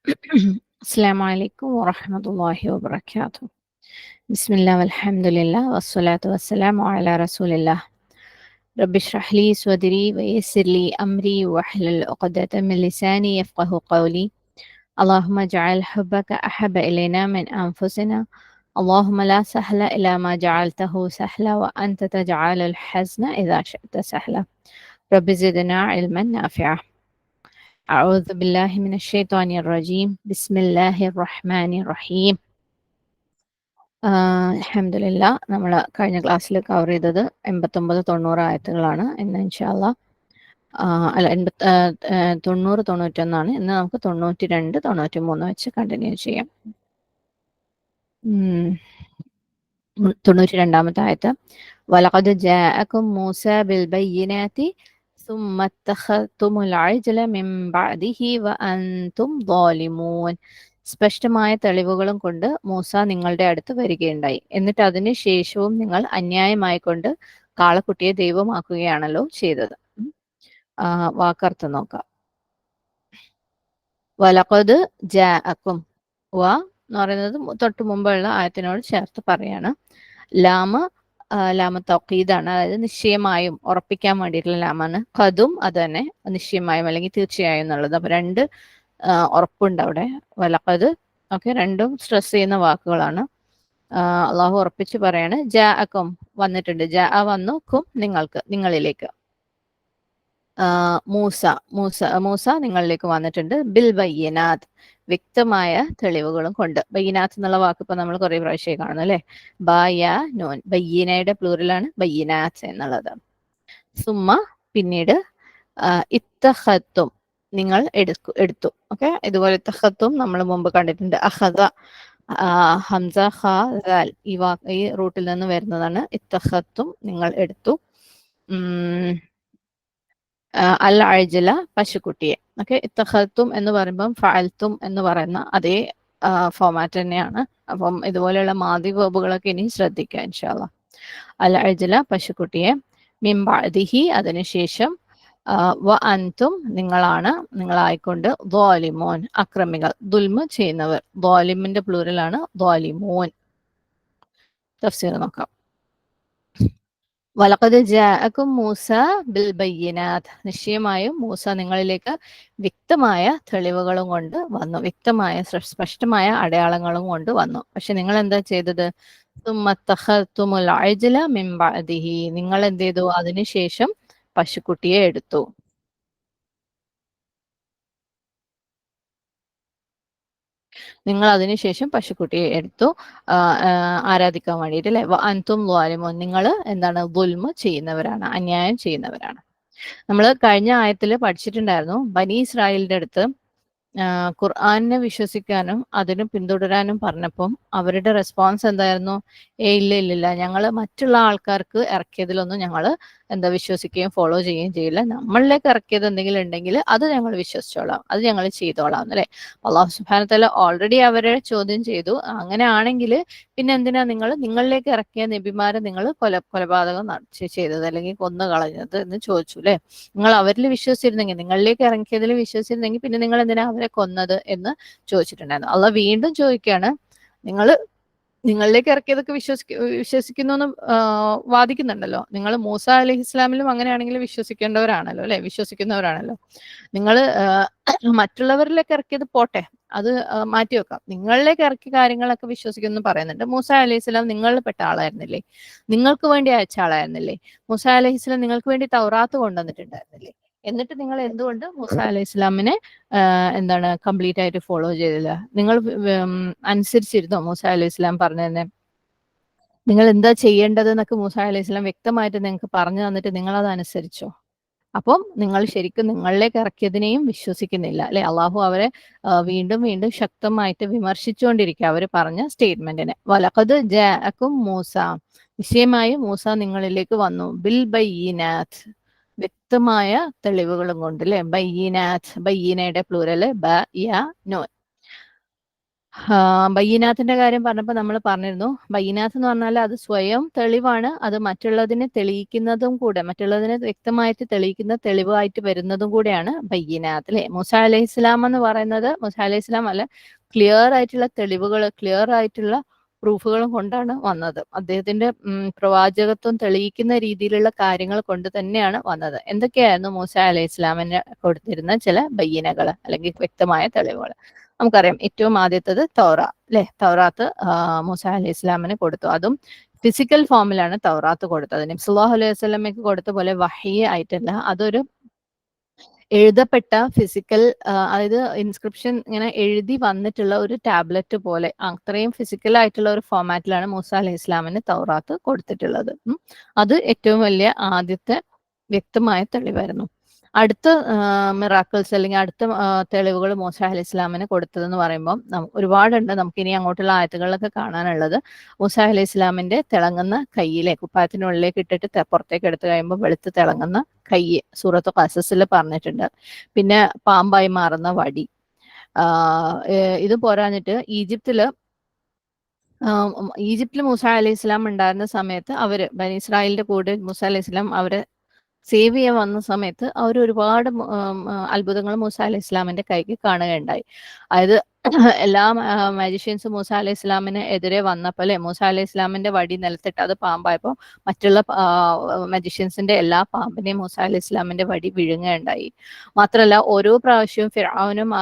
السلام عليكم ورحمة الله وبركاته. بسم الله والحمد لله والصلاة والسلام على رسول الله. رب اشرح لي صدري ويسر لي أمري واحلل عقدة من لساني يفقه قولي. اللهم اجعل حبك أحب إلينا من أنفسنا. اللهم لا سهل إلا ما جعلته سهلا وأنت تجعل الحزن إذا شئت سهلا. رب زدنا علما نافعا. أعوذ بالله من الشيطان الرجيم. بسم الله الرحمن الرحيم. അൽഹംദുലില്ലാ നമ്മൾ കഴിഞ്ഞ ക്ലാസ്സിൽ കവർ ചെയ്തത് 89-90 ആയത്തുകളാണ്. ഇന്ന് ഇൻഷാല്ലാ അല്ല 90-91 ഇന്ന് നമുക്ക് 92-93 വെച്ച് കണ്ടിന്യൂ ചെയ്യാം. 92-ാമത്തെ ആയത്ത് വലഖദ് ജാഅകും മൂസ ബിൽ ബയ്യിനാതി ثم اتخذتم العجل من بعده وأنتم ظالمون. സ്പഷ്ടമായ തെളിവുകളും കൊണ്ട് മൂസ നിങ്ങളുടെ അടുത്ത് വരികയുണ്ടായി, എന്നിട്ട് അതിന് ശേഷവും നിങ്ങൾ അന്യായമായിക്കൊണ്ട് കാളക്കുട്ടിയെ ദൈവമാക്കുകയാണല്ലോ ചെയ്തത്. വാക്കർത്ഥം നോക്കാം. വലഖദ് ജാഅകും, വ എന്ന് പറയുന്നത് തൊട്ട് മുമ്പുള്ള ആയത്തിനോട് ചേർത്ത് പറയാണ്. ലാമ തൗക്കീദാണ്, അതായത് നിശ്ചയമായും ഉറപ്പിക്കാൻ വേണ്ടിയിട്ടുള്ള ലാമാണ്. ഖദും അത് തന്നെ നിശ്ചയമായും അല്ലെങ്കിൽ തീർച്ചയായും എന്നുള്ളത്. അപ്പൊ രണ്ട് ഉറപ്പുണ്ട് അവിടെ. വലഖദ് ഒക്കെ രണ്ടും സ്ട്രെസ് ചെയ്യുന്ന വാക്കുകളാണ്. അള്ളാഹു ഉറപ്പിച്ച് പറയാണ്. ജാഅക്കും വന്നിട്ടുണ്ട്, ജാ വന്നു, കും നിങ്ങൾക്ക് നിങ്ങളിലേക്ക്. മൂസ നിങ്ങളിലേക്ക് വന്നിട്ടുണ്ട്. ബിൽ ബയ്യനാത്ത് വ്യക്തമായ തെളിവുകളും കൊണ്ട്. ബയ്യനാത്ത് എന്നുള്ള വാക്ക് ഇപ്പൊ നമ്മൾ കുറെ പ്രാവശ്യമായി കാണുന്നു അല്ലെ. ബായ നോൻ, ബയ്യനയുടെ പ്ലൂറലാണ് ബയ്യനാത്ത് എന്നുള്ളത്. സുമ്മ പിന്നീട് ഇത്തഹത്തും നിങ്ങൾ എടുത്തു. ഓക്കെ, ഇതുപോലെ ഇത്തഹത്തും നമ്മൾ മുമ്പ് കണ്ടിട്ടുണ്ട്. അഹദ ഹംസ ഖ ദാൽ ഈ റൂട്ടിൽ നിന്ന് വരുന്നതാണ്. ഇത്തഹത്തും നിങ്ങൾ എടുത്തു. അൽ അജ്ല പശുക്കുട്ടിയെ. ഓക്കെ, ഇത്തഖൽത്തും എന്ന് പറയുമ്പം ഫഅൽത്തും എന്ന് പറയുന്ന അതേ ഫോമാറ്റ് തന്നെയാണ്. അപ്പം ഇതുപോലെയുള്ള മാദി വെർബുകളൊക്കെ ഇനി ശ്രദ്ധിക്കുക ഇൻഷാല്ലാ. അൽ അജ്ല പശുക്കുട്ടിയെ, മിൻ ബഅദിഹി അതിനുശേഷം, വ അൻതും നിങ്ങളായിക്കൊണ്ട്, ദ്വാലിമോൻ അക്രമികൾ, ദുൽമ ചെയ്യുന്നവർ. ദ്വാലിമിന്റെ പ്ലൂറലാണ് ദ്വാലിമോൻ. തഫ്സീർ നോക്കാം. വലഖദ് ജാഅകും മൂസ ബിൽ ബയ്യിനാത്ത്, നിശ്ചയമായും മൂസ നിങ്ങളിലേക്ക് വ്യക്തമായ തെളിവുകളും കൊണ്ട് വന്നു, വ്യക്തമായ സ്പഷ്ടമായ അടയാളങ്ങളും കൊണ്ട് വന്നു. പക്ഷെ നിങ്ങൾ എന്താ ചെയ്തത്? തുമ്മത്തഖതുമുൽ അജ്ല മിൻ ബഅദിഹി, നിങ്ങൾ എന്ത് ചെയ്തു? അതിനുശേഷം പശുക്കുട്ടിയെ എടുത്തു. നിങ്ങൾ അതിനുശേഷം പശുക്കുട്ടിയെ എടുത്തു ആരാധിക്കാൻ വേണ്ടിയിട്ട് അല്ലെ. അൻതും ളാലിമൂൻ, നിങ്ങൾ എന്താണ്? ദുൽമ ചെയ്യുന്നവരാണ്, അന്യായം ചെയ്യുന്നവരാണ്. നമ്മൾ കഴിഞ്ഞ ആയത്തിൽ പഠിച്ചിട്ടുണ്ടായിരുന്നു, ബനി ഇസ്രായേലിന്റെ അടുത്ത് ഖുർആനെ വിശ്വസിക്കാനും അതിന് പിന്തുടരാനും പറഞ്ഞപ്പം അവരുടെ റെസ്പോൺസ് എന്തായിരുന്നു? ഇല്ല, ഞങ്ങൾ മറ്റുള്ള ആൾക്കാർക്ക് ഇറക്കിയതിലൊന്നും ഞങ്ങൾ വിശ്വസിക്കുകയും ഫോളോ ചെയ്യുകയും ചെയ്യില്ല. നമ്മളിലേക്ക് ഇറക്കിയത് എന്തെങ്കിലും ഉണ്ടെങ്കിൽ അത് ഞങ്ങൾ വിശ്വസിച്ചോളാം, അത് ഞങ്ങൾ ചെയ്തോളാം അല്ലെ. അള്ളാഹു സുബ്ഹാനഹു വ തആല ഓൾറെഡി അവരെ ചോദ്യം ചെയ്തു. അങ്ങനെ ആണെങ്കിൽ പിന്നെ എന്തിനാ നിങ്ങളിലേക്ക് ഇറക്കിയ നബിമാരെ നിങ്ങൾ കൊലപാതകം ചെയ്തത് അല്ലെങ്കിൽ കൊന്നു കളഞ്ഞത് എന്ന് ചോദിച്ചു അല്ലെ. നിങ്ങൾ അവരിൽ വിശ്വസിച്ചിരുന്നെങ്കിൽ, നിങ്ങളിലേക്ക് ഇറക്കിയതിൽ വിശ്വസിച്ചിരുന്നെങ്കിൽ പിന്നെ നിങ്ങൾ എന്തിനാ അവരെ കൊന്നത് എന്ന് ചോദിച്ചിട്ടുണ്ടായിരുന്നു. അള്ളാഹ് വീണ്ടും ചോദിക്കുകയാണ്, നിങ്ങളിലേക്ക് ഇറക്കിയതൊക്കെ വിശ്വസിക്കുന്നു എന്ന് വാദിക്കുന്നുണ്ടല്ലോ. നിങ്ങൾ മൂസ അലൈഹി ഇസ്ലാമിലും അങ്ങനെയാണെങ്കിൽ വിശ്വസിക്കേണ്ടവരാണല്ലോ അല്ലെ, വിശ്വസിക്കുന്നവരാണല്ലോ. നിങ്ങൾ മറ്റുള്ളവരിലേക്ക് ഇറക്കിയത് പോട്ടെ, അത് മാറ്റി വെക്കാം. നിങ്ങളിലേക്ക് ഇറക്കിയ കാര്യങ്ങളൊക്കെ വിശ്വസിക്കുന്നു പറയുന്നുണ്ട്. മൂസ അലൈഹി സ്വലാം നിങ്ങളിൽ പെട്ട ആളായിരുന്നില്ലേ? നിങ്ങൾക്ക് വേണ്ടി അയച്ച ആളായിരുന്നില്ലേ? മൂസ അലൈഹി സ്വലാം നിങ്ങൾക്ക് വേണ്ടി തൗറാത്ത് കൊണ്ടുവന്നിട്ടുണ്ടായിരുന്നില്ലേ? എന്നിട്ട് നിങ്ങൾ എന്തുകൊണ്ട് മൂസ അലൈഹി സ്വലാമിനെ കംപ്ലീറ്റ് ആയിട്ട് ഫോളോ ചെയ്തില്ല? നിങ്ങൾ അനുസരിച്ചിരുന്നോ മൂസ അലൈഹി സ്വലാം പറഞ്ഞതന്നെ? നിങ്ങൾ എന്താ ചെയ്യേണ്ടത് എന്നൊക്കെ മൂസ അലൈഹി സ്വലാം വ്യക്തമായിട്ട് നിങ്ങൾക്ക് പറഞ്ഞു തന്നിട്ട് നിങ്ങൾ അത് അനുസരിച്ചോ? അപ്പം നിങ്ങൾ ശരിക്കും നിങ്ങളിലേക്ക് ഇറക്കിയതിനെയും വിശ്വസിക്കുന്നില്ല അല്ലെ. അള്ളാഹു അവരെ വീണ്ടും വീണ്ടും ശക്തമായിട്ട് വിമർശിച്ചുകൊണ്ടിരിക്കുക അവർ പറഞ്ഞ സ്റ്റേറ്റ്മെന്റിനെ. വലഖദ് ജാഅകും മൂസ, നിശ്ചയമായും മൂസ നിങ്ങളിലേക്ക് വന്നു. ബിൽ ബയ്യിനാത്ത്, വ്യക്തമായ തെളിവുകളും കൊണ്ട് അല്ലെ. ബയ്യിനാത്ത്, ബയ്യനയുടെ പ്ലൂരല് ബ യ നോൻ. ബയ്യിനാത്തിന്റെ കാര്യം പറഞ്ഞപ്പോൾ നമ്മൾ പറഞ്ഞിരുന്നു, ബയ്യിനാത്ത് എന്ന് പറഞ്ഞാൽ അത് സ്വയം തെളിവാണ്, അത് മറ്റുള്ളതിനെ തെളിയിക്കുന്നതും കൂടെ, മറ്റുള്ളതിനെ വ്യക്തമായിട്ട് തെളിയിക്കുന്ന തെളിവായിട്ട് വരുന്നതും കൂടെയാണ് ബയ്യിനാത്ത് അല്ലെ. മൂസ അലൈഹി ഇസ്ലാം എന്ന് പറയുന്നത്, മൂസ അലൈഹി ഇസ്ലാം അല്ല, ക്ലിയർ ആയിട്ടുള്ള തെളിവുകൾ, ക്ലിയർ ആയിട്ടുള്ള പ്രൂഫുകളും കൊണ്ടാണ് വന്നത്. അദ്ദേഹത്തിന്റെ പ്രവാചകത്വം തെളിയിക്കുന്ന രീതിയിലുള്ള കാര്യങ്ങൾ കൊണ്ട് തന്നെയാണ് വന്നത്. എന്തൊക്കെയായിരുന്നു മൂസ അലൈഹി ഇസ്ലാമിന് കൊടുത്തിരുന്ന ചില ബയ്യനകൾ അല്ലെങ്കിൽ വ്യക്തമായ തെളിവുകൾ? നമുക്കറിയാം, ഏറ്റവും ആദ്യത്തത് തൗറ അല്ലെ. തൗറാത്ത് മൂസ അലൈഹി ഇസ്ലാമിന് കൊടുത്തു. അതും ഫിസിക്കൽ ഫോമിലാണ് തൗറാത്ത് കൊടുത്തത്. നബി സല്ലല്ലാഹു അലൈഹി വസല്ലമയ്ക്ക് കൊടുത്ത പോലെ വഹി ആയിട്ടല്ല, അതൊരു എഴുതപ്പെട്ട ഫിസിക്കൽ, അതായത് ഇൻസ്ക്രിപ്ഷൻ ഇങ്ങനെ എഴുതി വന്നിട്ടുള്ള ഒരു ടാബ്ലറ്റ് പോലെ, അത്രയും ഫിസിക്കൽ ആയിട്ടുള്ള ഒരു ഫോമാറ്റിലാണ് മൂസ അലൈഹി ഇസ്ലാമിന് തൗറാത്ത് കൊടുത്തിട്ടുള്ളത്. അത് ഏറ്റവും വലിയ ആദ്യത്തെ വ്യക്തമായ തെളിവായിരുന്നു. അടുത്ത മിറാക്കിൾസ് അല്ലെങ്കിൽ അടുത്ത തെളിവുകൾ മൂസ അലൈഹി ഇസ്ലാമിന് കൊടുത്തതെന്ന് പറയുമ്പോൾ ഒരുപാടുണ്ട്. നമുക്ക് ഇനി അങ്ങോട്ടുള്ള ആയത്തുകളിലൊക്കെ കാണാനുള്ളത്. മൂസ അലൈഹി ഇസ്ലാമിന്റെ തിളങ്ങുന്ന കയ്യിലെ, കുപ്പായത്തിനുള്ളിലേക്ക് ഇട്ടിട്ട് പുറത്തേക്ക് എടുത്തു കഴിയുമ്പോൾ വെളുത്ത് തിളങ്ങുന്ന കൈ, സൂറത്ത് ഖസസിൽ പറഞ്ഞിട്ടുണ്ട്. പിന്നെ പാമ്പായി മാറുന്ന വടി. ഇത് പോരാഞ്ഞിട്ട് ഈജിപ്തിൽ മൂസ അലൈഹി ഇസ്ലാം ഉണ്ടായിരുന്ന സമയത്ത് അവര് ബനി ഇസ്രായേലിന്റെ കൂടെ മൂസ അലൈഹി ഇസ്ലാം അവരെ സേവ് ചെയ്യാൻ വന്ന സമയത്ത് അവർ ഒരുപാട് അത്ഭുതങ്ങൾ മൂസ അലൈഹി ഇസ്ലാമിന്റെ കൈക്ക് കാണുകയുണ്ടായി. അതായത് എല്ലാ മാജിഷ്യൻസും മൂസ അലൈഹി ഇസ്ലാമിന് എതിരെ വന്നപ്പോൾ അല്ലെ, മൂസ അലൈഹി ഇസ്ലാമിന്റെ വടി നിലത്തിട്ട് അത് പാമ്പായപ്പോൾ മറ്റുള്ള മജിഷ്യൻസിന്റെ എല്ലാ പാമ്പിനെയും മൂസ അലൈഹി ഇസ്ലാമിന്റെ വടി വിഴുങ്ങുകയുണ്ടായി. മാത്രമല്ല, ഓരോ പ്രാവശ്യവും ഫിർഔനും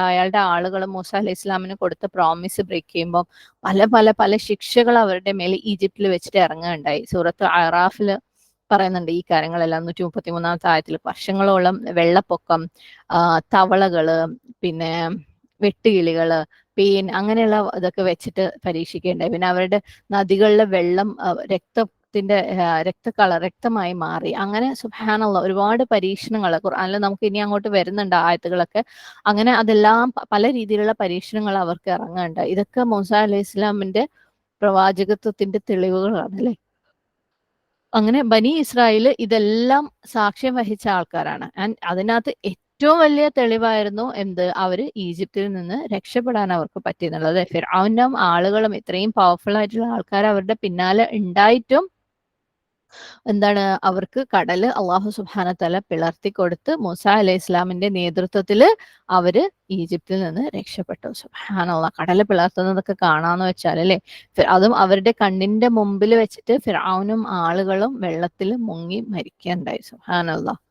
അയാളുടെ ആളുകളും മൂസ അലൈഹി ഇസ്ലാമിന് കൊടുത്ത പ്രോമിസ് ബ്രേക്ക് ചെയ്യുമ്പോൾ പല പല പല ശിക്ഷകൾ അവരുടെ മേൽ ഈജിപ്തിൽ വെച്ചിട്ട് ഇറങ്ങുകയുണ്ടായി. സൂറത്ത് അറാഫിൽ പറയുന്നുണ്ട് ഈ കാര്യങ്ങളെല്ലാം. 133-ാമത്തെ ആയത്തിൽ വർഷങ്ങളോളം വെള്ളപ്പൊക്കം, തവളകള്, പിന്നെ വെട്ടുകിളികള്, പേൻ, അങ്ങനെയുള്ള ഇതൊക്കെ വെച്ചിട്ട് പരീക്ഷിക്കുകയുണ്ടായി. പിന്നെ അവരുടെ നദികളിലെ വെള്ളം രക്തത്തിന്റെ രക്തമായി മാറി. അങ്ങനെ സുബ്ഹാനല്ലാഹ് ഒരുപാട് പരീക്ഷണങ്ങൾ ഖുർആനിൽ നമുക്ക് ഇനി അങ്ങോട്ട് വരുന്നുണ്ട് ആയത്തുകളൊക്കെ. അങ്ങനെ അതെല്ലാം പല രീതിയിലുള്ള പരീക്ഷണങ്ങൾ അവർക്ക് ഇറങ്ങുന്നുണ്ട്. ഇതൊക്കെ മൂസ അലൈഹി ഇസ്ലാമിന്റെ പ്രവാചകത്വത്തിന്റെ തെളിവുകളാണ് അല്ലെ. അങ്ങനെ ബനി ഇസ്രായേൽ ഇതെല്ലാം സാക്ഷ്യം വഹിച്ച ആൾക്കാരാണ്. അതിനകത്ത് ഏറ്റവും വലിയ തെളിവായിരുന്നു എന്ത്? അവര് ഈജിപ്തിൽ നിന്ന് രക്ഷപ്പെടാൻ അവർക്ക് പറ്റിയെന്നുള്ളത്. ഫിർഔന്റെ ആളുകളും ഇത്രയും പവർഫുൾ ആയിട്ടുള്ള ആൾക്കാർ അവരുടെ പിന്നാലെ ഉണ്ടായിട്ടും എന്താണ്, അവർക്ക് കടല് അള്ളാഹു സുബ്ഹാനഹു തആല പിളർത്തി കൊടുത്ത് മൂസ അലൈഹി ഇസ്ലാമിന്റെ നേതൃത്വത്തിൽ അവര് ഈജിപ്തിൽ നിന്ന് രക്ഷപ്പെട്ടു. സുബ്ഹാനല്ലാഹ്, കടല് പിളർത്തുന്നതൊക്കെ കാണാന്ന് വെച്ചാൽ അല്ലെ, അതും അവരുടെ കണ്ണിന്റെ മുമ്പിൽ വെച്ചിട്ട് ഫിർഔനും ആളുകളും വെള്ളത്തിൽ മുങ്ങി മരിക്കുകയുണ്ടായി. സുബ്ഹാനല്ലാഹ്.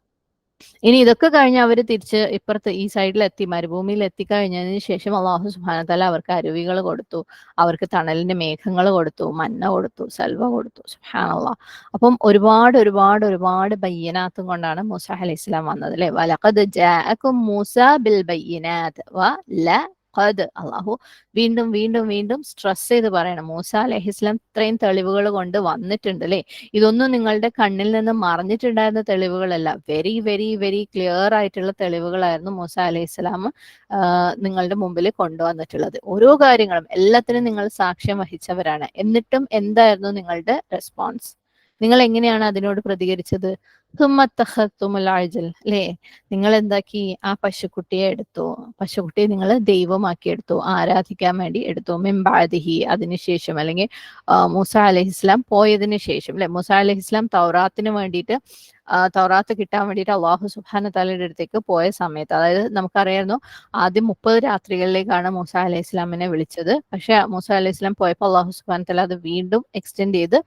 ഇനി ഇതൊക്കെ കഴിഞ്ഞ് അവര് തിരിച്ച് ഇപ്പുറത്ത് ഈ സൈഡിലെത്തി, മരുഭൂമിയിൽ എത്തിക്കഴിഞ്ഞതിന് ശേഷം അള്ളാഹു സുബ്ഹാനഹു തആല അവർക്ക് അരുവികൾ കൊടുത്തു, അവർക്ക് തണലിന്റെ മേഘങ്ങൾ കൊടുത്തു, മന്ന കൊടുത്തു, സൽവ കൊടുത്തു. സുബ്ഹാനല്ലാഹ്. അപ്പം ഒരുപാട് ഒരുപാട് ഒരുപാട് ബയ്യനാത്തും കൊണ്ടാണ് മൂസ അലൈഹി ഇസ്ലാം വന്നത് അല്ലെ. വലഖദ് ജാഅക്കും മൂസ ബിൽ ബയ്യിനാത്ത് ഖദ്, അള്ളാഹു വീണ്ടും വീണ്ടും വീണ്ടും സ്ട്രെസ് ചെയ്ത് പറയണം, മൂസ അലൈഹിസ്ലാം ഇത്രയും തെളിവുകൾ കൊണ്ട് വന്നിട്ടുണ്ട് അല്ലെ. ഇതൊന്നും നിങ്ങളുടെ കണ്ണിൽ നിന്ന് മറഞ്ഞിട്ടുണ്ടായിരുന്ന തെളിവുകളല്ല, വെരി വെരി വെരി ക്ലിയർ ആയിട്ടുള്ള തെളിവുകളായിരുന്നു മൂസ അലൈഹിസ്ലാം നിങ്ങളുടെ മുമ്പിൽ കൊണ്ടുവന്നിട്ടുള്ളത്. ഓരോ കാര്യങ്ങളും എല്ലാത്തിനും നിങ്ങൾ സാക്ഷ്യം വഹിച്ചവരാണ്. എന്നിട്ടും എന്തായിരുന്നു നിങ്ങളുടെ റെസ്പോൺസ്? നിങ്ങൾ എങ്ങനെയാണ് അതിനോട് പ്രതികരിച്ചത്? അല്ലേ, നിങ്ങൾ എന്താക്കി? ആ പശുക്കുട്ടിയെ എടുത്തു, പശുക്കുട്ടിയെ നിങ്ങൾ ദൈവമാക്കി എടുത്തു, ആരാധിക്കാൻ വേണ്ടി എടുത്തു. മിംബാദിഹി, അതിനുശേഷം, അല്ലെങ്കിൽ മൂസ അലൈഹിസ്ലാം പോയതിനു ശേഷം അല്ലെ. മൂസ അലൈഹിസ്ലാം തൗറാത്തിന് വേണ്ടിയിട്ട്, തൗറാത്ത് കിട്ടാൻ വേണ്ടിയിട്ട് അള്ളാഹു സുബ്ഹാനഹു തആലയുടെ അടുത്തേക്ക് പോയ സമയത്ത്, അതായത് നമുക്കറിയായിരുന്നു ആദ്യം 30 രാത്രികളിലേക്കാണ് മൂസ അലൈഹി ഇസ്ലാമിനെ വിളിച്ചത്. പക്ഷെ മൂസ അലൈഹി ഇസ്ലാം പോയപ്പോൾ അള്ളാഹു സുബ്ഹാനഹു തആല അത് വീണ്ടും എക്സ്റ്റെൻഡ് ചെയ്ത്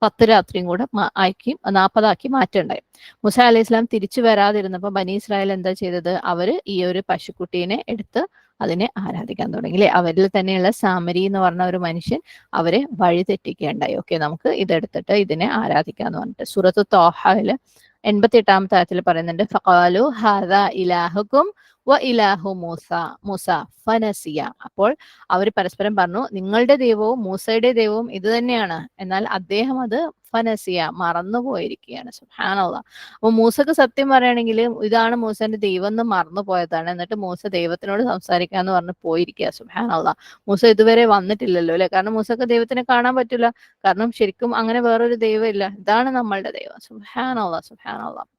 10 രാത്രിയും കൂടെ 40 ആക്കി മാറ്റുണ്ടായി. മൂസ അലൈഹി ഇസ്ലാം തിരിച്ചു വരാതിരുന്നപ്പോൾ ബനി ഇസ്രായേൽ എന്താ ചെയ്തത്? അവര് ഈ ഒരു പശുക്കുട്ടീനെ എടുത്ത് അതിനെ ആരാധിക്കാൻ തുടങ്ങി അല്ലെ. അവരിൽ തന്നെയുള്ള സാമരി എന്ന് പറഞ്ഞ ഒരു മനുഷ്യൻ അവരെ വഴി തെറ്റിക്കുകയുണ്ടായി. ഓക്കെ, നമുക്ക് ഇതെടുത്തിട്ട് ഇതിനെ ആരാധിക്കാന്ന് പറഞ്ഞിട്ട് സൂറത്ത് ത്വാഹയില് 88-ാമത്തെ ആയത്തിൽ പറയുന്നുണ്ട്, ഫഖാലു ഹാദാ ഇലാഹുക്കും വ ഇലാഹു മൂസ ഫനസിയ. അപ്പോൾ അവർ പരസ്പരം പറഞ്ഞു, നിങ്ങളുടെ ദൈവവും മൂസയുടെ ദൈവവും ഇത് തന്നെയാണ്, എന്നാൽ അദ്ദേഹം അത് ഫനസിയ, മറന്നുപോയിരിക്കുകയാണ്. സുബ്ഹാനല്ലാഹ്. അപ്പൊ മൂസക്ക് സത്യം പറയുകയാണെങ്കിൽ ഇതാണ് മൂസന്റെ ദൈവം എന്ന് മറന്നു പോയതാണ്. എന്നിട്ട് മൂസ ദൈവത്തിനോട് സംസാരിക്കാന്ന് പറഞ്ഞ് പോയിരിക്കുക. സുബ്ഹാനല്ലാഹ്. മൂസ ഇതുവരെ വന്നിട്ടില്ലല്ലോ അല്ലെ, കാരണം മൂസക്ക് ദൈവത്തിനെ കാണാൻ പറ്റില്ല, കാരണം ശരിക്കും അങ്ങനെ വേറൊരു ദൈവം ഇല്ല, ഇതാണ് നമ്മളുടെ ദൈവം. സുബ്ഹാനല്ലാഹ്, സുബ്ഹാനല്ലാഹ്.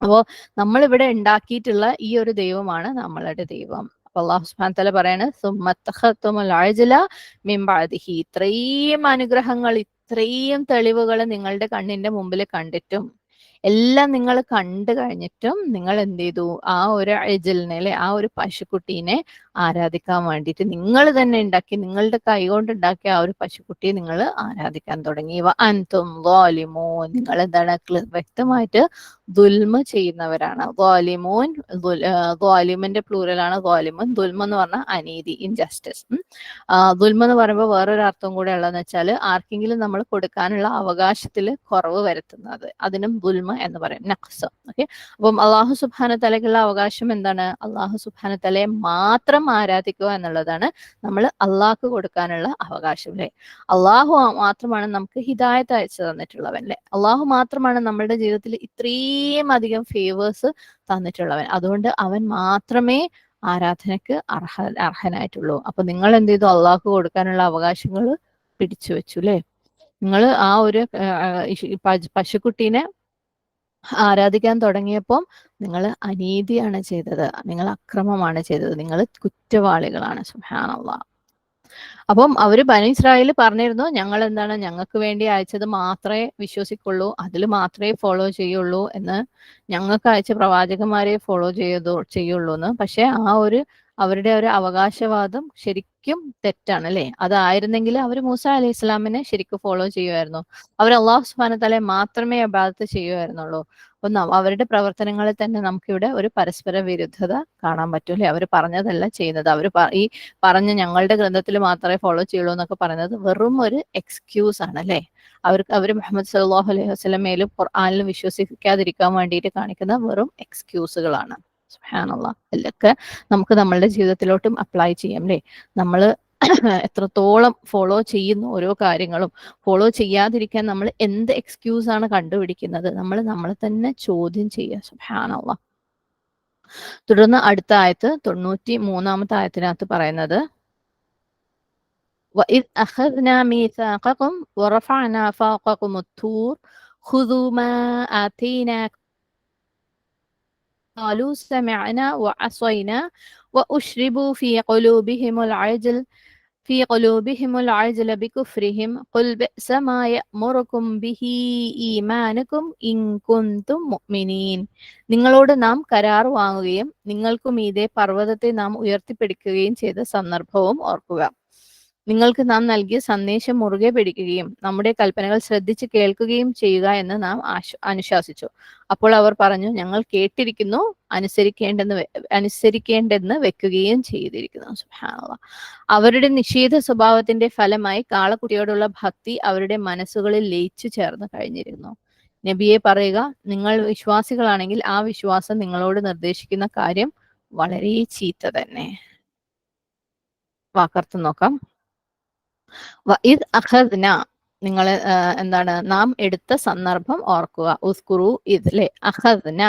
അപ്പോ നമ്മൾ ഇവിടെ ഉണ്ടാക്കിയിട്ടുള്ള ഈ ഒരു ദൈവമാണ് നമ്മളുടെ ദൈവം. അപ്പൊ അള്ളാഹു സുബ്ഹാനഹു വ തആല പറയാണ് സുമ്മത്തഖത്തുമുൽ അജ്ല മിൻ ബഅദിഹി, ഇത്രയും അനുഗ്രഹങ്ങൾ ഇത്രയും തെളിവുകൾ നിങ്ങളുടെ കണ്ണിന്റെ മുമ്പിൽ കണ്ടിട്ടും എല്ലാം നിങ്ങൾ കണ്ടു കഴിഞ്ഞിട്ടും നിങ്ങൾ എന്ത് ചെയ്തു? ആ ഒരു അജലിനെ അല്ലെ, ആ ഒരു പശുക്കുട്ടീനെ ആരാധിക്കാൻ വേണ്ടിയിട്ട് നിങ്ങൾ തന്നെ ഉണ്ടാക്കി, നിങ്ങളുടെ കൈ കൊണ്ട് ഉണ്ടാക്കിയ ആ ഒരു പശുക്കുട്ടിയെ നിങ്ങൾ ആരാധിക്കാൻ തുടങ്ങി. അൻതും ളാലിമൂൻ, നിങ്ങൾ എന്താണ് വ്യക്തമായിട്ട് ദുൽമ ചെയ്യുന്നവരാണ്. ളാലിമൂൻ, ളാലിമിന്റെ പ്ലൂറലാണ് ളാലിമുൻ. ദുൽമ എന്ന് പറഞ്ഞാൽ അനീതി, ഇൻജസ്റ്റിസ്. ദുൽമ എന്ന് പറയുമ്പോൾ വേറൊരു അർത്ഥം കൂടെ ഉള്ളതെന്ന് വെച്ചാൽ ആർക്കെങ്കിലും നമ്മൾ കൊടുക്കാനുള്ള അവകാശത്തിൽ കുറവ് വരുത്തുന്നത്, അതിനും ദുൽമ എന്ന് പറയും, നഖ്സ്. ഓക്കെ, അപ്പം അള്ളാഹു സുബ്ഹാനഹു തആലയ്ക്കുള്ള അവകാശം എന്താണ്? അള്ളാഹു സുബ്ഹാനഹു തആലയെ മാത്രം ആരാധിക്കുക എന്നുള്ളതാണ് നമ്മൾ അള്ളാഹ്ക്ക് കൊടുക്കാനുള്ള അവകാശം. അല്ലെ, അള്ളാഹു മാത്രമാണ് നമുക്ക് ഹിദായത്ത് അയച്ചു തന്നിട്ടുള്ളവൻ. അല്ലെ, അള്ളാഹു മാത്രമാണ് നമ്മുടെ ജീവിതത്തിൽ ഇത്രയും അധികം ഫേവേഴ്സ് തന്നിട്ടുള്ളവൻ. അതുകൊണ്ട് അവൻ മാത്രമേ ആരാധനയ്ക്ക് അർഹനായിട്ടുള്ളൂ. അപ്പൊ നിങ്ങൾ എന്ത് ചെയ്തു? അള്ളാഹ്ക്ക് കൊടുക്കാനുള്ള അവകാശങ്ങൾ പിടിച്ചു വെച്ചു. അല്ലെ, നിങ്ങൾ ആ ഒരു പശുക്കുട്ടീനെ ആരാധിക്കാൻ തുടങ്ങിയപ്പോൾ നിങ്ങൾ അനീതിയാണ് ചെയ്തത്, നിങ്ങൾ അക്രമമാണ് ചെയ്തത്, നിങ്ങൾ കുറ്റവാളികളാണ്. സുബ്ഹാനല്ലാഹ്. അപ്പം അവര് ബനി ഇസ്രായേൽ പറഞ്ഞിരുന്നു, ഞങ്ങൾ എന്താണ്, ഞങ്ങൾക്ക് വേണ്ടി അയച്ചത് മാത്രമേ വിശ്വസിക്കുള്ളൂ, അതിൽ മാത്രമേ ഫോളോ ചെയ്യുള്ളൂ എന്ന്, ഞങ്ങൾക്ക് അയച്ച പ്രവാചകന്മാരെ ഫോളോ ചെയ്യുള്ളൂ എന്ന്. പക്ഷെ ആ ഒരു അവരുടെ ഒരു അവകാശവാദം ശരിക്കും തെറ്റാണ്. അല്ലെ, അതായിരുന്നെങ്കിൽ അവർ മൂസ അലൈഹി ഇസ്ലാമിനെ ശരിക്കും ഫോളോ ചെയ്യുമായിരുന്നു. അവർ അള്ളാഹു സുബ്ഹാനഹു തആലയെ മാത്രമേ ഇബാദത്ത് ചെയ്യുമായിരുന്നുള്ളൂ. അപ്പൊ അവരുടെ പ്രവർത്തനങ്ങളിൽ തന്നെ നമുക്കിവിടെ ഒരു പരസ്പര വിരുദ്ധത കാണാൻ പറ്റും. അല്ലെ, അവർ പറഞ്ഞതല്ല ചെയ്യുന്നത്. അവർ ഈ പറഞ്ഞ ഞങ്ങളുടെ ഗ്രന്ഥത്തിൽ മാത്രമേ ഫോളോ ചെയ്യുള്ളൂ എന്നൊക്കെ പറയുന്നത് വെറും ഒരു എക്സ്ക്യൂസ് ആണ്. അല്ലെ, അവർ മുഹമ്മദ് സല്ലല്ലാഹു അലൈഹി വസല്ലമയിലും ഖുർആനിലും വിശ്വസിക്കാതിരിക്കാൻ വേണ്ടിയിട്ട് കാണിക്കുന്ന വെറും എക്സ്ക്യൂസുകളാണ്. സുബ്ഹാനല്ലാഹ്. ഇതൊക്കെ നമുക്ക് നമ്മളുടെ ജീവിതത്തിലോട്ടും അപ്ലൈ ചെയ്യാം. അല്ലെ, നമ്മൾ എത്രത്തോളം ഫോളോ ചെയ്യുന്നു ഓരോ കാര്യങ്ങളും, ഫോളോ ചെയ്യാതിരിക്കാൻ നമ്മൾ എന്ത് എക്സ്ക്യൂസ് ആണ് കണ്ടുപിടിക്കുന്നത്, നമ്മൾ നമ്മളെ തന്നെ ചോദ്യം ചെയ്യുക. സുബ്ഹാനല്ലാഹ്. തുടർന്ന് അടുത്ത ആയത്ത് 93-ാമത്തെ ആയത്തിനകത്ത് പറയുന്നത് وَإِذْ أَخَذْنَا مِيثَاقَكُمْ وَرَفَعْنَا فَوْقَكُمُ الطُّورَ خُذُوا مَا آتَيْنَاكُمْ قَالُوا سَمِعْنَا وَعَصَيْنَا وَأُشْرِبُوا في قلوبهم العجل بكفرهم قل بئس ما يأمركم به ഈമാനുക്കും ഇൻ കുന്തും മുഅ്മിനീൻ. നിങ്ങളോട് നാം കരാർ വാങ്ങുകയും നിങ്ങൾക്ക് മീതെ പർവ്വതത്തെ നാം ഉയർത്തിപ്പിടിക്കുകയും ചെയ്ത സന്ദർഭവും ഓർക്കുക. നിങ്ങൾക്ക് നാം നൽകിയ സന്ദേശം മുറുകെ പിടിക്കുകയും നമ്മുടെ കൽപ്പനകൾ ശ്രദ്ധിച്ച് കേൾക്കുകയും ചെയ്യുക എന്ന് നാം അനുശാസിച്ചു. അപ്പോൾ അവർ പറഞ്ഞു, ഞങ്ങൾ കേട്ടിരിക്കുന്നു, അനുസരിക്കേണ്ടെന്ന് വെക്കുകയും ചെയ്തിരിക്കുന്നു. സുബ്ഹാനല്ലാഹ്. അവരുടെ നിഷേധ സ്വഭാവത്തിന്റെ ഫലമായി കാളക്കുട്ടിയോടുള്ള ഭക്തി അവരുടെ മനസ്സുകളിൽ ലയിച്ചു ചേർന്ന് കഴിഞ്ഞിരുന്നു. നബിയെ പറയുക, നിങ്ങൾ വിശ്വാസികളാണെങ്കിൽ ആ വിശ്വാസം നിങ്ങളോട് നിർദ്ദേശിക്കുന്ന കാര്യം വളരെ ചീത്ത തന്നെ. വാക്കർത്ഥം നോക്കാം. വഇദ് അഖദ്ന, നിങ്ങൾ എന്താണ്, നാം എടുത്ത സന്ദർഭം ഓർക്കുക. ഉസ്കുറു ഇദ്, അല്ലെ, അഖദ്ന,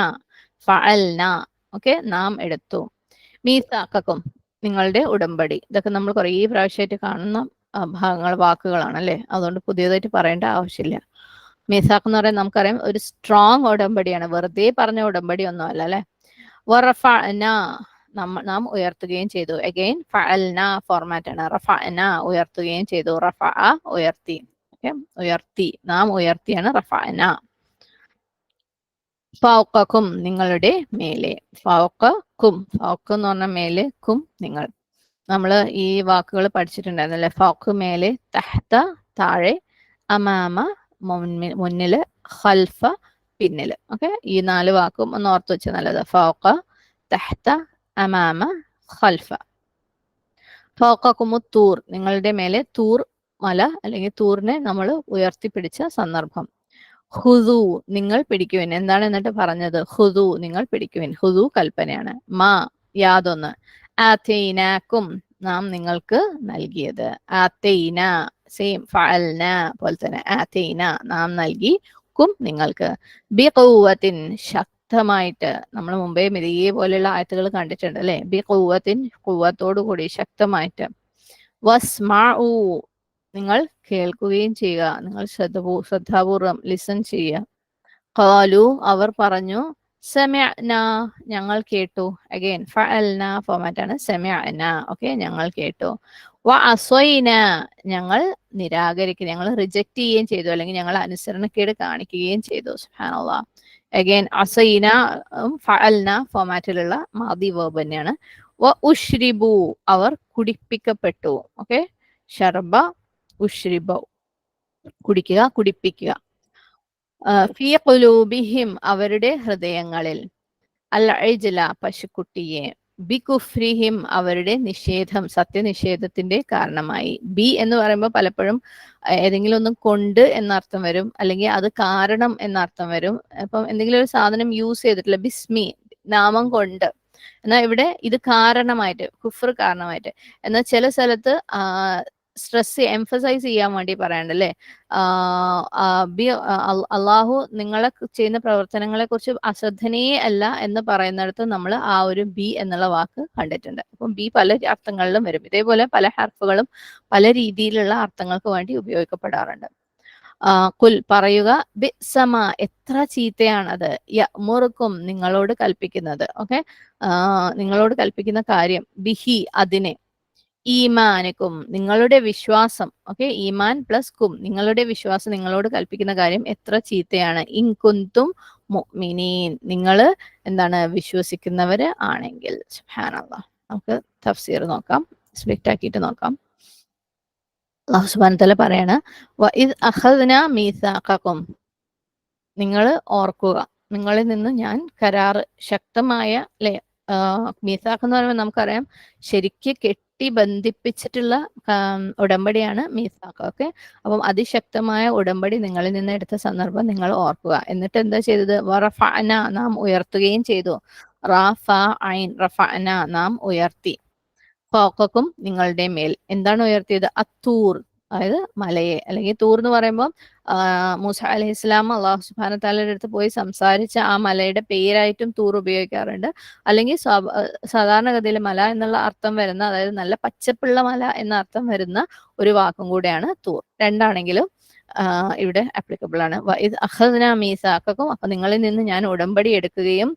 ഫഅൽന, ഓക്കെ, നാം എടുത്തു. മീസാഖക്കും, നിങ്ങളുടെ ഉടമ്പടി. ഇതൊക്കെ നമ്മൾ കുറേ പ്രാവശ്യമായിട്ട് കാണുന്ന വാക്കുകളാണ്. അല്ലെ, അതുകൊണ്ട് പുതിയതായിട്ട് പറയേണ്ട ആവശ്യമില്ല. മീസാഖ് എന്ന് പറയുന്നത് നമുക്കറിയാം ഒരു സ്ട്രോങ് ഉടമ്പടിയാണ്, വെറുതെ പറഞ്ഞ ഉടമ്പടി ഒന്നും അല്ല. അല്ലെ, വറഫഅന, നാം ഉയർത്തുകയും ചെയ്തു. അഗൈൻ ഫഅൽന ഫോർമാറ്റ് ആണ്. റഫഅന ഉയർത്തുകയും ചെയ്തു. റഫഅ ഉയർത്തി, ഓക്കെ, ഉയർത്തി, നാം ഉയർത്തിയാണ് റഫഅന. ഫൗഖക്കും, നിങ്ങളുടെ മേലെ. ഫൗഖക്കും, ഫൗഖ് എന്ന് പറഞ്ഞ മേലെ, കും നിങ്ങൾ. നമ്മൾ ഈ വാക്കുകൾ പഠിച്ചിട്ടുണ്ടായിരുന്നല്ലേ. ഫൗഖ് മേലെ, തഹ്ത താഴെ, അമാമ മുന്നില്, ഖൽഫ പിന്നില്. ഓക്കെ, ഈ 4 വാക്കും ഒന്ന് ഓർത്ത് വെച്ചാൽ നല്ലത്. ഫൗഖ, തഹ്ത, അമാമ, ഖൽഫ. ഫൗഖക്കുമു തൂർ, നിങ്ങളുടെ മേലെ തൂർ മല അല്ലെങ്കിൽ തൂറിനെ നമ്മൾ ഉയർത്തിപ്പിടിച്ച സന്ദർഭം. ഹുദു, നിങ്ങൾ പിടിക്കുവിൻ. എന്താണ് എന്നിട്ട് പറഞ്ഞത്? ഹുദു, നിങ്ങൾ പിടിക്കുവിൻ. ഹുദു കൽപ്പനയാണ്. മാ, യാതൊന്ന്. ആതൈനാക്കും, നാം നിങ്ങൾക്ക് നൽകിയത്. ആതൈന, സെയിം, ഫഅൽന പോലെ തന്നെ. ആതൈന, നാം നൽകി. കും, നിങ്ങൾക്ക്. ബിഖുവത്തിൻ, ശക്തമായിട്ട്. നമ്മൾ മുമ്പേ ഇതേപോലെയുള്ള ആയത്തുകൾ കണ്ടിട്ടുണ്ട്. അല്ലെ, ബിഖുവത്തിൻ, ഖുവ്വത്തോടു കൂടി, ശക്തമായിട്ട്. വസ്മഉ, നിങ്ങൾ കേൾക്കുകയും ചെയ്യുക, നിങ്ങൾ ശ്രദ്ധാപൂർവം ലിസൺ ചെയ്യുക. ഖാലു, അവർ പറഞ്ഞു, സമിഅന ഞങ്ങൾ കേട്ടു. അഗൈൻ ഫഅൽന ഫോമാറ്റ് ആണ്. സമിഅന ഓക്കെ ഞങ്ങൾ കേട്ടു. വ അസ്വൈന ഞങ്ങൾ നിരാകരിക്കുകയും ഞങ്ങൾ റിജക്ട് ചെയ്യുകയും ചെയ്തു, അല്ലെങ്കിൽ ഞങ്ങൾ അനുസരണക്കേട് കാണിക്കുകയും ചെയ്തു. സുബ്ഹാനല്ലാഹ്. അഗൈൻ അസൈന ഫഅൽന ഫോമാറ്റിലുള്ള മാദി വേർബ് തന്നെയാണ്. വ ഉഷ്രിബു അവർ കുടിപ്പിക്കപ്പെട്ടു. ഓക്കെ, ഷർബ ഉഷ്രിബ കുടിക്കുക, കുടിപ്പിക്കുക. ഫീ ഖുലൂബിഹിം അവരുടെ ഹൃദയങ്ങളിൽ, അൽ ഇജ്ല പശുക്കുട്ടിയെ, ബി കുഫ്രിഹിം അവരുടെ നിഷേധം സത്യനിഷേധത്തിന്റെ കാരണമായി. ബി എന്ന് പറയുമ്പോൾ പലപ്പോഴും ഏതെങ്കിലും ഒന്നും കൊണ്ട് എന്നർത്ഥം വരും, അല്ലെങ്കിൽ അത് കാരണം എന്നർത്ഥം വരും. അപ്പം എന്തെങ്കിലും ഒരു സാധനം യൂസ് ചെയ്തിട്ടില്ല, ബിസ്മി നാമം കൊണ്ട്, എന്നാൽ ഇവിടെ ഇത് കാരണമായിട്ട്, കുഫർ കാരണമായിട്ട്. എന്നാൽ ചില സ്ഥലത്ത് സ്ട്രെസ് എംഫസൈസ് ചെയ്യാൻ വേണ്ടി പറയണ്ടല്ലേ, അള്ളാഹു നിങ്ങളെ ചെയ്യുന്ന പ്രവർത്തനങ്ങളെ കുറിച്ച് അശ്രദ്ധനീയ അല്ല എന്ന് പറയുന്നിടത്ത് നമ്മൾ ആ ഒരു ബി എന്നുള്ള വാക്ക് കണ്ടിട്ടുണ്ട്. അപ്പം ബി പല അർത്ഥങ്ങളിലും വരും. ഇതേപോലെ പല ഹർഫുകളും പല രീതിയിലുള്ള അർത്ഥങ്ങൾക്ക് വേണ്ടി ഉപയോഗിക്കപ്പെടാറുണ്ട്. കുൽ പറയുക, ബിസമ എത്ര ചീത്തയാണത്, യഅ്മുറുക്കും നിങ്ങളോട് കൽപ്പിക്കുന്നത്. ഓക്കെ, നിങ്ങളോട് കൽപ്പിക്കുന്ന കാര്യം, ബിഹി അതിനെ, ഈമാനിക്കും നിങ്ങളുടെ വിശ്വാസം. ഓക്കെ, ഈമാൻ പ്ലസ് കും നിങ്ങളുടെ വിശ്വാസം നിങ്ങളോട് കൽപ്പിക്കുന്ന കാര്യം എത്ര ചീത്തയാണ്. ഇൻ കുന്തും മുഅ്മിനീൻ നിങ്ങൾ എന്താണ് വിശ്വസിക്കുന്നവര് ആണെങ്കിൽ. സുബ്ഹാനല്ലാഹ്. നമുക്ക് തഫ്സീർ നോക്കാം, സ്പ്ലിറ്റ് ആക്കിയിട്ട് നോക്കാം. അല്ലാഹു സുബ്ഹാനഹു വ തആല പറയാണ്, വ ഇദ് അഖദ്നാ മീസാഖക്കും നിങ്ങൾ ഓർക്കുക, നിങ്ങളിൽ നിന്ന് ഞാൻ കരാറ് ശക്തമായ അല്ലെ, മീസാഖ് എന്ന് പറയുമ്പോൾ നമുക്കറിയാം ശരിക്ക് കെട്ടി ബന്ധിപ്പിച്ചിട്ടുള്ള ഉടമ്പടിയാണ് മീസാഖ്. ഓക്കെ, അപ്പം അതിശക്തമായ ഉടമ്പടി നിങ്ങളിൽ നിന്ന് എടുത്ത സന്ദർഭം നിങ്ങൾ ഓർക്കുക. എന്നിട്ട് എന്താ ചെയ്തത്, വറഫഅന നാം ഉയർത്തുകയും ചെയ്തു. റാഫ ഐൻ റഫഅന നാം ഉയർത്തി. ഫൗഖക്കും നിങ്ങളുടെ മേൽ എന്താണ് ഉയർത്തിയത്, അത്തൂർ അതായത് മലയെ, അല്ലെങ്കിൽ തൂർ എന്ന് പറയുമ്പോൾ മൂസ അലൈഹി ഇസ്ലാം അള്ളാഹു സുബ്ഹാനഹു തആലയുടെ അടുത്ത് പോയി സംസാരിച്ച ആ മലയുടെ പേരായിട്ടും തൂർ ഉപയോഗിക്കാറുണ്ട്. അല്ലെങ്കിൽ സാധാരണഗതിയിൽ മല എന്നുള്ള അർത്ഥം വരുന്ന, അതായത് നല്ല പച്ചപ്പുള്ള മല എന്ന അർത്ഥം വരുന്ന ഒരു വാക്കും കൂടെയാണ് തൂർ. രണ്ടാണെങ്കിലും ഇവിടെ ആപ്ലിക്കബിൾ ആണ്. അഖദ്നാ മീസാഖക്കും അപ്പൊ നിങ്ങളിൽ നിന്ന് ഞാൻ ഉടമ്പടി എടുക്കുകയും,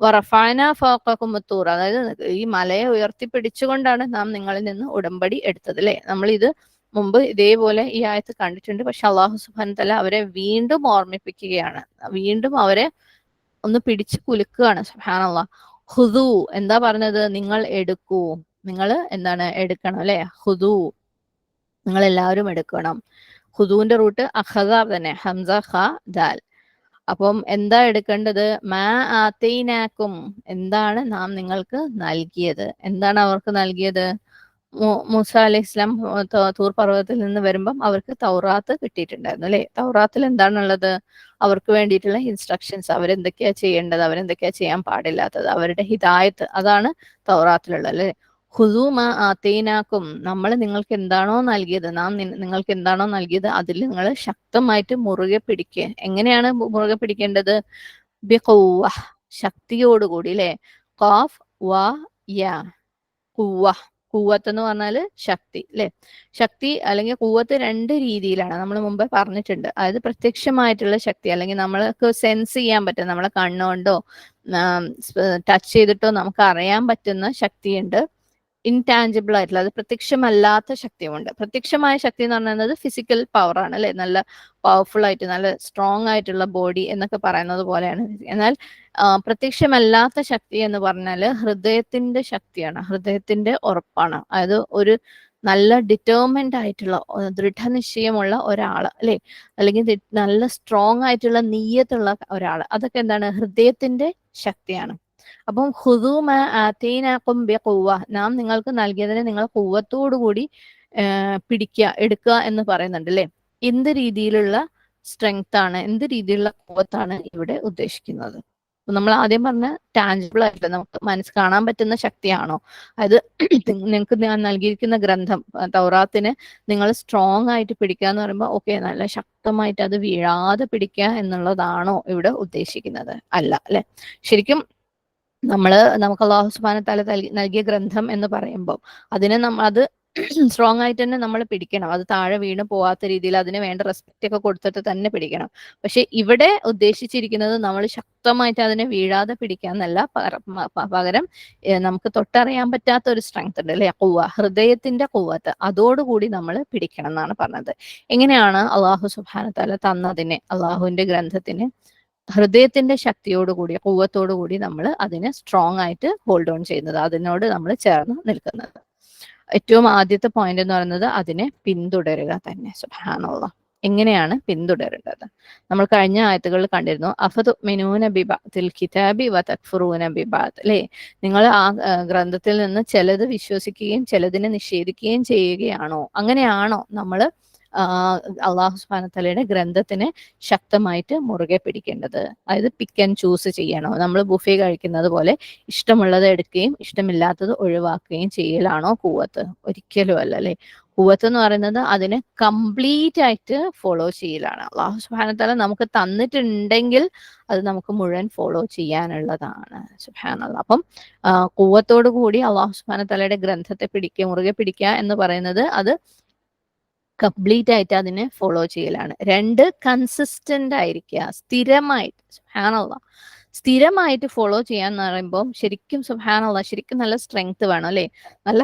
വറഫഅന ഫൗഖക്കും തൂർ അതായത് ഈ മലയെ ഉയർത്തിപ്പിടിച്ചുകൊണ്ടാണ് നാം നിങ്ങളിൽ നിന്ന് ഉടമ്പടി എടുത്തത് അല്ലെ. നമ്മൾ ഇത് മുമ്പ് ഇതേപോലെ ഈ ആയത്ത് കണ്ടിട്ടുണ്ട്. പക്ഷെ അള്ളാഹു സുബ്ഹാനഹു തആല അവരെ വീണ്ടും ഓർമ്മിപ്പിക്കുകയാണ്, വീണ്ടും അവരെ ഒന്ന് പിടിച്ചു കുലുക്കുകയാണ്. സുബ്ഹാനല്ലാഹ്. ഹുദു എന്താ പറഞ്ഞത്, നിങ്ങൾ എടുക്കൂ, നിങ്ങൾ എന്താണ് എടുക്കണം അല്ലെ. ഹുദു നിങ്ങൾ എല്ലാവരും എടുക്കണം. ഹുദുവിന്റെ റൂട്ട് അഖദ തന്നെ, ഹംസ ഖ ദാൽ. അപ്പം എന്താ എടുക്കേണ്ടത്, മാ ആതൈനാക്കും എന്താണ് നാം നിങ്ങൾക്ക് നൽകിയത്. എന്താണ് അവർക്ക് നൽകിയത്, മൂസ അലൈഹി ഇസ്ലാം തൂർ പർവ്വതത്തിൽ നിന്ന് വരുമ്പം അവർക്ക് തൗറാത്ത് കിട്ടിയിട്ടുണ്ടായിരുന്നു അല്ലെ. തൗറാത്തിൽ എന്താണുള്ളത്, അവർക്ക് വേണ്ടിയിട്ടുള്ള ഇൻസ്ട്രക്ഷൻസ്, അവരെന്തൊക്കെയാ ചെയ്യേണ്ടത്, അവരെന്തൊക്കെയാ ചെയ്യാൻ പാടില്ലാത്തത്, അവരുടെ ഹിദായത്ത്, അതാണ് തൗറാത്തിലുള്ളത് അല്ലെ. ഹുദു മാ ആതൈനാക്കും നമ്മൾ നിങ്ങൾക്ക് എന്താണോ നൽകിയത്, നാം നിങ്ങൾക്ക് എന്താണോ നൽകിയത് അതിൽ നിങ്ങൾ ശക്തമായിട്ട് മുറുകെ പിടിക്കുക. എങ്ങനെയാണ് മുറുകെ പിടിക്കേണ്ടത്, ബിഖുവ ശക്തിയോടുകൂടി അല്ലെ. ഖാഫ് വ യ ഖുവ, കൂവത്ത് എന്ന് പറഞ്ഞാല് ശക്തി അല്ലെ. ശക്തി അല്ലെങ്കിൽ കൂവത്ത് രണ്ട് രീതിയിലാണ് നമ്മൾ മുമ്പ് പറഞ്ഞിട്ടുണ്ട്. അതായത് പ്രത്യക്ഷമായിട്ടുള്ള ശക്തി, അല്ലെങ്കിൽ നമ്മൾക്ക് സെൻസ് ചെയ്യാൻ പറ്റും, നമ്മളെ കണ്ണുകൊണ്ടോ ടച്ച് ചെയ്തിട്ടോ നമുക്ക് അറിയാൻ പറ്റുന്ന ശക്തിയുണ്ട്. ഇൻടാഞ്ചിബിൾ ആയിട്ടുള്ള, അത് പ്രത്യക്ഷമല്ലാത്ത ശക്തിയുമുണ്ട്. പ്രത്യക്ഷമായ ശക്തി എന്ന് പറയുന്നത് ഫിസിക്കൽ പവർ ആണ് അല്ലെ, നല്ല പവർഫുൾ ആയിട്ട് നല്ല സ്ട്രോങ് ആയിട്ടുള്ള ബോഡി എന്നൊക്കെ പറയുന്നത് പോലെയാണ്. എന്നാൽ പ്രത്യക്ഷമല്ലാത്ത ശക്തി എന്ന് പറഞ്ഞാൽ ഹൃദയത്തിന്റെ ശക്തിയാണ്, ഹൃദയത്തിന്റെ ഉറപ്പാണ്. അതായത് ഒരു നല്ല ഡിറ്റർമിൻഡ് ആയിട്ടുള്ള ദൃഢനിശ്ചയമുള്ള ഒരാള് അല്ലെ, അല്ലെങ്കിൽ നല്ല സ്ട്രോങ് ആയിട്ടുള്ള നീയത്തുള്ള ഒരാള്, അതൊക്കെ എന്താണ്, ഹൃദയത്തിന്റെ ശക്തിയാണ്. അപ്പം ഹുദു മാ ആതൈനാകും ബിഖുവ നാം നിങ്ങൾക്ക് നൽകിയതിനെ നിങ്ങൾ ഖുവ്വത്തോടു കൂടി പിടിക്കുക, എടുക്കുക എന്ന് പറയുന്നുണ്ട് അല്ലെ. എന്ത് രീതിയിലുള്ള സ്ട്രെങ്ത് ആണ്, എന്ത് രീതിയിലുള്ള ഖുവ്വത്താണ് ഇവിടെ ഉദ്ദേശിക്കുന്നത്. നമ്മൾ ആദ്യം പറഞ്ഞ ടാഞ്ചിബിൾ ആയിട്ട് നമുക്ക് കാണാൻ പറ്റുന്ന ശക്തിയാണോ, അതായത് നിങ്ങൾക്ക് ഞാൻ നൽകിയിരിക്കുന്ന ഗ്രന്ഥം തൗറാത്തിന് നിങ്ങൾ സ്ട്രോങ് ആയിട്ട് പിടിക്കുക എന്ന് പറയുമ്പോൾ ഓക്കെ നല്ല ശക്തമായിട്ട് അത് വീഴാതെ പിടിക്കുക എന്നുള്ളതാണോ ഇവിടെ ഉദ്ദേശിക്കുന്നത്, അല്ല അല്ലെ. ശരിക്കും നമുക്ക് അല്ലാഹു സുബ്ഹാനഹു വ തആല നൽകിയ ഗ്രന്ഥം എന്ന് പറയുമ്പോൾ അതിനെ അത് സ്ട്രോങ് ആയിട്ട് തന്നെ നമ്മൾ പിടിക്കണം. അത് താഴെ വീണ് പോവാത്ത രീതിയിൽ അതിന് വേണ്ട റെസ്പെക്റ്റ് ഒക്കെ കൊടുത്തിട്ട് തന്നെ പിടിക്കണം. പക്ഷെ ഇവിടെ ഉദ്ദേശിച്ചിരിക്കുന്നത് നമ്മൾ ശക്തമായിട്ട് അതിനെ വീഴാതെ പിടിക്കാന്നല്ല, പകരം നമുക്ക് തൊട്ടറിയാൻ പറ്റാത്ത ഒരു സ്ട്രെങ്ത് ഉണ്ട് അല്ലെ, കൂവ, ഹൃദയത്തിന്റെ കൂവത്ത്, അതോടുകൂടി നമ്മൾ പിടിക്കണം എന്നാണ് പറഞ്ഞത്. എങ്ങനെയാണ് അള്ളാഹു സുബ്ഹാനഹു തആല തന്നതിനെ, അള്ളാഹുവിന്റെ ഗ്രന്ഥത്തിന് ഹൃദയത്തിന്റെ ശക്തിയോടുകൂടി, കൂവത്തോടുകൂടി നമ്മൾ അതിനെ സ്ട്രോങ് ആയിട്ട് ഹോൾഡ് ഓൺ ചെയ്യുന്നത്, അതിനോട് നമ്മൾ ചേർന്ന് നിൽക്കുന്നത്. ഏറ്റവും ആദ്യത്തെ പോയിന്റ് എന്ന് പറയുന്നത് അതിനെ പിന്തുടരുക തന്നെ. സുബ്ഹാനല്ലാഹ്. എങ്ങനെയാണ് പിന്തുടരേണ്ടത്? നമ്മൾ കഴിഞ്ഞ ആയത്തുകളിൽ കണ്ടിരുന്നു, അഫതുഅ്മിനൂന ബിബഅദിൽ കിതാബി വതക്ഫുറൂന ബിബഅദ്, അല്ലേ? നിങ്ങൾ ആ ഗ്രന്ഥത്തിൽ നിന്ന് ചിലത് വിശ്വസിക്കുകയും ചിലതിനെ നിഷേധിക്കുകയും ചെയ്യുകയാണോ? അങ്ങനെയാണോ നമ്മൾ അള്ളാഹു സുബ്ഹാനഹു തആലയുടെ ഗ്രന്ഥത്തിനെ ശക്തമായിട്ട് മുറുകെ പിടിക്കേണ്ടത്? അതായത് പിക്ക് ആൻഡ് ചൂസ് ചെയ്യണോ? നമ്മൾ ബുഫേ കഴിക്കുന്നത് പോലെ ഇഷ്ടമുള്ളത് എടുക്കുകയും ഇഷ്ടമില്ലാത്തത് ഒഴിവാക്കുകയും ചെയ്യലാണോ കൂവത്ത്? ഒരിക്കലും അല്ല, അല്ലെ? കൂവത്ത് എന്ന് പറയുന്നത് അതിനെ കംപ്ലീറ്റ് ആയിട്ട് ഫോളോ ചെയ്യലാണ്. അള്ളാഹു സുബ്ഹാനഹു തആല നമുക്ക് തന്നിട്ടുണ്ടെങ്കിൽ അത് നമുക്ക് മുഴുവൻ ഫോളോ ചെയ്യാനുള്ളതാണ്. സുബ്ഹാനല്ലാഹ്. അപ്പം കൂവത്തോടു കൂടി അള്ളാഹു സുബ്ഹാനഹു തആലയുടെ ഗ്രന്ഥത്തെ മുറുകെ പിടിക്കുക എന്ന് പറയുന്നത് അത് കംപ്ലീറ്റ് ആയിട്ട് അതിനെ ഫോളോ ചെയ്യലാണ്. 2, കൺസിസ്റ്റന്റ് ആയിരിക്കുക, സ്ഥിരമായിട്ട്. സുബ്ഹാനല്ലാഹ്. സ്ഥിരമായിട്ട് ഫോളോ ചെയ്യാന്ന് പറയുമ്പോൾ ശരിക്കും സുബ്ഹാനല്ലാഹ്, ശരിക്കും നല്ല സ്ട്രെങ്ത് വേണം, അല്ലെ? നല്ല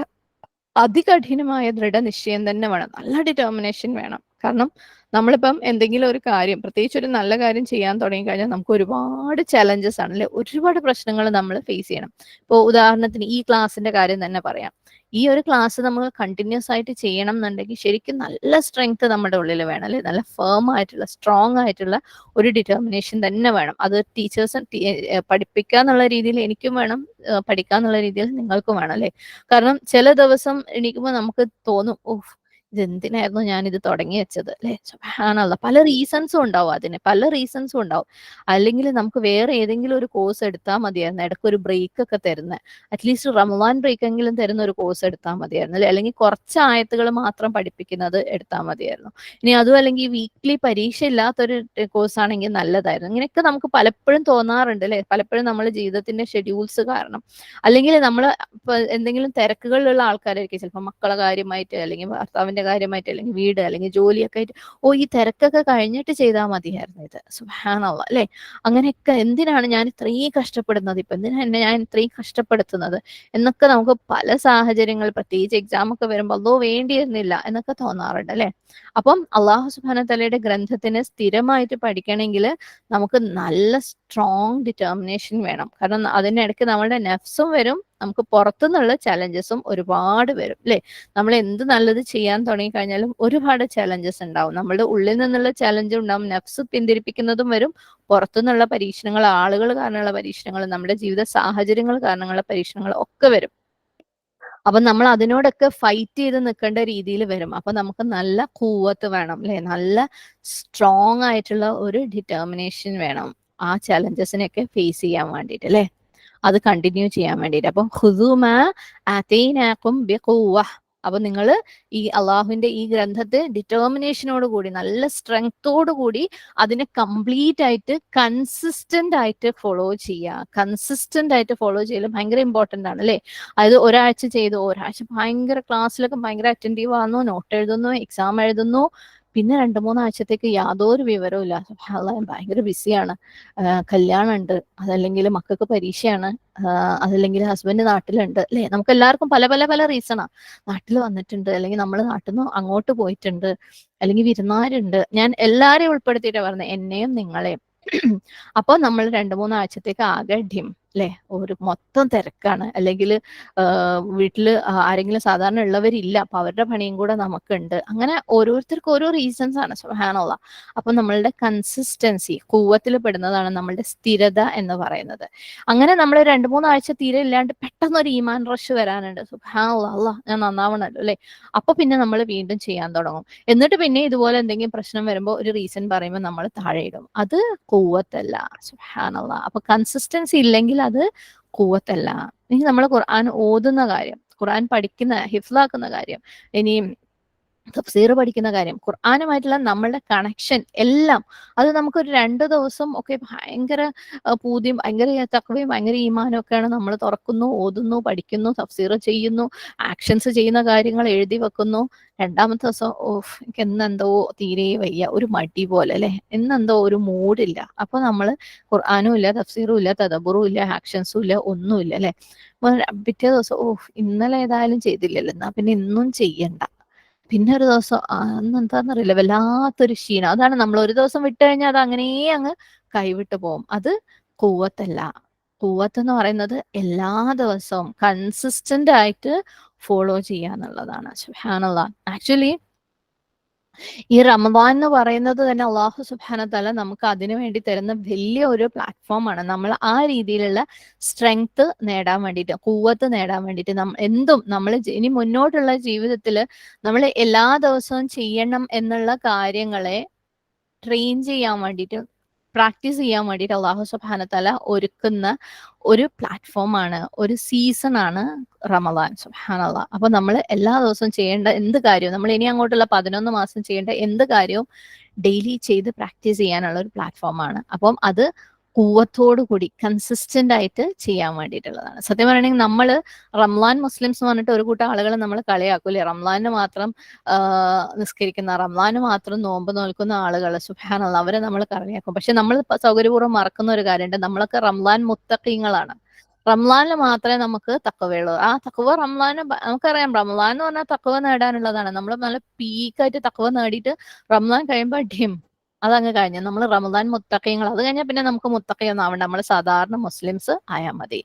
അതികഠിനമായ ദൃഢനിശ്ചയം തന്നെ വേണം, നല്ല ഡിറ്റർമിനേഷൻ വേണം. കാരണം നമ്മളിപ്പം എന്തെങ്കിലും ഒരു കാര്യം, പ്രത്യേകിച്ച് ഒരു നല്ല കാര്യം ചെയ്യാൻ തുടങ്ങി കഴിഞ്ഞാൽ നമുക്ക് ഒരുപാട് ചലഞ്ചസ് ആണ്, അല്ലെ? ഒരുപാട് പ്രശ്നങ്ങൾ നമ്മൾ ഫേസ് ചെയ്യണം. ഇപ്പോൾ ഉദാഹരണത്തിന് ഈ ക്ലാസ്സിന്റെ കാര്യം തന്നെ പറയാം. ഈ ഒരു ക്ലാസ് നമ്മൾ കണ്ടിന്യൂസ് ആയിട്ട് ചെയ്യണം എന്നുണ്ടെങ്കിൽ ശരിക്കും നല്ല സ്ട്രെങ്ത് നമ്മുടെ ഉള്ളിൽ വേണം, അല്ലെ? നല്ല ഫേം ആയിട്ടുള്ള, സ്ട്രോങ് ആയിട്ടുള്ള ഒരു ഡിറ്റർമിനേഷൻ തന്നെ വേണം. അത് ടീച്ചേഴ്സ് പഠിപ്പിക്കുക എന്നുള്ള രീതിയിൽ എനിക്കും വേണം, പഠിക്കുക എന്നുള്ള രീതിയിൽ നിങ്ങൾക്കും വേണം, അല്ലെ? കാരണം ചില ദിവസം എണീക്കുമ്പോൾ നമുക്ക് തോന്നും, ഓഹ്, ഇതെന്തിനായിരുന്നു ഞാനിത് തുടങ്ങി വെച്ചത്, അല്ലെ? സുബ്ഹാനല്ലാഹ്. പല റീസൺസും ഉണ്ടാവും അതിന്, പല റീസൺസും ഉണ്ടാവും. അല്ലെങ്കിൽ നമുക്ക് വേറെ ഏതെങ്കിലും ഒരു കോഴ്സ് എടുത്താൽ മതിയായിരുന്നു, ഇടയ്ക്ക് ഒരു ബ്രേക്ക് ഒക്കെ തരുന്ന, അറ്റ്ലീസ്റ്റ് റമദാൻ ബ്രേക്ക് എങ്കിലും തരുന്ന ഒരു കോഴ്സ് എടുത്താൽ മതിയായിരുന്നു, അല്ലെ? അല്ലെങ്കിൽ കുറച്ച് ആയത്തുകൾ മാത്രം പഠിപ്പിക്കുന്നത് എടുത്താൽ മതിയായിരുന്നു. ഇനി അതും അല്ലെങ്കിൽ വീക്ക്ലി പരീക്ഷ ഇല്ലാത്തൊരു കോഴ്സ് ആണെങ്കിൽ നല്ലതായിരുന്നു. ഇങ്ങനെയൊക്കെ നമുക്ക് പലപ്പോഴും തോന്നാറുണ്ട്, അല്ലെ? പലപ്പോഴും നമ്മുടെ ജീവിതത്തിന്റെ ഷെഡ്യൂൾസ് കാരണം, അല്ലെങ്കിൽ നമ്മൾ ഇപ്പൊ എന്തെങ്കിലും തിരക്കുകളിലുള്ള ആൾക്കാരായിരിക്കും, ചിലപ്പോൾ മക്കളെ കാര്യമായിട്ട്, അല്ലെങ്കിൽ ഭർത്താവിന്റെ കാര്യമായിട്ട്, അല്ലെങ്കിൽ വീട്, അല്ലെങ്കിൽ ജോലിയൊക്കെ ആയിട്ട്, ഓ, ഈ തിരക്കൊക്കെ കഴിഞ്ഞിട്ട് ചെയ്താൽ മതിയായിരുന്നു ഇത്. സുബ്ഹാനല്ലാഹ്, അല്ലെ? അങ്ങനെയൊക്കെ എന്തിനാണ് ഞാൻ ഇത്രയും കഷ്ടപ്പെടുന്നത്, ഇപ്പൊ എന്തിനാണ് എന്നെ ഞാൻ ഇത്രയും കഷ്ടപ്പെടുത്തുന്നത് എന്നൊക്കെ നമുക്ക് പല സാഹചര്യങ്ങൾ, പ്രത്യേകിച്ച് എക്സാം ഒക്കെ വരുമ്പോൾ അതോ വേണ്ടിയിരുന്നില്ല എന്നൊക്കെ തോന്നാറുണ്ട്, അല്ലെ? അപ്പം അള്ളാഹു സുബ്ഹാനഹു തആലയുടെ ഗ്രന്ഥത്തിന് സ്ഥിരമായിട്ട് പഠിക്കണമെങ്കിൽ നമുക്ക് നല്ല സ്ട്രോങ് ഡിറ്റർമിനേഷൻ വേണം. കാരണം അതിനിടയ്ക്ക് നമ്മളുടെ നെഫ്സും വരും, നമുക്ക് പുറത്തുനിന്നുള്ള ചലഞ്ചസും ഒരുപാട് വരും, അല്ലെ? നമ്മൾ എന്ത് നല്ലത് ചെയ്യാൻ തുടങ്ങി കഴിഞ്ഞാലും ഒരുപാട് ചലഞ്ചസ് ഉണ്ടാവും. നമ്മളുടെ ഉള്ളിൽ നിന്നുള്ള ചലഞ്ച് ഉണ്ടാവും, നെഫ്സ് പിന്തിരിപ്പിക്കുന്നതും വരും, പുറത്തുനിന്നുള്ള പരീക്ഷണങ്ങൾ, ആളുകൾ കാരണമുള്ള പരീക്ഷണങ്ങൾ, നമ്മുടെ ജീവിത സാഹചര്യങ്ങൾ കാരണമുള്ള പരീക്ഷണങ്ങൾ ഒക്കെ വരും. അപ്പൊ നമ്മൾ അതിനോടൊക്കെ ഫൈറ്റ് ചെയ്ത് നിൽക്കേണ്ട രീതിയിൽ വരും. അപ്പൊ നമുക്ക് നല്ല കൂവത്ത് വേണം, അല്ലെ? നല്ല സ്ട്രോങ് ആയിട്ടുള്ള ഒരു ഡിറ്റർമിനേഷൻ വേണം ആ ചലഞ്ചസിനെയൊക്കെ ഫേസ് ചെയ്യാൻ വേണ്ടിയിട്ട്, അല്ലെ? അത് കണ്ടിന്യൂ ചെയ്യാൻ വേണ്ടിയിട്ട്. അപ്പം ഖുദൂ മാ ആതൈനാകും ബിഖുവ്വ. അപ്പൊ നിങ്ങൾ ഈ അള്ളാഹുവിന്റെ ഈ ഗ്രന്ഥത്തെ ഡിറ്റർമിനേഷനോട് കൂടി, നല്ല സ്ട്രെങ്തോട് കൂടി അതിനെ കംപ്ലീറ്റ് ആയിട്ട് കൺസിസ്റ്റന്റ് ആയിട്ട് ഫോളോ ചെയ്യുക. കൺസിസ്റ്റന്റ് ആയിട്ട് ഫോളോ ചെയ്യൽ ഭയങ്കര ഇമ്പോർട്ടന്റ് ആണ്, അല്ലെ? അതായത് ഒരാഴ്ച ചെയ്തു, ഒരാഴ്ച ഭയങ്കര ക്ലാസ്സിലൊക്കെ ഭയങ്കര അറ്റൻറ്റീവ് ആവുന്നു, നോട്ട് എഴുതുന്നു, എക്സാം എഴുതുന്നു, പിന്നെ 2-3 ആഴ്ചത്തേക്ക് യാതൊരു വിവരവും ഇല്ല. സുബ്ഹാനല്ലാഹ്, ഭയങ്കര ബിസിയാണ്, കല്യാണം ഉണ്ട്, അതല്ലെങ്കിൽ മക്കൾക്ക് പരീക്ഷയാണ്, അതല്ലെങ്കിൽ ഹസ്ബൻഡ് നാട്ടിലുണ്ട്, അല്ലെ? നമുക്ക് എല്ലാവർക്കും പല പല പല റീസണാ. നാട്ടിൽ വന്നിട്ടുണ്ട്, അല്ലെങ്കിൽ നമ്മൾ നാട്ടിൽ നിന്ന് അങ്ങോട്ട് പോയിട്ടുണ്ട്, അല്ലെങ്കിൽ വിരുന്നാരുണ്ട്. ഞാൻ എല്ലാരെയും ഉൾപ്പെടുത്തിയിട്ടാണ് പറഞ്ഞത്, എന്നെയും നിങ്ങളെയും. അപ്പൊ നമ്മൾ 2-3 ആഴ്ചത്തേക്ക് ആകെ ഡിം, അല്ലെ? ഒരു മൊത്തം തിരക്കാണ്, അല്ലെങ്കിൽ വീട്ടില് ആരെങ്കിലും സാധാരണ ഉള്ളവരില്ല, അപ്പൊ അവരുടെ പണിയും കൂടെ നമുക്കുണ്ട്. അങ്ങനെ ഓരോരുത്തർക്കും ഓരോ റീസൺസ് ആണ്. സുബ്ഹാനല്ലാഹ്. അപ്പൊ നമ്മളുടെ കൺസിസ്റ്റൻസി, കൂവത്തിൽ പെടുന്നതാണ് നമ്മളുടെ സ്ഥിരത എന്ന് പറയുന്നത്. അങ്ങനെ നമ്മൾ 2-3 ആഴ്ച തീരെ ഇല്ലാണ്ട് പെട്ടെന്ന് ഒരു ഈമാൻ റഷ് വരാനുണ്ട്. സുബ്ഹാനല്ലാഹ്, അല്ലാഹ് ഞാൻ നന്നാവണല്ലോ, അല്ലെ? അപ്പൊ പിന്നെ നമ്മൾ വീണ്ടും ചെയ്യാൻ തുടങ്ങും. എന്നിട്ട് പിന്നെ ഇതുപോലെ എന്തെങ്കിലും പ്രശ്നം വരുമ്പോൾ ഒരു റീസൺ പറയുമ്പോൾ നമ്മൾ താഴെ ഇടും. അത് കൂവത്തല്ല. സുബ്ഹാനല്ലാഹ്. അപ്പൊ കൺസിസ്റ്റൻസി ഇല്ലെങ്കിൽ അത് കൂവത്തല്ല. ഇനി നമ്മൾ ഖുർആൻ ഓതുന്ന കാര്യം, ഖുർആൻ പഠിക്കുന്ന, ഹിഫ്ലാക്കുന്ന കാര്യം, ഇനി തഫ്സീർ പഠിക്കുന്ന കാര്യം, ഖുർആനുമായിട്ടുള്ള നമ്മളുടെ കണക്ഷൻ എല്ലാം അത് നമുക്കൊരു 2 ദിവസം ഒക്കെ ഭയങ്കര പൂതിയും ഭയങ്കര തഖ്വയും ഭയങ്കര ഈമാനും ഒക്കെയാണ്. നമ്മൾ തുറക്കുന്നു, ഓതുന്നു, പഠിക്കുന്നു, തഫ്സീർ ചെയ്യുന്നു, ആക്ഷൻസ് ചെയ്യുന്ന കാര്യങ്ങൾ എഴുതി വെക്കുന്നു. രണ്ടാമത്തെ ദിവസം ഓഫ് എനിക്ക് എന്നെന്തോ തീരെ വയ്യ, ഒരു മടി പോലെ അല്ലെ, എന്നെന്തോ ഒരു മൂഡില്ല. അപ്പൊ നമ്മൾ ഖുർആനും ഇല്ല, തഫ്സീറും ഇല്ല, തദബ്ബറും ഇല്ല, ആക്ഷൻസും ഇല്ല, ഒന്നുമില്ല അല്ലെ. പിറ്റേ ദിവസം ഓഫ് ഇന്നലെ ഏതായാലും ചെയ്തില്ലല്ലോ, എന്നാ പിന്നെ ഇന്നും ചെയ്യണ്ട. പിന്നെ ഒരു ദിവസം അന്ന് എന്താണെന്നറിയില്ല, വല്ലാത്തൊരു ക്ഷീണം. അതാണ് നമ്മൾ ഒരു ദിവസം വിട്ട് കഴിഞ്ഞാൽ അത് അങ്ങനെ അങ്ങ് കൈവിട്ട് പോകും. അത് കൂവത്തല്ല. കൂവത്ത് എന്ന് പറയുന്നത് എല്ലാ ദിവസവും കൺസിസ്റ്റന്റ് ആയിട്ട് ഫോളോ ചെയ്യാന്നുള്ളതാണ്. സുബ്ഹാനല്ലാഹ്. ആക്ച്വലി ഈ റമദാൻ എന്ന് പറയുന്നത് തന്നെ അള്ളാഹു സുബ്ഹാന തആല നമുക്ക് അതിനു വേണ്ടി തരുന്ന വലിയ ഒരു പ്ലാറ്റ്ഫോമാണ്. നമ്മൾ ആ രീതിയിലുള്ള സ്ട്രെങ്ത് നേടാൻ വേണ്ടിയിട്ട്, കൂവത്ത് നേടാൻ വേണ്ടിയിട്ട്, എന്തും നമ്മൾ ഇനി മുന്നോട്ടുള്ള ജീവിതത്തിൽ നമ്മൾ എല്ലാ ദിവസവും ചെയ്യണം എന്നുള്ള കാര്യങ്ങളെ ട്രെയിൻ ചെയ്യാൻ വേണ്ടിയിട്ട്, പ്രാക്ടീസ് ചെയ്യാൻ വേണ്ടിയിട്ട് അള്ളാഹു സുബ്ഹാന തആല ഒരുക്കുന്ന ഒരു പ്ലാറ്റ്ഫോമാണ്, ഒരു സീസൺ ആണ് റമദാൻ. സുബ്ഹാനല്ലാഹ്. അപ്പൊ നമ്മൾ എല്ലാ ദിവസവും ചെയ്യേണ്ട എന്ത് കാര്യവും, നമ്മൾ ഇനി അങ്ങോട്ടുള്ള 11 മാസം ചെയ്യേണ്ട എന്ത് കാര്യവും ഡെയിലി ചെയ്ത് പ്രാക്ടീസ് ചെയ്യാനുള്ള ഒരു പ്ലാറ്റ്ഫോമാണ്. അപ്പം അത് കൂവത്തോടു കൂടി കൺസിസ്റ്റന്റ് ആയിട്ട് ചെയ്യാൻ വേണ്ടിയിട്ടുള്ളതാണ്. സത്യം പറയുകയാണെങ്കിൽ നമ്മൾ റംലാൻ മുസ്ലിംസ് എന്ന് പറഞ്ഞിട്ട് ഒരു കൂട്ടം ആളുകൾ നമ്മൾ കളിയാക്കൂലേ, റംലാന് മാത്രം നിസ്കരിക്കുന്ന, റംലാന് മാത്രം നോമ്പ് നോൽക്കുന്ന ആളുകൾ, സുബ്ഹാനല്ലാഹ്, അവരെ നമ്മൾ കളിയാക്കും. പക്ഷെ നമ്മൾ സൗകര്യപൂർവ്വം മറക്കുന്ന ഒരു കാര്യമുണ്ട്, നമ്മളൊക്കെ റംലാൻ മുത്തഖീങ്ങളാണ്. റംലാനിൽ മാത്രമേ നമുക്ക് തഖ്വയുള്ളൂ. ആ തഖ്വ റംലാന് നമുക്കറിയാം, റംലാൻ എന്ന് പറഞ്ഞാൽ തഖ്വ നേടാനുള്ളതാണ്. നമ്മൾ നല്ല പീക്കായിട്ട് തഖ്വ നേടിയിട്ട് റംലാൻ കഴിയുമ്പോൾ ഡിം അതങ്ങ് കഴിഞ്ഞു, നമ്മൾ റമദാൻ മുത്തഖീങ്ങൾ. അത് കഴിഞ്ഞാൽ പിന്നെ നമുക്ക് മുത്തഖിയൊന്നും ആവണ്ട, നമ്മൾ സാധാരണ മുസ്ലിംസ് ആയാൽ മതി.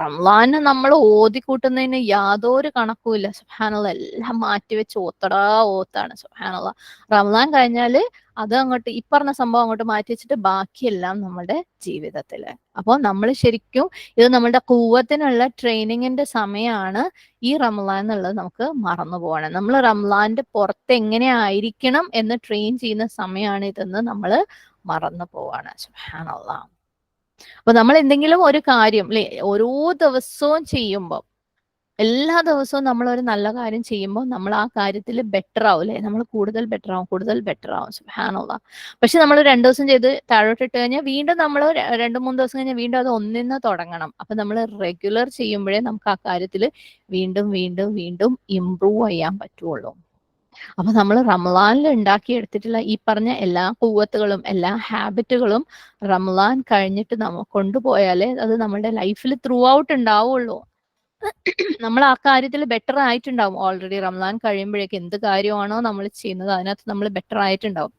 റംലാന് നമ്മൾ ഓതിക്കൂട്ടുന്നതിന് യാതൊരു കണക്കുമില്ല. സുബ്ഹാനല്ലാഹ്, എല്ലാം മാറ്റിവെച്ച് ഓത്തടാ ഓത്താണ്. സുബ്ഹാനല്ലാഹ്. റമദാൻ കഴിഞ്ഞാല് അത് അങ്ങോട്ട് ഈ പറഞ്ഞ സംഭവം അങ്ങോട്ട് മാറ്റി വെച്ചിട്ട് ബാക്കിയെല്ലാം നമ്മുടെ ജീവിതത്തില്. അപ്പോൾ നമ്മൾ ശരിക്കും ഇത് നമ്മളുടെ കൂവത്തിനുള്ള ട്രെയിനിങ്ങിന്റെ സമയമാണ് ഈ റമദാൻ എന്നുള്ളത് നമുക്ക് മറന്നു പോകണം. നമ്മൾ റമദാന്റെ പുറത്ത് എങ്ങനെ ആയിരിക്കണം എന്ന് ട്രെയിൻ ചെയ്യുന്ന സമയമാണ് ഇതെന്ന് നമ്മൾ മറന്നു പോവാണ്. സുബ്ഹാനല്ലാഹ്. അപ്പൊ നമ്മൾ എന്തെങ്കിലും ഒരു കാര്യം അല്ലെ ഓരോ ദിവസവും ചെയ്യുമ്പോൾ, എല്ലാ ദിവസവും നമ്മൾ ഒരു നല്ല കാര്യം ചെയ്യുമ്പോൾ നമ്മൾ ആ കാര്യത്തിൽ ബെറ്റർ ആവും അല്ലെ, നമ്മൾ കൂടുതൽ ബെറ്റർ ആവും, കൂടുതൽ ബെറ്റർ ആവും. സുബ്ഹാനല്ലാഹ്. പക്ഷെ നമ്മൾ 2 ദിവസം ചെയ്ത് താഴോട്ടിട്ട് കഴിഞ്ഞാൽ വീണ്ടും നമ്മൾ 2-3 ദിവസം കഴിഞ്ഞാൽ വീണ്ടും അത് ഒന്നിന്ന് തുടങ്ങണം. അപ്പൊ നമ്മൾ റെഗുലർ ചെയ്യുമ്പോഴേ നമുക്ക് ആ കാര്യത്തിൽ വീണ്ടും വീണ്ടും വീണ്ടും ഇംപ്രൂവ് ചെയ്യാൻ പറ്റുള്ളൂ. അപ്പൊ നമ്മൾ റമളാനിൽ ഉണ്ടാക്കിയെടുത്തിട്ടുള്ള ഈ പറഞ്ഞ എല്ലാ കൂവത്തുകളും എല്ലാ ഹാബിറ്റുകളും റമളാൻ കഴിഞ്ഞിട്ട് നമ്മൾ കൊണ്ടുപോയാലേ അത് നമ്മുടെ ലൈഫിൽ ത്രൂ ഔട്ട് ഉണ്ടാവുള്ളൂ. നമ്മൾ ആ കാര്യത്തിൽ ബെറ്റർ ആയിട്ടുണ്ടാവും. ഓൾറെഡി റമളാൻ കഴിയുമ്പോഴേക്ക് എന്ത് കാര്യമാണോ നമ്മൾ ചെയ്യുന്നത് അതിനകത്ത് നമ്മൾ ബെറ്റർ ആയിട്ടുണ്ടാവും.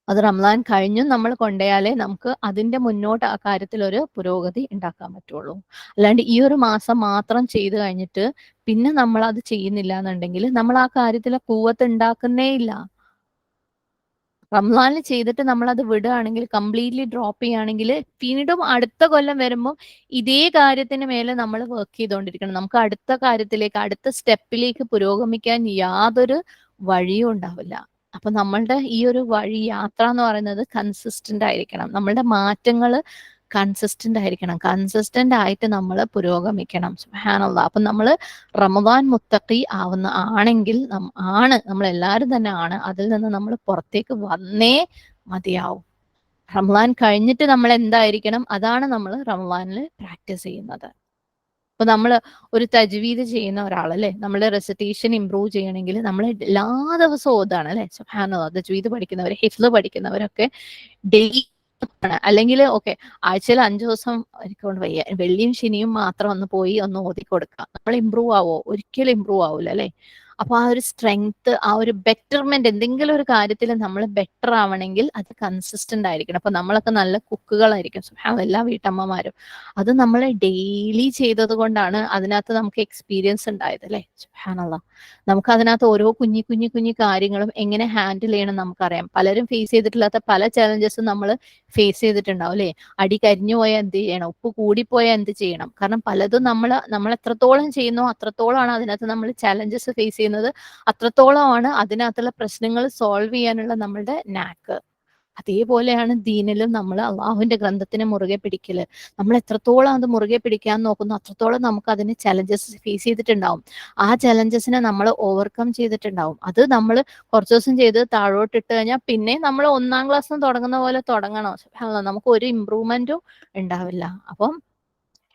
അത് റമളാൻ കഴിഞ്ഞും നമ്മൾ കൊണ്ടുപോയാലേ നമുക്ക് അതിന്റെ മുന്നോട്ട് ആ കാര്യത്തിൽ ഒരു പുരോഗതി ഉണ്ടാക്കാൻ പറ്റുള്ളൂ. അല്ലാണ്ട് ഈ ഒരു മാസം മാത്രം ചെയ്ത് കഴിഞ്ഞിട്ട് പിന്നെ നമ്മൾ അത് ചെയ്യുന്നില്ല എന്നുണ്ടെങ്കിൽ നമ്മൾ ആ കാര്യത്തിൽ കൂവത്ത് ഉണ്ടാക്കുന്നേ ഇല്ല. റംസാനിൽ ചെയ്തിട്ട് നമ്മൾ അത് വിടുകയാണെങ്കിൽ, കംപ്ലീറ്റ്ലി ഡ്രോപ്പ് ചെയ്യുകയാണെങ്കിൽ, വീണ്ടും അടുത്ത കൊല്ലം വരുമ്പോൾ ഇതേ കാര്യത്തിന് മേലെ നമ്മൾ വർക്ക് ചെയ്തുകൊണ്ടിരിക്കണം. നമുക്ക് അടുത്ത കാര്യത്തിലേക്ക്, അടുത്ത സ്റ്റെപ്പിലേക്ക് പുരോഗമിക്കാൻ യാതൊരു വഴിയും ഉണ്ടാവില്ല. അപ്പൊ നമ്മളുടെ ഈ ഒരു വഴി യാത്ര എന്ന് പറയുന്നത് കൺസിസ്റ്റന്റ് ആയിരിക്കണം. നമ്മളുടെ മാറ്റങ്ങൾ കൺസിസ്റ്റന്റ് ആയിരിക്കണം. കൺസിസ്റ്റന്റ് ആയിട്ട് നമ്മൾ പുരോഗമിക്കണം. സുബ്ഹാനല്ലാഹ്. അപ്പൊ നമ്മൾ റമദാൻ മുത്തഖി ആണെങ്കിൽ നമ്മൾ എല്ലാവരും തന്നെ ആണ്. അതിൽ നിന്ന് നമ്മൾ പുറത്തേക്ക് വന്നേ മതിയാവും. റമദാൻ കഴിഞ്ഞിട്ട് നമ്മൾ എന്തായിരിക്കണം, അതാണ് നമ്മൾ റമദാനിൽ പ്രാക്ടീസ് ചെയ്യുന്നത്. ഇപ്പൊ നമ്മൾ ഒരു തജ്വീദ് ചെയ്യുന്ന ഒരാളല്ലേ, നമ്മളെ റെസിറ്റേഷൻ ഇംപ്രൂവ് ചെയ്യണമെങ്കിൽ നമ്മൾ എല്ലാ ദിവസവും ഓതാണ് അല്ലെ. സുബ്ഹാനല്ലാഹ്. തജ്വീദ് പഠിക്കുന്നവർ, ഹിഫ്ള് പഠിക്കുന്നവരൊക്കെ ഡെയിലി, അല്ലെങ്കിൽ ഓക്കെ ആഴ്ചയിൽ 5 ദിവസം എനിക്കൊണ്ട് വയ്യ, വെള്ളിയും ശനിയും മാത്രം ഒന്ന് പോയി ഒന്ന് ഓതി കൊടുക്കാം, നമ്മൾ ഇമ്പ്രൂവ് ആവോ? ഒരിക്കലും ഇമ്പ്രൂവ് ആവൂല അല്ലെ. അപ്പൊ ആ ഒരു സ്ട്രെങ്ത്, ആ ഒരു ബെറ്റർമെന്റ്, എന്തെങ്കിലും ഒരു കാര്യത്തിൽ നമ്മൾ ബെറ്റർ ആവണമെങ്കിൽ അത് കൺസിസ്റ്റന്റ് ആയിരിക്കണം. അപ്പൊ നമ്മളൊക്കെ നല്ല കുക്കുകളായിരിക്കും, എല്ലാ വീട്ടമ്മമാരും. അത് നമ്മൾ ഡെയിലി ചെയ്തത് കൊണ്ടാണ് അതിനകത്ത് നമുക്ക് എക്സ്പീരിയൻസ് ഉണ്ടായത് അല്ലെ. സുബ്ഹാനല്ലാഹ്. നമുക്ക് അതിനകത്ത് ഓരോ കുഞ്ഞി കുഞ്ഞി കുഞ്ഞി കാര്യങ്ങളും എങ്ങനെ ഹാൻഡിൽ ചെയ്യണം നമുക്കറിയാം. പലരും ഫേസ് ചെയ്തിട്ടില്ലാത്ത പല ചാലഞ്ചസും നമ്മൾ ഫേസ് ചെയ്തിട്ടുണ്ടാവും അല്ലെ. അടി കരിഞ്ഞു പോയാൽ എന്ത് ചെയ്യണം, ഉപ്പ് കൂടിപ്പോയാൽ എന്ത് ചെയ്യണം. കാരണം പലതും നമ്മൾ എത്രത്തോളം ചെയ്യുന്നോ അത്രത്തോളമാണ് അതിനകത്ത് നമ്മൾ ചാലഞ്ചസ് ഫേസ് ചെയ്യുന്നത്, അത്രത്തോളമാണ് അതിനകത്തുള്ള പ്രശ്നങ്ങൾ സോൾവ് ചെയ്യാനുള്ള നമ്മളുടെ നാക്ക്. അതേപോലെയാണ് ദീനിലും നമ്മൾ അള്ളാഹുവിന്റെ ഗ്രന്ഥത്തിനെ മുറുകെ പിടിക്കല്. നമ്മൾ എത്രത്തോളം അത് മുറുകെ പിടിക്കാൻ നോക്കുന്നു അത്രത്തോളം നമുക്ക് അതിന് ചലഞ്ചസ് ഫേസ് ചെയ്തിട്ടുണ്ടാവും. ആ ചലഞ്ചസിനെ നമ്മൾ ഓവർകം ചെയ്തിട്ടുണ്ടാവും. അത് നമ്മൾ കുറച്ച് ദിവസം ചെയ്ത് താഴോട്ടിട്ട് കഴിഞ്ഞാൽ പിന്നെ നമ്മൾ 1-ാം ക്ലാസ്സിൽ തുടങ്ങുന്ന പോലെ തുടങ്ങണം. സുബ്ഹാനല്ലാഹ്, നമുക്ക് ഒരു ഇമ്പ്രൂവ്മെന്റും ഉണ്ടാവില്ല. അപ്പം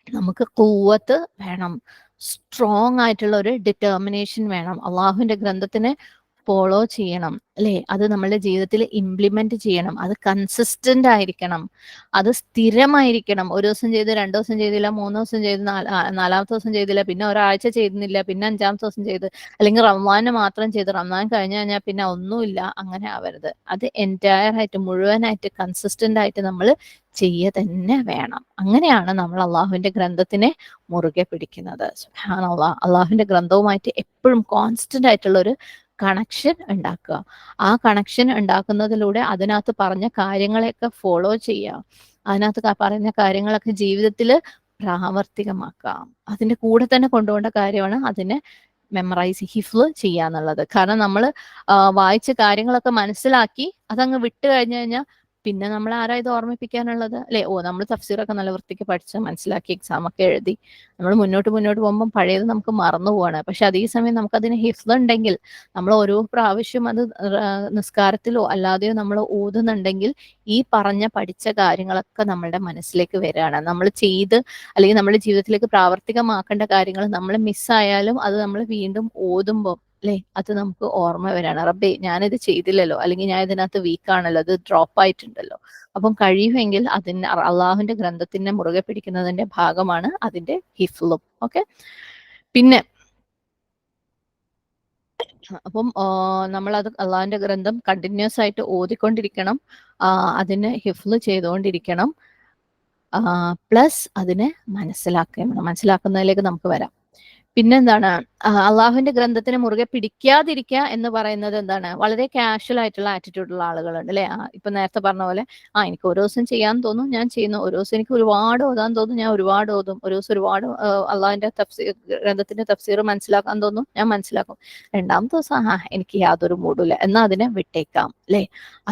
നമുക്ക് ഖുവ്വത്ത് വേണം, സ്ട്രോങ് ആയിട്ടുള്ള ഒരു ഡിറ്റർമിനേഷൻ വേണം. അള്ളാഹുവിന്റെ ഗ്രന്ഥത്തിനെ ഫോളോ ചെയ്യണം, അല്ലെ? അത് നമ്മളുടെ ജീവിതത്തിൽ ഇംപ്ലിമെന്റ് ചെയ്യണം. അത് കൺസിസ്റ്റന്റ് ആയിരിക്കണം, അത് സ്ഥിരമായിരിക്കണം. ഒരു ദിവസം ചെയ്ത് 2 ദിവസം ചെയ്തില്ല, 3 ദിവസം ചെയ്ത് നാലാമത്തെ ദിവസം ചെയ്തില്ല, പിന്നെ ഒരാഴ്ച ചെയ്യുന്നില്ല, പിന്നെ 5-ാമത്തെ ദിവസം ചെയ്ത്, അല്ലെങ്കിൽ റമദാന് മാത്രം ചെയ്ത് റമദാൻ കഴിഞ്ഞു കഴിഞ്ഞാൽ പിന്നെ ഒന്നുമില്ല. അങ്ങനെ ആവരുത്. അത് എൻറ്റയർ ആയിട്ട് മുഴുവനായിട്ട് കൺസിസ്റ്റന്റ് ആയിട്ട് നമ്മൾ ചെയ്യുക തന്നെ വേണം. അങ്ങനെയാണ് നമ്മൾ അള്ളാഹുവിന്റെ ഗ്രന്ഥത്തിനെ മുറുകെ പിടിക്കുന്നത്. സുബ്ഹാനല്ലാഹ്, അള്ളാഹുവിന്റെ ഗ്രന്ഥവുമായിട്ട് എപ്പോഴും കോൺസ്റ്റന്റ് ആയിട്ടുള്ള ഒരു കണക്ഷൻ ഉണ്ടാക്കുക. ആ കണക്ഷൻ ഉണ്ടാക്കുന്നതിലൂടെ അതിനകത്ത് പറഞ്ഞ കാര്യങ്ങളെയൊക്കെ ഫോളോ ചെയ്യുക. അതിനകത്ത് പറഞ്ഞ കാര്യങ്ങളൊക്കെ ജീവിതത്തിൽ പ്രാവർത്തികമാക്കാം. അതിന്റെ കൂടെ തന്നെ കൊണ്ടുപോകേണ്ട കാര്യമാണ് അതിനെ മെമ്മറൈസ് ഹിഫ്ള് ചെയ്യാന്നുള്ളത്. കാരണം നമ്മൾ വായിച്ച കാര്യങ്ങളൊക്കെ മനസ്സിലാക്കി അതങ്ങ് വിട്ട് കഴിഞ്ഞു കഴിഞ്ഞാൽ പിന്നെ നമ്മൾ ആരാ ഇത് ഓർമ്മിപ്പിക്കാനുള്ളത്, അല്ലെ? നമ്മൾ തഫ്സീറൊക്കെ നല്ല വൃത്തിക്ക് പഠിച്ച് മനസ്സിലാക്കി എക്സാം ഒക്കെ എഴുതി നമ്മൾ മുന്നോട്ട് പോകുമ്പോൾ പഴയത് നമുക്ക് മറന്നു പോവാണ്. പക്ഷെ അതേ സമയം നമുക്കതിന് ഹിഫ്ള് ഉണ്ടെങ്കിൽ, നമ്മൾ ഓരോ പ്രാവശ്യം അത് നിസ്കാരത്തിലോ അല്ലാതെയോ നമ്മൾ ഓതുന്നുണ്ടെങ്കിൽ ഈ പഠിച്ച കാര്യങ്ങളൊക്കെ നമ്മളുടെ മനസ്സിലേക്ക് വരികയാണ്. നമ്മൾ ചെയ്ത് അല്ലെങ്കിൽ നമ്മുടെ ജീവിതത്തിലേക്ക് പ്രാവർത്തികമാക്കേണ്ട കാര്യങ്ങൾ നമ്മൾ മിസ്സായാലും അത് നമ്മൾ വീണ്ടും ഓതുമ്പോൾ, അല്ലെ, അത് നമുക്ക് ഓർമ്മ വരാണ്. റബ്ബേ, ഞാനിത് ചെയ്തില്ലല്ലോ, അല്ലെങ്കിൽ ഞാൻ ഇതിനകത്ത് വീക്കാണല്ലോ, അത് ഡ്രോപ്പ് ആയിട്ടുണ്ടല്ലോ. അപ്പം കഴിയുമെങ്കിൽ അള്ളാഹുവിന്റെ ഗ്രന്ഥത്തിനെ മുറുകെ പിടിക്കുന്നതിന്റെ ഭാഗമാണ് അതിന്റെ ഹിഫ്ളും. ഓക്കെ, പിന്നെ അപ്പം നമ്മളത് അള്ളാഹിന്റെ ഗ്രന്ഥം കണ്ടിന്യൂസ് ആയിട്ട് ഓതിക്കൊണ്ടിരിക്കണം, അതിന് ഹിഫ്ള് ചെയ്തുകൊണ്ടിരിക്കണം, പ്ലസ് അതിനെ മനസ്സിലാക്കുന്നതിലേക്ക് നമുക്ക് വരാം. പിന്നെന്താണ്, അള്ളാഹുവിന്റെ ഗ്രന്ഥത്തിനെ മുറുകെ പിടിക്കാതിരിക്കുക എന്ന് പറയുന്നത് എന്താണ്? വളരെ കാഷ്വൽ ആയിട്ടുള്ള ആറ്റിറ്റ്യൂഡുള്ള ആളുകളുണ്ട്, അല്ലെ? ഇപ്പൊ നേരത്തെ പറഞ്ഞ പോലെ എനിക്ക് ഒരു ദിവസം ചെയ്യാൻ തോന്നും, ഞാൻ ചെയ്യുന്നു. ഒരു ദിവസം എനിക്ക് ഒരുപാട് ഓതാൻ തോന്നും, ഞാൻ ഒരുപാട് ഓതും. ഒരു ദിവസം ഒരുപാട് അള്ളാഹിന്റെ ഗ്രന്ഥത്തിന്റെ തഫ്സീർ മനസ്സിലാക്കാൻ തോന്നും, ഞാൻ മനസ്സിലാക്കും. 2-ാമത്തെ ദിവസം എനിക്ക് യാതൊരു മൂഡില്ല, എന്നാ അതിനെ വിട്ടേക്കാം, അല്ലെ?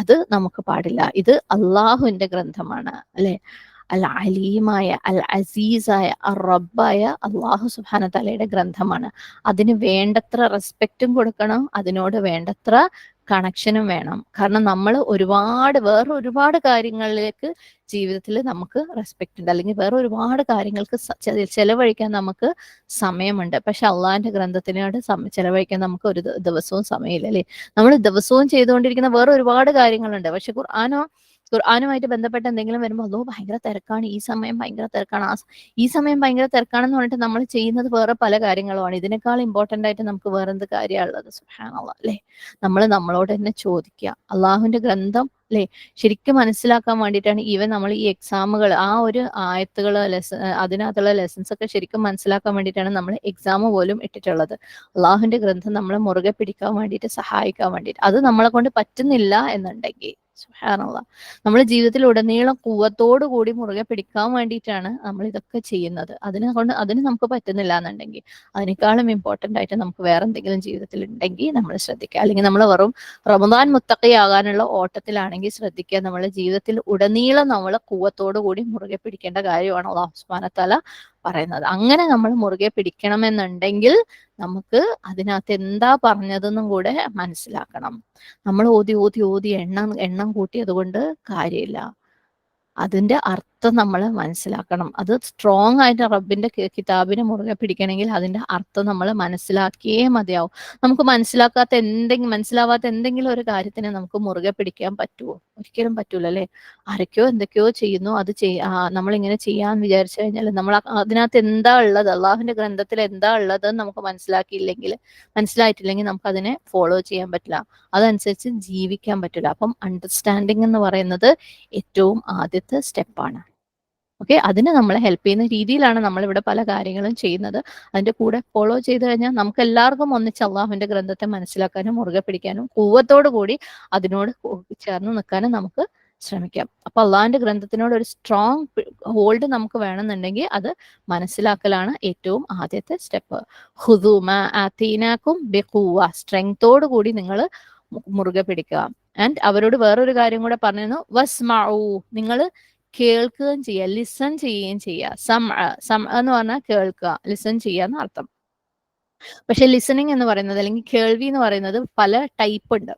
അത് നമുക്ക് പാടില്ല. ഇത് അള്ളാഹുവിന്റെ ഗ്രന്ഥമാണ്, അല്ലെ? അൽ അലീമായ, അൽ അസീസായ, റബ്ബായ അള്ളാഹു സുബ്ഹാനഹു തആലയുടെ ഗ്രന്ഥമാണ്. അതിന് വേണ്ടത്ര റെസ്പെക്റ്റും കൊടുക്കണം, അതിനോട് വേണ്ടത്ര കണക്ഷനും വേണം. കാരണം നമ്മൾ വേറെ ഒരുപാട് കാര്യങ്ങളിലേക്ക് ജീവിതത്തിൽ നമുക്ക് റെസ്പെക്റ്റ് ഉണ്ട്, അല്ലെങ്കിൽ വേറെ ഒരുപാട് കാര്യങ്ങൾക്ക് ചെലവഴിക്കാൻ നമുക്ക് സമയമുണ്ട്. പക്ഷെ അള്ളാഹിന്റെ ഗ്രന്ഥത്തിനോട് ചെലവഴിക്കാൻ നമുക്ക് ഒരു ദിവസവും സമയമില്ല, അല്ലെ? നമ്മൾ ദിവസവും ചെയ്തുകൊണ്ടിരിക്കുന്ന വേറെ ഒരുപാട് കാര്യങ്ങളുണ്ട്. പക്ഷെ ഖുർആനുമായിട്ട് ബന്ധപ്പെട്ട എന്തെങ്കിലും വരുമ്പോൾ ഭയങ്കര തിരക്കാണ്, ഈ സമയം ഭയങ്കര തിരക്കാണ്, ഈ സമയം ഭയങ്കര തിരക്കാണെന്ന് പറഞ്ഞിട്ട് നമ്മൾ ചെയ്യുന്നത് വേറെ പല കാര്യങ്ങളുമാണ്. ഇതിനേക്കാൾ ഇമ്പോർട്ടന്റ് ആയിട്ട് നമുക്ക് വേറെ എന്ത് കാര്യമുള്ളത്? സുബ്ഹാനല്ലാഹ്, അല്ലെ? നമ്മൾ നമ്മളോട് തന്നെ ചോദിക്കുക. അള്ളാഹുവിന്റെ ഗ്രന്ഥം, അല്ലെ, ശരിക്കും മനസ്സിലാക്കാൻ വേണ്ടിയിട്ടാണ് നമ്മൾ ഈ എക്സാമുകൾ, ആ ഒരു ആയത്തുകൾ, അതിനകത്തുള്ള ലെസൺസ് ഒക്കെ ശരിക്കും മനസ്സിലാക്കാൻ വേണ്ടിയിട്ടാണ് നമ്മൾ എക്സാം പോലും ഇട്ടിട്ടുള്ളത്. അള്ളാഹുവിന്റെ ഗ്രന്ഥം നമ്മളെ മുറുകെ പിടിക്കാൻ വേണ്ടിയിട്ട്, സഹായിക്കാൻ വേണ്ടിയിട്ട്. അത് നമ്മളെ കൊണ്ട് പറ്റുന്നില്ല എന്നുണ്ടെങ്കിൽ, സുബ്ഹാനല്ലാഹ്, നമ്മൾ ജീവിതത്തിൽ ഉടനീളം ഖുവ്വത്തോടു കൂടി മുറുകെ പിടിക്കാൻ വേണ്ടിയിട്ടാണ് നമ്മൾ ഇതൊക്കെ ചെയ്യുന്നത്. അതിന് നമുക്ക് പറ്റുന്നില്ല എന്നുണ്ടെങ്കിൽ, അതിനേക്കാളും ഇമ്പോർട്ടന്റ് ആയിട്ട് നമുക്ക് വേറെ എന്തെങ്കിലും ജീവിതത്തിൽ ഉണ്ടെങ്കിൽ നമ്മൾ ശ്രദ്ധിക്കുക. അല്ലെങ്കിൽ നമ്മൾ വെറും റമദാൻ മുത്തഖിയാകാനുള്ള ഓട്ടത്തിലാണെങ്കിൽ ശ്രദ്ധിക്കുക. നമ്മുടെ ജീവിതത്തിൽ ഉടനീളം നമ്മൾ ഖുവ്വത്തോടു കൂടി മുറുകെ പിടിക്കേണ്ട കാര്യമാണ് അല്ലാഹു സുബ്ഹാനഹു വ തആല പറയുന്നത്. അങ്ങനെ നമ്മൾ മുറുകെ പിടിക്കണമെന്നുണ്ടെങ്കിൽ നമുക്ക് അതിനകത്ത് എന്താ പറഞ്ഞതെന്നും കൂടെ മനസ്സിലാക്കണം. നമ്മൾ ഓതി ഓതി ഓതി എണ്ണം കൂട്ടിയത് കൊണ്ട് കാര്യമില്ല. അതിന്റെ അർത്ഥം നമ്മൾ മനസ്സിലാക്കണം. അത് സ്ട്രോങ് ആയിട്ട് റബ്ബിന്റെ കിതാബിനെ മുറുകെ പിടിക്കണമെങ്കിൽ അതിന്റെ അർത്ഥം നമ്മൾ മനസ്സിലാക്കിയേ മതിയാവും. നമുക്ക് മനസ്സിലാവാത്ത എന്തെങ്കിലും ഒരു കാര്യത്തിനെ നമുക്ക് മുറുകെ പിടിക്കാൻ പറ്റുമോ? ഒരിക്കലും പറ്റൂല, അല്ലെ? ആരൊക്കെയോ എന്തൊക്കെയോ ചെയ്യുന്നു, അത് നമ്മളിങ്ങനെ ചെയ്യാന്ന് വിചാരിച്ചു കഴിഞ്ഞാൽ നമ്മൾ അതിനകത്ത് എന്താ ഉള്ളത്, അള്ളാഹുവിന്റെ ഗ്രന്ഥത്തിൽ എന്താ ഉള്ളത് നമുക്ക് മനസ്സിലായിട്ടില്ലെങ്കിൽ നമുക്ക് അതിനെ ഫോളോ ചെയ്യാൻ പറ്റില്ല, അതനുസരിച്ച് ജീവിക്കാൻ പറ്റില്ല. അപ്പം അണ്ടർസ്റ്റാൻഡിങ് എന്ന് പറയുന്നത് ഏറ്റവും ആദ്യത്തെ സ്റ്റെപ്പാണ്. ഓക്കെ, അതിന് നമ്മളെ ഹെൽപ്പ് ചെയ്യുന്ന രീതിയിലാണ് നമ്മൾ ഇവിടെ പല കാര്യങ്ങളും ചെയ്യുന്നത്. അതിന്റെ കൂടെ ഫോളോ ചെയ്ത് കഴിഞ്ഞാൽ നമുക്ക് എല്ലാവർക്കും ഒന്നിച്ച് അള്ളാഹുവിന്റെ ഗ്രന്ഥത്തെ മനസ്സിലാക്കാനും മുറുകെ പിടിക്കാനും ഖുവ്വത്തോടു കൂടി അതിനോട് ചേർന്ന് നിൽക്കാനും നമുക്ക് ശ്രമിക്കാം. അപ്പൊ അള്ളാഹിന്റെ ഗ്രന്ഥത്തിനോട് ഒരു സ്ട്രോങ് ഹോൾഡ് നമുക്ക് വേണമെന്നുണ്ടെങ്കിൽ അത് മനസ്സിലാക്കലാണ് ഏറ്റവും ആദ്യത്തെ സ്റ്റെപ്പ്. ഹുദൂ മാ ആതീനാകും ബിഖുവ്വ, സ്ട്രെങ്തോടു കൂടി നിങ്ങൾ മുറുകെ പിടിക്കുക. ആൻഡ് അവരോട് വേറൊരു കാര്യം കൂടെ പറഞ്ഞിരുന്നു, വസ്മഉ, നിങ്ങൾ കേൾക്കുകയും ചെയ്യുക, ലിസൺ ചെയ്യുകയും ചെയ്യുക. സം എന്ന് പറഞ്ഞാൽ കേൾക്കുക, ലിസൺ ചെയ്യുക എന്ന് അർത്ഥം. പക്ഷെ ലിസണിങ് എന്ന് പറയുന്നത് അല്ലെങ്കിൽ കേൾവി എന്ന് പറയുന്നത് പല ടൈപ്പ് ഉണ്ട്.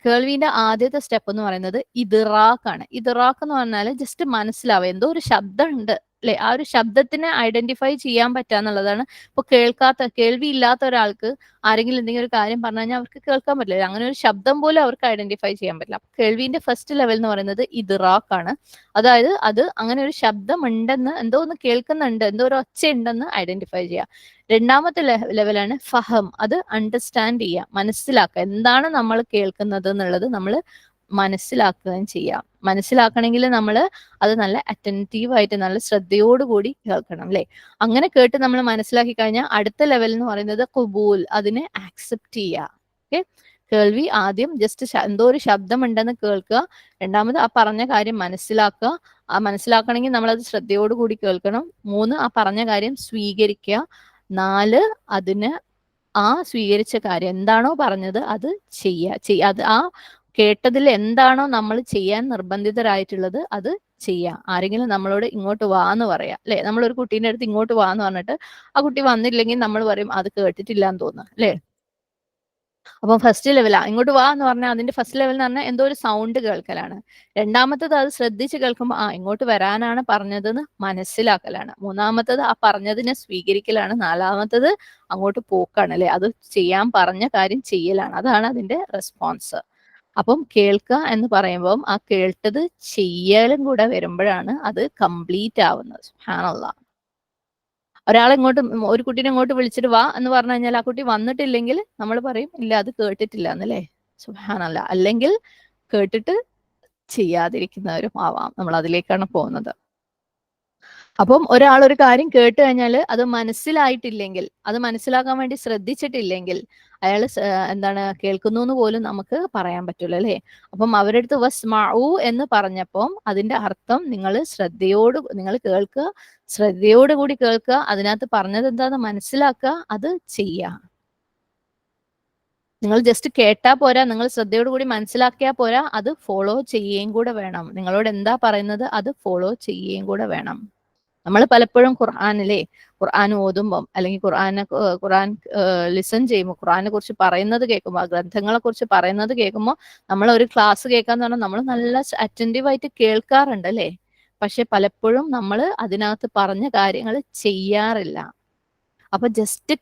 കേൾവിന്റെ ആദ്യത്തെ സ്റ്റെപ്പ് എന്ന് പറയുന്നത് ഇദ്റാഖ് ആണ്. ഇദ്റാഖ് എന്ന് പറഞ്ഞാൽ ജസ്റ്റ് മനസ്സിലാവുക, എന്തോ ഒരു ശബ്ദം ഉണ്ട് അല്ലെ, ആ ഒരു ശബ്ദത്തിനെ ഐഡന്റിഫൈ ചെയ്യാൻ പറ്റുക എന്നുള്ളതാണ്. ഇപ്പൊ കേൾവി ഇല്ലാത്ത ഒരാൾക്ക് ആരെങ്കിലും എന്തെങ്കിലും ഒരു കാര്യം പറഞ്ഞു കഴിഞ്ഞാൽ അവർക്ക് കേൾക്കാൻ പറ്റില്ല, അങ്ങനെ ഒരു ശബ്ദം പോലും അവർക്ക് ഐഡന്റിഫൈ ചെയ്യാൻ പറ്റില്ല. കേൾവിന്റെ ഫസ്റ്റ് ലെവൽ എന്ന് പറയുന്നത് ഇദ്റാഖ് ആണ്. അതായത് അത് അങ്ങനെ ഒരു ശബ്ദം ഉണ്ടെന്ന്, എന്തോ ഒന്ന് കേൾക്കുന്നുണ്ട്, എന്തോ ഒരു ഒച്ച ഉണ്ടെന്ന് ഐഡന്റിഫൈ ചെയ്യുക. രണ്ടാമത്തെ ലെവലാണ് ഫഹം, അത് അണ്ടർസ്റ്റാൻഡ് ചെയ്യുക, മനസ്സിലാക്കുക, എന്താണ് നമ്മൾ കേൾക്കുന്നത് എന്നുള്ളത് നമ്മൾ മനസ്സിലാക്കുകയും ചെയ്യാം. മനസ്സിലാക്കണമെങ്കിൽ നമ്മൾ അത് നല്ല അറ്റൻറ്റീവ് ആയിട്ട് നല്ല ശ്രദ്ധയോടുകൂടി കേൾക്കണം അല്ലെ. അങ്ങനെ കേട്ട് നമ്മൾ മനസ്സിലാക്കി കഴിഞ്ഞാൽ അടുത്ത ലെവൽ എന്ന് പറയുന്നത് ഖുബൂൽ, അതിനെ ആക്സെപ്റ്റ് ചെയ്യുക. ഓക്കെ, കേൾവി ആദ്യം ജസ്റ്റ് എന്തോ ഒരു ശബ്ദം ഉണ്ടെന്ന് കേൾക്കുക. രണ്ടാമത് ആ പറഞ്ഞ കാര്യം മനസ്സിലാക്കുക. ആ മനസ്സിലാക്കണമെങ്കിൽ നമ്മളത് ശ്രദ്ധയോടുകൂടി കേൾക്കണം. 3, ആ പറഞ്ഞ കാര്യം സ്വീകരിക്കുക. 4, അതിന് ആ സ്വീകരിച്ച കാര്യം എന്താണോ പറഞ്ഞത് അത് അത് ആ കേട്ടതിൽ എന്താണോ നമ്മൾ ചെയ്യാൻ നിർബന്ധിതരായിട്ടുള്ളത് അത് ചെയ്യാം. ആരെങ്കിലും നമ്മളോട് ഇങ്ങോട്ട് വാ എന്ന് പറയാം അല്ലെ, നമ്മളൊരു കുട്ടീൻ്റെ അടുത്ത് ഇങ്ങോട്ട് വാ എന്ന് പറഞ്ഞിട്ട് ആ കുട്ടി വന്നില്ലെങ്കിൽ നമ്മൾ പറയും അത് കേട്ടിട്ടില്ല എന്ന് തോന്നുന്നു അല്ലെ. അപ്പം ഫസ്റ്റ് ലെവലാ, ഇങ്ങോട്ട് വാ എന്ന് പറഞ്ഞാൽ അതിന്റെ ഫസ്റ്റ് ലെവൽ എന്ന് പറഞ്ഞാൽ എന്തോ ഒരു സൗണ്ട് കേൾക്കലാണ്. രണ്ടാമത്തത് അത് ശ്രദ്ധിച്ച് കേൾക്കുമ്പോൾ ആ ഇങ്ങോട്ട് വരാനാണ് പറഞ്ഞതെന്ന് മനസ്സിലാക്കലാണ്. മൂന്നാമത്തത് ആ പറഞ്ഞതിനെ സ്വീകരിക്കലാണ്. നാലാമത്തത് അങ്ങോട്ട് പോക്കാണ് അല്ലെ, അത് ചെയ്യാൻ പറഞ്ഞ കാര്യം ചെയ്യലാണ്. അതാണ് അതിന്റെ റെസ്പോൺസ്. അപ്പം കേൾക്കുക എന്ന് പറയുമ്പം ആ കേട്ടത് ചെയ്യലും കൂടെ വരുമ്പോഴാണ് അത് കംപ്ലീറ്റ് ആവുന്നത്. സുബ്ഹാനല്ലാഹ്. ഒരാളെ ഇങ്ങോട്ട്, ഒരു കുട്ടീനെ ഇങ്ങോട്ട് വിളിച്ചിട്ട് വാ എന്ന് പറഞ്ഞു കഴിഞ്ഞാൽ ആ കുട്ടി വന്നിട്ടില്ലെങ്കിൽ നമ്മൾ പറയും ഇല്ല അത് കേട്ടിട്ടില്ല എന്നല്ലേ. സുബ്ഹാനല്ലാഹ്. അല്ലെങ്കിൽ കേട്ടിട്ട് ചെയ്യാതിരിക്കുന്നവരും ആവാം. നമ്മൾ അതിലേക്കാണ് പോകുന്നത്. അപ്പം ഒരാൾ ഒരു കാര്യം കേട്ട് കഴിഞ്ഞാൽ അത് മനസ്സിലായിട്ടില്ലെങ്കിൽ, അത് മനസ്സിലാക്കാൻ വേണ്ടി ശ്രദ്ധിച്ചിട്ടില്ലെങ്കിൽ അയാൾ എന്താണ് കേൾക്കുന്നു എന്ന് പോലും നമുക്ക് പറയാൻ പറ്റില്ല അല്ലെ. അപ്പം അവരുടെ അടുത്ത് വസ്മഉ എന്ന് പറഞ്ഞപ്പം അതിന്റെ അർത്ഥം നിങ്ങൾ കേൾക്കുക, ശ്രദ്ധയോടുകൂടി കേൾക്കുക, അതിനകത്ത് പറഞ്ഞത് എന്താന്ന് മനസ്സിലാക്കുക, അത് ചെയ്യുക. നിങ്ങൾ ജസ്റ്റ് കേട്ടാ പോരാ, നിങ്ങൾ ശ്രദ്ധയോടുകൂടി മനസ്സിലാക്കിയാൽ പോരാ, അത് ഫോളോ ചെയ്യുകയും കൂടെ വേണം. നിങ്ങളോട് എന്താ പറയുന്നത് അത് ഫോളോ ചെയ്യുകയും കൂടെ വേണം. നമ്മൾ പലപ്പോഴും ഖുർആൻ ഓതുമ്പം അല്ലെങ്കിൽ ഖുർആൻ ലിസൺ ചെയ്യുമ്പോൾ, ഖുർആനെ കുറിച്ച് പറയുന്നത് കേൾക്കുമ്പോൾ, ഗ്രന്ഥങ്ങളെ കുറിച്ച് പറയുന്നത് കേൾക്കുമ്പോൾ, നമ്മൾ ഒരു ക്ലാസ് കേൾക്കാന്ന് പറഞ്ഞാൽ നമ്മൾ നല്ല അറ്റൻറ്റീവ് ആയിട്ട് കേൾക്കാറുണ്ട് അല്ലെ. പക്ഷെ പലപ്പോഴും നമ്മൾ അതിനകത്ത് പറഞ്ഞ കാര്യങ്ങൾ ചെയ്യാറില്ല. അപ്പൊ ജസ്റ്റ്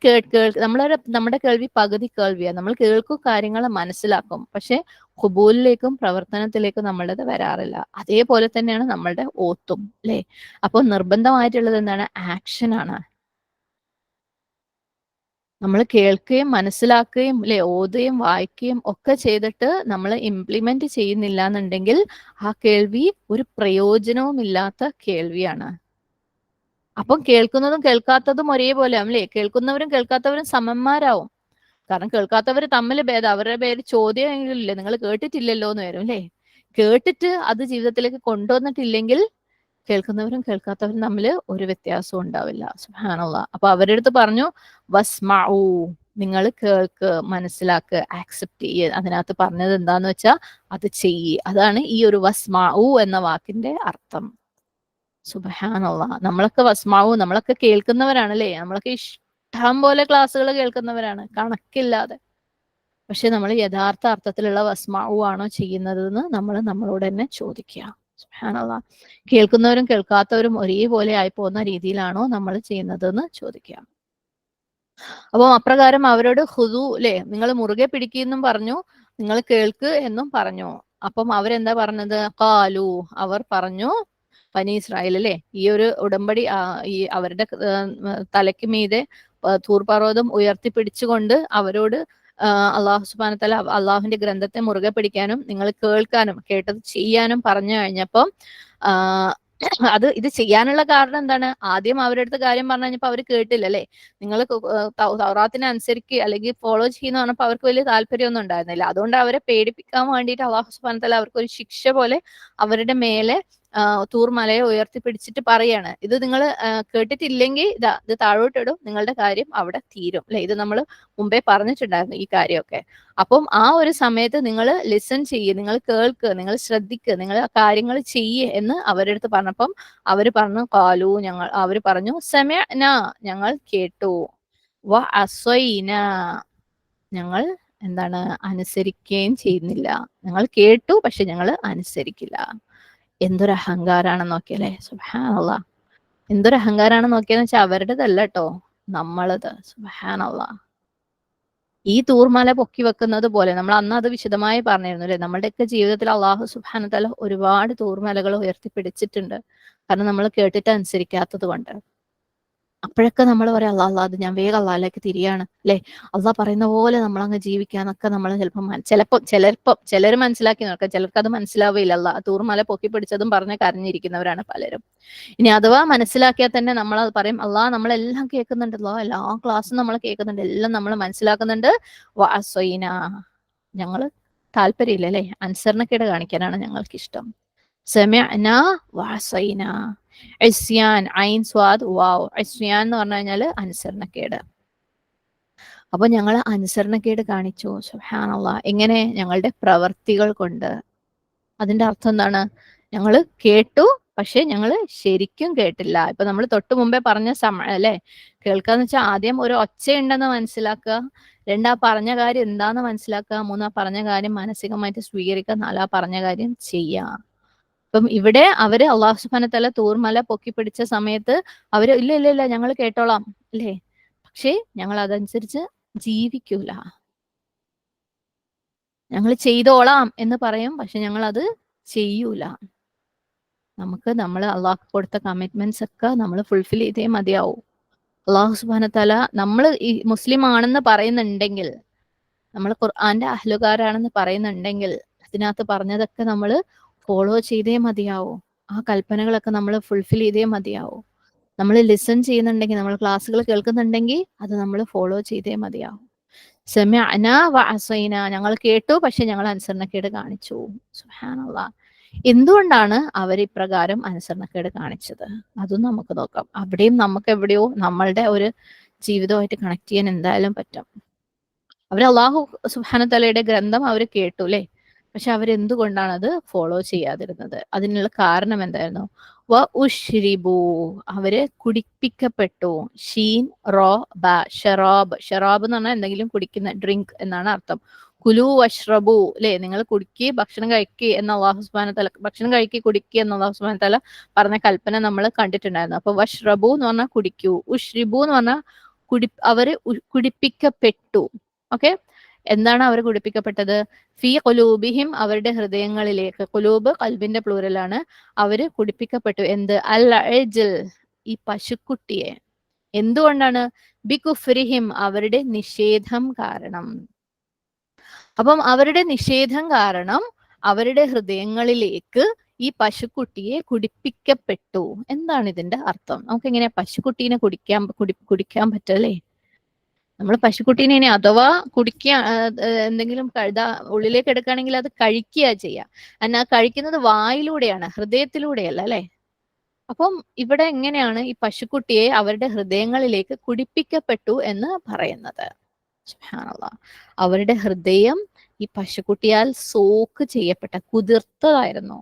നമ്മുടെ കേൾവി പകുതി കേൾവിയാണ്. നമ്മൾ കേൾക്കും, കാര്യങ്ങൾ മനസ്സിലാക്കും, പക്ഷെ ഖുബൂലിലേക്കും പ്രവർത്തനത്തിലേക്കും നമ്മളത് വരാറില്ല. അതേപോലെ തന്നെയാണ് നമ്മളുടെ ഓത്തും അല്ലെ. അപ്പൊ നിർബന്ധമായിട്ടുള്ളത് എന്താണ്? ആക്ഷൻ ആണ്. നമ്മൾ കേൾക്കുകയും മനസ്സിലാക്കുകയും അല്ലെ, ഓതുകയും വായിക്കുകയും ഒക്കെ ചെയ്തിട്ട് നമ്മൾ ഇംപ്ലിമെന്റ് ചെയ്യുന്നില്ല എന്നുണ്ടെങ്കിൽ ആ കേൾവി ഒരു പ്രയോജനവും ഇല്ലാത്ത കേൾവിയാണ്. അപ്പം കേൾക്കുന്നതും കേൾക്കാത്തതും ഒരേപോലെ ആവും അല്ലേ. കേൾക്കുന്നവരും കേൾക്കാത്തവരും സമന്മാരാവും. കാരണം കേൾക്കാത്തവർ തമ്മിൽ ഭേദം, അവരുടെ പേര് ചോദ്യമെങ്കിലും ഇല്ലേ, നിങ്ങൾ കേട്ടിട്ടില്ലല്ലോ എന്ന് വരും അല്ലേ. കേട്ടിട്ട് അത് ജീവിതത്തിലേക്ക് കൊണ്ടുവന്നിട്ടില്ലെങ്കിൽ കേൾക്കുന്നവരും കേൾക്കാത്തവരും തമ്മിൽ ഒരു വ്യത്യാസവും ഉണ്ടാവില്ല. സുബ്ഹാനല്ലാഹ്. അപ്പൊ അവരുടെ അടുത്ത് പറഞ്ഞു വസ്മഉ, നിങ്ങൾ കേൾക്ക്, മനസ്സിലാക്ക്, ആക്സെപ്റ്റ് ചെയ്യ്. അതിനകത്ത് പറഞ്ഞത് എന്താന്ന് വെച്ചാൽ അത് ചെയ്യ്. അതാണ് ഈ ഒരു വസ്മഉ എന്ന വാക്കിന്റെ അർത്ഥം. സുബ്ഹാനല്ലാഹ്. നമ്മളൊക്കെ കേൾക്കുന്നവരാണല്ലേ. നമ്മളൊക്കെ ഇഷ്ടം പോലെ ക്ലാസ്സുകൾ കേൾക്കുന്നവരാണ്, കണക്കില്ലാതെ. പക്ഷെ നമ്മൾ യഥാർത്ഥ അർത്ഥത്തിലുള്ള വസ്മഉ ആണോ ചെയ്യുന്നതെന്ന് നമ്മൾ നമ്മളോട് തന്നെ ചോദിക്കുക. സുബ്ഹാനല്ലാഹ്. കേൾക്കുന്നവരും കേൾക്കാത്തവരും ഒരേപോലെ ആയി പോകുന്ന രീതിയിലാണോ നമ്മൾ ചെയ്യുന്നതെന്ന് ചോദിക്കുക. അപ്പോൾ അപ്രകാരം അവരോട് ഹുദു അല്ലെ, നിങ്ങൾ മുറുകെ പിടിക്കുന്നും പറഞ്ഞു, നിങ്ങൾ കേൾക്ക് എന്നും പറഞ്ഞു. അപ്പം അവരെന്താ പറഞ്ഞത്? ഖാലു, അവർ പറഞ്ഞു, ബനി ഇസ്രായേൽ അല്ലെ, ഈ ഒരു ഉടമ്പടി ഈ അവരുടെ തലയ്ക്ക് മീതെ തൂർ പർവ്വതം ഉയർത്തിപ്പിടിച്ചുകൊണ്ട് അവരോട് അള്ളാഹു സുബ്ഹാനഹു വതആല അള്ളാഹുവിന്റെ ഗ്രന്ഥത്തെ മുറുകെ പിടിക്കാനും നിങ്ങൾ കേൾക്കാനും കേട്ടത് ചെയ്യാനും പറഞ്ഞു കഴിഞ്ഞപ്പം ഇത് ചെയ്യാനുള്ള കാരണം എന്താണ്? ആദ്യം അവരുടെ അടുത്ത് കാര്യം പറഞ്ഞു കഴിഞ്ഞപ്പോൾ അവർ കേട്ടില്ല അല്ലെ. നിങ്ങൾ തൗറാത്തിനെ അനുസരിക്കുക അല്ലെങ്കിൽ ഫോളോ ചെയ്യുന്ന പറഞ്ഞപ്പോൾ അവർക്ക് വലിയ താല്പര്യമൊന്നും ഉണ്ടായിരുന്നില്ല. അതുകൊണ്ട് അവരെ പേടിപ്പിക്കാൻ വേണ്ടിയിട്ട് അള്ളാഹു സുബ്ഹാനഹു വതആല അവർക്ക് ഒരു ശിക്ഷ പോലെ അവരുടെ മേലെ തൂർമലയെ ഉയർത്തിപ്പിടിച്ചിട്ട് പറയാണ്, ഇത് നിങ്ങൾ കേട്ടിട്ടില്ലെങ്കിൽ ഇത് താഴോട്ടിടും, നിങ്ങളുടെ കാര്യം അവിടെ തീരും അല്ലെ. ഇത് നമ്മൾ മുമ്പേ പറഞ്ഞിട്ടുണ്ടായിരുന്നു ഈ കാര്യമൊക്കെ. അപ്പം ആ ഒരു സമയത്ത് നിങ്ങൾ ലിസൺ ചെയ്യുക, നിങ്ങൾ കേൾക്കുക, നിങ്ങൾ ശ്രദ്ധിക്കുക, നിങ്ങൾ ആ കാര്യങ്ങൾ ചെയ്യേ എന്ന് അവരുടെ അടുത്ത് പറഞ്ഞപ്പം അവര് പറഞ്ഞു കാലു അവര് പറഞ്ഞു സമഅന, ഞങ്ങൾ കേട്ടു, വ അസ്വൈന, ഞങ്ങൾ എന്താണ് അനുസരിക്കുകയും ചെയ്യുന്നില്ല. ഞങ്ങൾ കേട്ടു പക്ഷെ ഞങ്ങൾ അനുസരിക്കില്ല. എന്തൊരു അഹങ്കാരാണെന്ന് നോക്കിയല്ലേ, സുബ്ഹാനല്ലാഹ്. എന്തൊരു അഹങ്കാരാണെന്ന് നോക്കിയെന്ന് വെച്ചാൽ അവരുടേതല്ല കേട്ടോ, നമ്മളത്. സുബ്ഹാനല്ലാഹ്. ഈ തൂർമല പൊക്കി വെക്കുന്നത് പോലെ നമ്മൾ അന്ന് അത് വിശദമായി പറഞ്ഞിരുന്നു അല്ലെ. നമ്മുടെയൊക്കെ ജീവിതത്തിൽ അള്ളാഹു സുബ്ഹാനഹു തആല ഒരുപാട് തൂർമലകൾ ഉയർത്തിപ്പിടിച്ചിട്ടുണ്ട്. കാരണം നമ്മൾ കേട്ടിട്ട് അനുസരിക്കാത്തത് കൊണ്ട്. അപ്പോഴൊക്കെ നമ്മൾ പറയാം അള്ളാഹ് അത് ഞാൻ വേഗം അള്ളാഹിലേക്ക് തിരിയാണ് അല്ലെ. അള്ളാഹ് പറയുന്ന പോലെ നമ്മളങ്ങ് ജീവിക്കാന്നൊക്കെ നമ്മൾ ചിലർ മനസ്സിലാക്കി നോക്കാം, ചിലർക്ക് അത് മനസ്സിലാവില്ല. അള്ളാഹ് തൂർമല പൊക്കി പിടിച്ചതും പറഞ്ഞ് കരഞ്ഞിരിക്കുന്നവരാണ് പലരും. ഇനി അഥവാ മനസ്സിലാക്കിയാൽ തന്നെ നമ്മൾ അത് പറയും അള്ളാഹ് നമ്മളെല്ലാം കേൾക്കുന്നുണ്ട്, അള്ളാഹ് എല്ലാ ക്ലാസ്സും നമ്മൾ കേൾക്കുന്നുണ്ട്, എല്ലാം നമ്മൾ മനസ്സിലാക്കുന്നുണ്ട്. വഅസ്വൈന, ഞങ്ങള് താല്പര്യമില്ല അല്ലെ, അനുസരണക്കേട് കാണിക്കാനാണ് ഞങ്ങൾക്ക് ഇഷ്ടം. സമഅന വഅസൈന. ഇസ്യാൻ, ഐൻ സ്വാദ് വാവ്. ഇസ്യാൻ എന്ന് പറഞ്ഞു കഴിഞ്ഞാല് അനുസരണക്കേട്. അപ്പൊ ഞങ്ങൾ അനുസരണക്കേട് കാണിച്ചു. സുബ്ഹാനല്ലാഹ്. എങ്ങനെ? ഞങ്ങളുടെ പ്രവർത്തികൾ കൊണ്ട്. അതിന്റെ അർത്ഥം എന്താണ്? ഞങ്ങൾ കേട്ടു പക്ഷെ ഞങ്ങൾ ശരിക്കും കേട്ടില്ല. ഇപ്പൊ നമ്മൾ തൊട്ട് മുമ്പേ പറഞ്ഞ അല്ലെ, കേൾക്കാന്ന് വെച്ചാൽ ആദ്യം ഒരു ഒച്ചയുണ്ടെന്ന് മനസ്സിലാക്കുക, രണ്ടാ പറഞ്ഞ കാര്യം എന്താന്ന് മനസ്സിലാക്കുക, മൂന്നാ പറഞ്ഞ കാര്യം മാനസികമായിട്ട് സ്വീകരിക്കുക, നാലാ പറഞ്ഞ കാര്യം ചെയ്യുക. അപ്പം ഇവിടെ അവര് അള്ളാഹു സുബ്ഹാനഹു തആല തൂർമല പൊക്കി പിടിച്ച സമയത്ത് അവര് ഇല്ല ഇല്ല ഇല്ല ഞങ്ങൾ കേട്ടോളാം അല്ലേ, പക്ഷേ ഞങ്ങൾ അതനുസരിച്ച് ജീവിക്കൂല. ഞങ്ങൾ ചെയ്തോളാം എന്ന് പറയും, പക്ഷെ ഞങ്ങൾ അത് ചെയ്യൂല. നമ്മൾ അള്ളാഹ് കൊടുത്ത കമ്മിറ്റ്മെന്റ്സ് ഒക്കെ നമ്മൾ ഫുൾഫിൽ ചെയ്തേ മതിയാവും. അള്ളാഹു സുബ്ഹാനഹു തആല നമ്മൾ ഈ മുസ്ലിം ആണെന്ന് പറയുന്നുണ്ടെങ്കിൽ, നമ്മൾ ഖുർആന്റെ അഹ്ലുകാരാണെന്ന് പറയുന്നുണ്ടെങ്കിൽ, അതിനകത്ത് പറഞ്ഞതൊക്കെ നമ്മൾ ഫോളോ ചെയ്തേ മതിയാവൂ. ആ കൽപ്പനകളൊക്കെ നമ്മൾ ഫുൾഫിൽ ചെയ്തേ മതിയാവൂ. നമ്മൾ ലിസൺ ചെയ്യുന്നുണ്ടെങ്കിൽ, നമ്മൾ ക്ലാസ്സുകൾ കേൾക്കുന്നുണ്ടെങ്കിൽ അത് നമ്മൾ ഫോളോ ചെയ്തേ മതിയാവും. സമഅന വഅസൈന, ഞങ്ങൾ കേട്ടു പക്ഷെ ഞങ്ങൾ അനുസരണക്കേട് കാണിച്ചു. സുബ്ഹാനല്ലാഹ്. എന്തുകൊണ്ടാണ് അവർ ഇപ്രകാരം അനുസരണക്കേട് കാണിച്ചത്? അതും നമുക്ക് നോക്കാം. അവിടെയും നമുക്ക് എവിടെയോ നമ്മളുടെ ഒരു ജീവിതമായിട്ട് കണക്ട് ചെയ്യാൻ എന്തായാലും പറ്റും. അവർ അള്ളാഹു സുബ്ഹാനഹു തആലയുടെ ഗ്രന്ഥം അവർ കേട്ടു അല്ലെ, പക്ഷെ അവരെന്തുകൊണ്ടാണ് അത് ഫോളോ ചെയ്യാതിരുന്നത്? അതിനുള്ള കാരണം എന്തായിരുന്നു? വ ഉശ്രിബു, അവര് കുടിപ്പിക്കപ്പെട്ടു. ഷീൻ റോ ബ, ഷറാബ്. ഷറാബ് എന്ന് പറഞ്ഞാൽ എന്തെങ്കിലും കുടിക്കുന്ന, ഡ്രിങ്ക് എന്നാണ് അർത്ഥം. കുലു വഷ്റബു അല്ലെ, നിങ്ങൾ കുടിക്കുക ഭക്ഷണം കഴിക്കുക എന്ന അല്ലാഹു സുബ്ഹാനഹു തആല, ഭക്ഷണം കഴിക്കുക കുടിക്കുക എന്ന അല്ലാഹു സുബ്ഹാനഹു തആല പറഞ്ഞ കൽപ്പന നമ്മൾ കണ്ടിട്ടുണ്ടായിരുന്നു. അപ്പൊ വഷ്റബു എന്ന് പറഞ്ഞാൽ കുടിക്കൂ, ഉശ്രിബു എന്ന് പറഞ്ഞാൽ അവര് കുടിപ്പിക്കപ്പെട്ടു. ഓക്കെ, എന്താണ് അവർ കുടിപ്പിക്കപ്പെട്ടത്? ഫീ ഖുലൂബിഹിം, അവരുടെ ഹൃദയങ്ങളിലേക്ക്. ഖുലൂബ് ഖൽബിന്റെ പ്ലൂരലാണ്. അവര് കുടിപ്പിക്കപ്പെട്ടു. എന്ത്? അൽ അജ്ൽ, ഈ പശുക്കുട്ടിയെ. എന്തുകൊണ്ടാണ്? ബികുഫ്രിഹിം, അവരുടെ നിഷേധം കാരണം. അപ്പം അവരുടെ നിഷേധം കാരണം അവരുടെ ഹൃദയങ്ങളിലേക്ക് ഈ പശുക്കുട്ടിയെ കുടിപ്പിക്കപ്പെട്ടു. എന്താണ് ഇതിന്റെ അർത്ഥം? നമുക്ക് എങ്ങനെ പശുക്കുട്ടീനെ കുടിക്കാൻ പറ്റല്ലേ? നമ്മൾ പശുക്കുട്ടീനെ ഇനി അഥവാ കുടിക്കുക, എന്തെങ്കിലും ഉള്ളിലേക്ക് എടുക്കുകയാണെങ്കിൽ അത് കഴിക്കുക ചെയ്യുക. എന്നാ കഴിക്കുന്നത് വായിലൂടെയാണ്, ഹൃദയത്തിലൂടെയല്ല അല്ലെ. അപ്പം ഇവിടെ എങ്ങനെയാണ് ഈ പശുക്കുട്ടിയെ അവരുടെ ഹൃദയങ്ങളിലേക്ക് കുടിപ്പിക്കപ്പെട്ടു എന്ന് പറയുന്നത്? സുബ്ഹാനല്ലാഹ്. അവരുടെ ഹൃദയം ഈ പശുക്കുട്ടിയാൽ സോക്ക് ചെയ്യപ്പെട്ട, കുതിർത്തതായിരുന്നു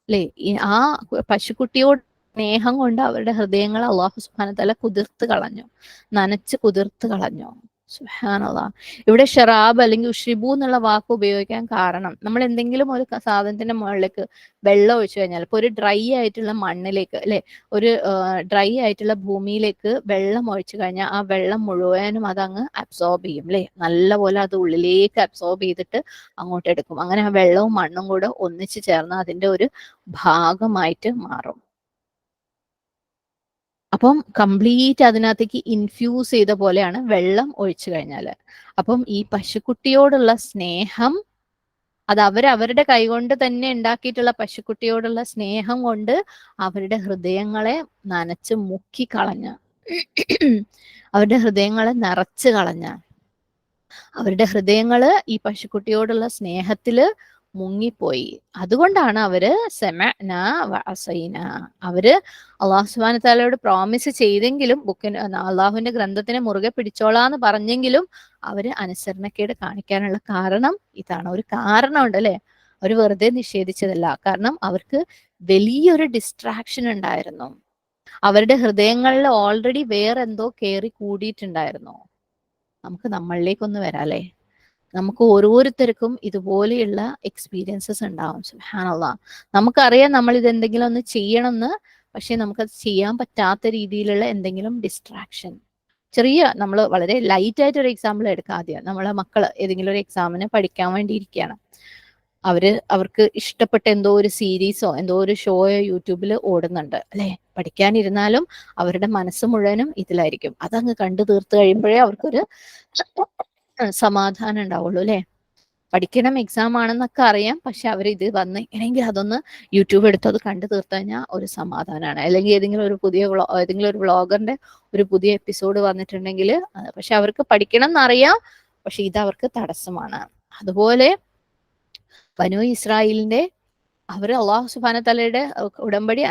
അല്ലെ. ആ പശുക്കുട്ടിയോട് സ്നേഹം കൊണ്ട് അവരുടെ ഹൃദയങ്ങൾ അല്ലാഹു സുബ്ഹാനഹു തആല കുതിർത്ത് കളഞ്ഞു, നനച്ച് കുതിർത്ത് കളഞ്ഞു. സുബ്ഹാനല്ലാഹ്. ഇവിടെ ഷറാബ് അല്ലെങ്കിൽ ഉഷ്രിബു എന്നുള്ള വാക്ക് ഉപയോഗിക്കാൻ കാരണം, നമ്മൾ എന്തെങ്കിലും ഒരു സാധനത്തിന്റെ മുകളിലേക്ക് വെള്ളം ഒഴിച്ചു കഴിഞ്ഞാൽ, ഇപ്പൊ ഒരു ഡ്രൈ ആയിട്ടുള്ള മണ്ണിലേക്ക് അല്ലെ, ഒരു ഡ്രൈ ആയിട്ടുള്ള ഭൂമിയിലേക്ക് വെള്ളം ഒഴിച്ചു കഴിഞ്ഞാൽ ആ വെള്ളം മുഴുവനും അതങ്ങ് അബ്സോർബ് ചെയ്യും അല്ലെ, നല്ലപോലെ അത് ഉള്ളിലേക്ക് അബ്സോർബ് ചെയ്തിട്ട് അങ്ങോട്ട് എടുക്കും. അങ്ങനെ ആ വെള്ളവും മണ്ണും കൂടെ ഒന്നിച്ചു ചേർന്ന് അതിന്റെ ഒരു ഭാഗമായിട്ട് മാറും. അപ്പം കംപ്ലീറ്റ് അതിനകത്തേക്ക് ഇൻഫ്യൂസ് ചെയ്ത പോലെയാണ് വെള്ളം ഒഴിച്ചു കഴിഞ്ഞാല്. അപ്പം ഈ പശുക്കുട്ടിയോടുള്ള സ്നേഹം, അത് അവരുടെ കൈകൊണ്ട് തന്നെ ഉണ്ടാക്കിയിട്ടുള്ള പശുക്കുട്ടിയോടുള്ള സ്നേഹം കൊണ്ട് അവരുടെ ഹൃദയങ്ങളെ നനച്ച് മുക്കി കളഞ്ഞ്, അവരുടെ ഹൃദയങ്ങളെ നിറച്ച് കളഞ്ഞ്, അവരുടെ ഹൃദയങ്ങള് ഈ പശുക്കുട്ടിയോടുള്ള സ്നേഹത്തില് മുങ്ങിപ്പോയി. അതുകൊണ്ടാണ് അവര് സമഅന വഅസൈന, അവര് അള്ളാഹു സുബ്ഹാനഹു തആലയോട് പ്രോമിസ് ചെയ്തെങ്കിലും അള്ളാഹുവിന്റെ ഗ്രന്ഥത്തിനെ മുറുകെ പിടിച്ചോളാന്ന് പറഞ്ഞെങ്കിലും അവര് അനുസരണക്കേട് കാണിക്കാനുള്ള കാരണം ഇതാണ്. ഒരു കാരണമുണ്ട് അല്ലെ, അവർ വെറുതെ നിഷേധിച്ചതല്ല. കാരണം അവർക്ക് വലിയൊരു ഡിസ്ട്രാക്ഷൻ ഉണ്ടായിരുന്നു. അവരുടെ ഹൃദയങ്ങളിൽ ഓൾറെഡി വേറെ എന്തോ കയറി കൂടിയിട്ടുണ്ടായിരുന്നു. നമുക്ക് നമ്മളിലേക്കൊന്ന് വരാല്ലേ. നമുക്ക് ഓരോരുത്തർക്കും ഇതുപോലെയുള്ള എക്സ്പീരിയൻസസ് ഉണ്ടാവും. സുബ്ഹാനല്ലാഹ്, നമുക്കറിയാം നമ്മൾ ഇത് എന്തെങ്കിലും ഒന്ന് ചെയ്യണമെന്ന്, പക്ഷെ നമുക്കത് ചെയ്യാൻ പറ്റാത്ത രീതിയിലുള്ള എന്തെങ്കിലും ഡിസ്ട്രാക്ഷൻ. ചെറിയ, നമ്മൾ വളരെ ലൈറ്റ് ആയിട്ട് ഒരു എക്സാമ്പിൾ എടുക്കാം. ആദ്യം നമ്മളെ മക്കള് ഏതെങ്കിലും ഒരു എക്സാമിന് പഠിക്കാൻ വേണ്ടി ഇരിക്കുകയാണ്. അവർക്ക് ഇഷ്ടപ്പെട്ട എന്തോ ഒരു സീരീസോ എന്തോ ഒരു ഷോയോ യൂട്യൂബിൽ ഓടുന്നുണ്ട് അല്ലെ. പഠിക്കാനിരുന്നാലും അവരുടെ മനസ്സ് മുഴുവനും ഇതിലായിരിക്കും. അതങ്ങ് കണ്ടു തീർത്ത് കഴിയുമ്പോഴേ അവർക്കൊരു സമാധാനം ഉണ്ടാവുള്ളൂ അല്ലെ. പഠിക്കണം, എക്സാം ആണെന്നൊക്കെ അറിയാം, പക്ഷെ അവർ ഇത് വന്ന് എങ്ങനെയെങ്കിലും അതൊന്ന് യൂട്യൂബ് എടുത്ത് അത് കണ്ടു തീർത്തു കഴിഞ്ഞാൽ ഒരു സമാധാനമാണ്. അല്ലെങ്കിൽ ഏതെങ്കിലും ഒരു വ്ളോഗറിന്റെ ഒരു പുതിയ എപ്പിസോഡ് വന്നിട്ടുണ്ടെങ്കിൽ, പക്ഷെ അവർക്ക് പഠിക്കണം എന്നറിയാം, പക്ഷെ ഇത് അവർക്ക് തടസ്സമാണ്. അതുപോലെ ബനൂ ഇസ്രായേലിന്റെ അവർ അള്ളാഹു സുബ്ഹാനഹു തആലയുടെ ഉടമ്പടി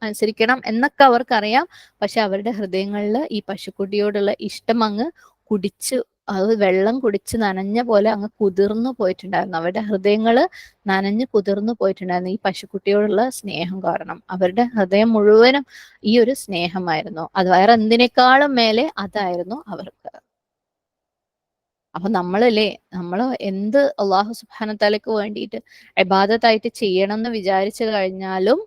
അനുസരിക്കണം എന്നൊക്കെ അവർക്കറിയാം. പക്ഷെ അവരുടെ ഹൃദയങ്ങളിൽ ഈ പശുക്കുട്ടിയോടുള്ള ഇഷ്ടം അങ്ങ് കുടിച്ച്, അത് വെള്ളം കുടിച്ച് നനഞ്ഞ പോലെ അങ്ങ് കുതിർന്നു പോയിട്ടുണ്ടായിരുന്നു. അവരുടെ ഹൃദയങ്ങൾ നനഞ്ഞ് കുതിർന്നു പോയിട്ടുണ്ടായിരുന്നു ഈ പശുക്കുട്ടിയോടുള്ള സ്നേഹം കാരണം. അവരുടെ ഹൃദയം മുഴുവനും ഈ ഒരു സ്നേഹമായിരുന്നു. അത് വേറെ എന്തിനേക്കാളും മേലെ അതായിരുന്നു അവർക്ക്. അപ്പൊ നമ്മളല്ലേ, നമ്മൾ എന്ത് അള്ളാഹു സുബ്ഹാനഹു തആലക്ക് വേണ്ടിയിട്ട് ഇബാദത്തായിട്ട് ചെയ്യണം എന്ന് വിചാരിച്ചു കഴിഞ്ഞാലും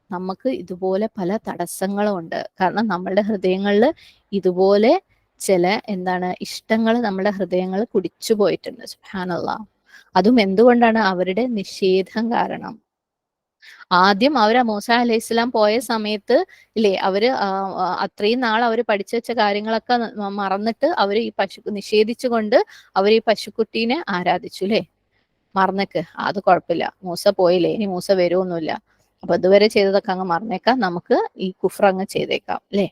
നമുക്ക് ഇതുപോലെ പല തടസ്സങ്ങളും ഉണ്ട്. കാരണം നമ്മളുടെ ഹൃദയങ്ങളിൽ ഇതുപോലെ ചില ഇഷ്ടങ്ങൾ നമ്മുടെ ഹൃദയങ്ങൾ കുടിച്ചു പോയിട്ടുണ്ട്. സുബ്ഹാനല്ലാഹ്. അതും എന്തുകൊണ്ടാണ്? അവരുടെ നിഷേധം കാരണം. ആദ്യം അവർ മൂസ അലൈഹി ഇസ്ലാം പോയ സമയത്ത് ഇല്ലേ, അവര് അത്രയും നാൾ അവർ പഠിച്ചു വെച്ച കാര്യങ്ങളൊക്കെ മറന്നിട്ട് അവർ ഈ നിഷേധിച്ചുകൊണ്ട് അവർ ഈ പശുക്കുട്ടീനെ ആരാധിച്ചു അല്ലേ. മറന്നേക്ക്, അത് കുഴപ്പമില്ല, മൂസ പോയില്ലേ, ഇനി മൂസ വരുമൊന്നുമില്ല, അപ്പൊ ഇതുവരെ ചെയ്തതൊക്കെ അങ്ങ് മറന്നേക്കാം, നമുക്ക് ഈ കുഫ്ർ അങ്ങ് ചെയ്തേക്കാം അല്ലെ.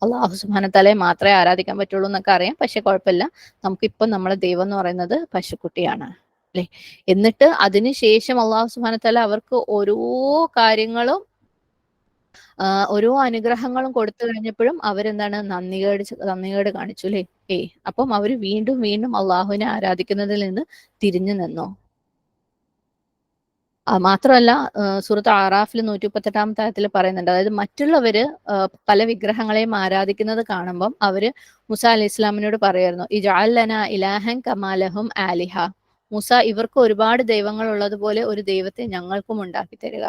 അള്ളാഹു സുബ്ഹാനഹു തആലയെ മാത്രമേ ആരാധിക്കാൻ പറ്റുള്ളൂ എന്നൊക്കെ അറിയാം, പക്ഷെ കുഴപ്പമില്ല, നമുക്കിപ്പം നമ്മളെ ദൈവം എന്ന് പറയുന്നത് പശുക്കുട്ടിയാണ് അല്ലെ. എന്നിട്ട് അതിനുശേഷം അള്ളാഹു സുബ്ഹാനഹു തആല അവർക്ക് ഓരോ കാര്യങ്ങളും ഓരോ അനുഗ്രഹങ്ങളും കൊടുത്തു കഴിഞ്ഞപ്പോഴും അവരെന്താണ് നന്ദികേട് കാണിച്ചു അല്ലെ. അപ്പം അവര് വീണ്ടും വീണ്ടും അള്ളാഹുവിനെ ആരാധിക്കുന്നതിൽ നിന്ന് തിരിഞ്ഞു നിന്നു. മാത്രമല്ല, സൂറത്ത് ആറാഫിൽ 138-ാമത്തെ ആയത്തിൽ പറയുന്നുണ്ട്, അതായത് മറ്റുള്ളവര് പല വിഗ്രഹങ്ങളെയും ആരാധിക്കുന്നത് കാണുമ്പം അവര് മൂസ അലൈഹി ഇസ്ലാമിനോട് പറയായിരുന്നു, ഇജ്അൽ ലനാ ഇലാഹൻ കമാ ലഹും ആലിഹ, മൂസ ഇവർക്ക് ഒരുപാട് ദൈവങ്ങൾ ഉള്ളതുപോലെ ഒരു ദൈവത്തെ ഞങ്ങൾക്കും ഉണ്ടാക്കി തരിക.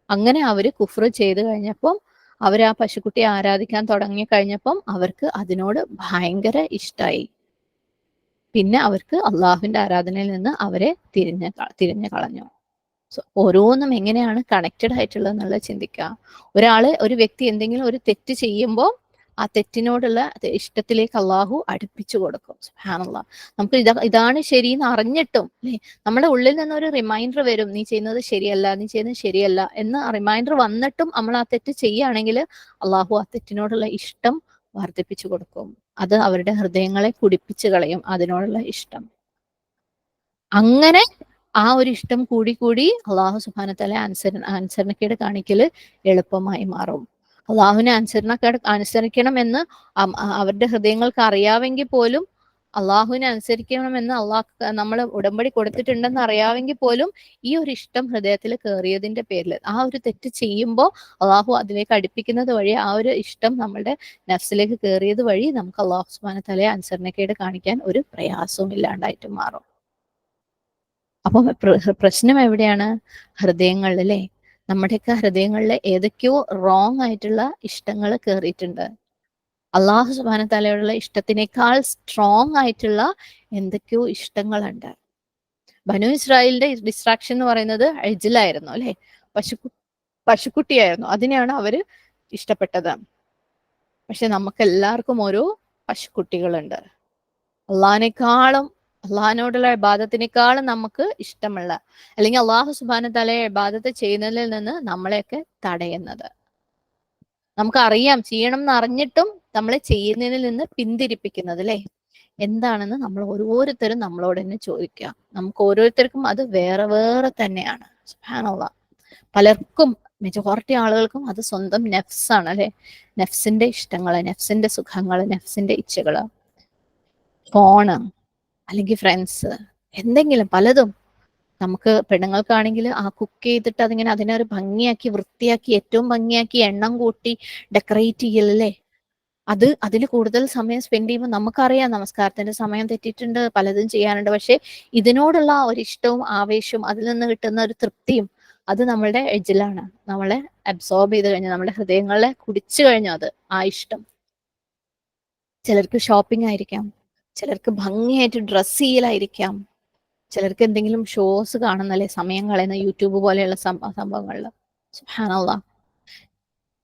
അങ്ങനെ അവര് കുഫ്ർ ചെയ്ത് കഴിഞ്ഞപ്പം, അവർ ആ പശുക്കുട്ടിയെ ആരാധിക്കാൻ തുടങ്ങി കഴിഞ്ഞപ്പം അവർക്ക് അതിനോട് ഭയങ്കര ഇഷ്ടമായി. പിന്നെ അവർക്ക് അള്ളാഹുവിന്റെ ആരാധനയിൽ നിന്ന് അവരെ തിരിഞ്ഞു കളഞ്ഞു. ഓരോന്നും എങ്ങനെയാണ് കണക്റ്റഡ് ആയിട്ടുള്ളത് എന്നുള്ളത് ചിന്തിക്കുക. ഒരു വ്യക്തി എന്തെങ്കിലും ഒരു തെറ്റ് ചെയ്യുമ്പോൾ ആ തെറ്റിനോടുള്ള ഇഷ്ടത്തിലേക്ക് അള്ളാഹു അടുപ്പിച്ചു കൊടുക്കും. സുബ്ഹാനല്ലാഹ്. നമുക്ക് ഇതാണ് ശരിയെന്ന് അറിഞ്ഞിട്ടും അല്ലെ, നമ്മുടെ ഉള്ളിൽ നിന്നൊരു റിമൈൻഡർ വരും, നീ ചെയ്യുന്നത് ശരിയല്ല എന്ന് റിമൈൻഡർ വന്നിട്ടും നമ്മൾ ആ തെറ്റ് ചെയ്യുകയാണെങ്കിൽ അള്ളാഹു ആ തെറ്റിനോടുള്ള ഇഷ്ടം വർദ്ധിപ്പിച്ചു കൊടുക്കും. അത് അവരുടെ ഹൃദയങ്ങളെ കുടിപ്പിച്ചു കളയും, അതിനോടുള്ള ഇഷ്ടം. അങ്ങനെ ആ ഒരു ഇഷ്ടം കൂടി അള്ളാഹു സുബ്ഹാനഹു തആല അനുസരണക്കേട് കാണിക്കല് എളുപ്പമായി മാറും. അള്ളാഹുവിനെ അനുസരിക്കണമെന്ന് അവരുടെ ഹൃദയങ്ങൾക്ക് അറിയാമെങ്കിൽ പോലും, അള്ളാഹുവിനെ അനുസരിക്കണമെന്ന് നമ്മൾ ഉടമ്പടി കൊടുത്തിട്ടുണ്ടെന്ന് അറിയാമെങ്കിൽ പോലും, ഈ ഒരു ഇഷ്ടം ഹൃദയത്തിൽ കയറിയതിന്റെ പേരിൽ ആ ഒരു തെറ്റ് ചെയ്യുമ്പോൾ അള്ളാഹു അതിലേക്ക് അടുപ്പിക്കുന്നത് വഴി, ആ ഒരു ഇഷ്ടം നമ്മളുടെ നഫ്സിലേക്ക് കയറിയത് വഴി നമുക്ക് അള്ളാഹു സുബ്ഹാനഹു തആലയെ അനുസരണക്കേട് കാണിക്കാൻ ഒരു പ്രയാസവും ഇല്ലാണ്ടായിട്ട് മാറും. അപ്പൊ പ്രശ്നം എവിടെയാണ്? ഹൃദയങ്ങളിൽ അല്ലേ. നമ്മുടെയൊക്കെ ഹൃദയങ്ങളിൽ ഏതൊക്കെയോ റോങ് ആയിട്ടുള്ള ഇഷ്ടങ്ങൾ കയറിയിട്ടുണ്ട്. അള്ളാഹു സുബ്ഹാനഹു തആലയോടുള്ള ഇഷ്ടത്തിനേക്കാൾ സ്ട്രോങ് ആയിട്ടുള്ള എന്തൊക്കെയോ ഇഷ്ടങ്ങളുണ്ട്. ബനൂ ഇസ്രായേലിന്റെ ഡിസ്ട്രാക്ഷൻ എന്ന് പറയുന്നത് എജിലായിരുന്നു അല്ലെ, പശുക്കുട്ടിയായിരുന്നു. അതിനെയാണ് അവര് ഇഷ്ടപ്പെട്ടത്. പക്ഷെ നമുക്ക് എല്ലാവർക്കും ഓരോ പശുക്കുട്ടികളുണ്ട്. അള്ളാഹിനോടുള്ള ഇബാദത്തിനേക്കാളും നമുക്ക് ഇഷ്ടമുള്ള, അല്ലെങ്കിൽ അള്ളാഹു സുബ്ഹാനഹു തആലയെ ഇബാദത്ത് ചെയ്യുന്നതിൽ നിന്ന് നമ്മളെയൊക്കെ തടയുന്നത്. നമുക്കറിയാം ചെയ്യണം എന്ന് അറിഞ്ഞിട്ടും നമ്മളെ ചെയ്യുന്നതിൽ നിന്ന് പിന്തിരിപ്പിക്കുന്നത് അല്ലെ. എന്താണെന്ന് നമ്മൾ ഓരോരുത്തരും നമ്മളോട് തന്നെ ചോദിക്കുക. നമുക്ക് ഓരോരുത്തർക്കും അത് വേറെ വേറെ തന്നെയാണ്. സുബ്ഹാനല്ലാഹ്. പലർക്കും, മെജോറിറ്റി ആളുകൾക്കും അത് സ്വന്തം നെഫ്സാണ് അല്ലെ. നെഫ്സിന്റെ ഇഷ്ടങ്ങള്, നെഫ്സിന്റെ സുഖങ്ങള്, നെഫ്സിന്റെ ഇച്ഛകള്, ഫോണ് അല്ലെങ്കിൽ ഫ്രണ്ട്സ്, എന്തെങ്കിലും പലതും. നമുക്ക് പെണ്ണുങ്ങൾക്കാണെങ്കിൽ ആ കുക്ക് ചെയ്തിട്ട് അതിങ്ങനെ അതിനെ ഒരു ഭംഗിയാക്കി വൃത്തിയാക്കി ഏറ്റവും ഭംഗിയാക്കി എണ്ണം കൂട്ടി ഡെക്കറേറ്റ് ചെയ്യലല്ലേ. അതിൽ കൂടുതൽ സമയം സ്പെൻഡ് ചെയ്യുമ്പോൾ നമുക്കറിയാം നമസ്കാരത്തിന്റെ സമയം തെറ്റിയിട്ടുണ്ട്, പലതും ചെയ്യാനുണ്ട്. പക്ഷെ ഇതിനോടുള്ള ഒരു ഇഷ്ടവും ആവേശവും അതിൽ നിന്ന് കിട്ടുന്ന ഒരു തൃപ്തിയും അത് നമ്മളുടെ എഡ്ജിലാണ്. നമ്മളെ അബ്സോർബ് ചെയ്ത് കഴിഞ്ഞാൽ, നമ്മുടെ ഹൃദയങ്ങളെ കുടിച്ചു കഴിഞ്ഞാൽ അത് ആ ഇഷ്ടം. ചിലർക്ക് ഷോപ്പിംഗ് ആയിരിക്കാം, ചിലർക്ക് ഭംഗിയായിട്ട് ഡ്രസ്സ് ചെയ്യലായിരിക്കാം, ചിലർക്ക് എന്തെങ്കിലും ഷോസ് കാണുന്നല്ലേ സമയം കളയുന്ന യൂട്യൂബ് പോലെയുള്ള സംഭവങ്ങളിൽ. സുബ്ഹാനല്ലാഹ്.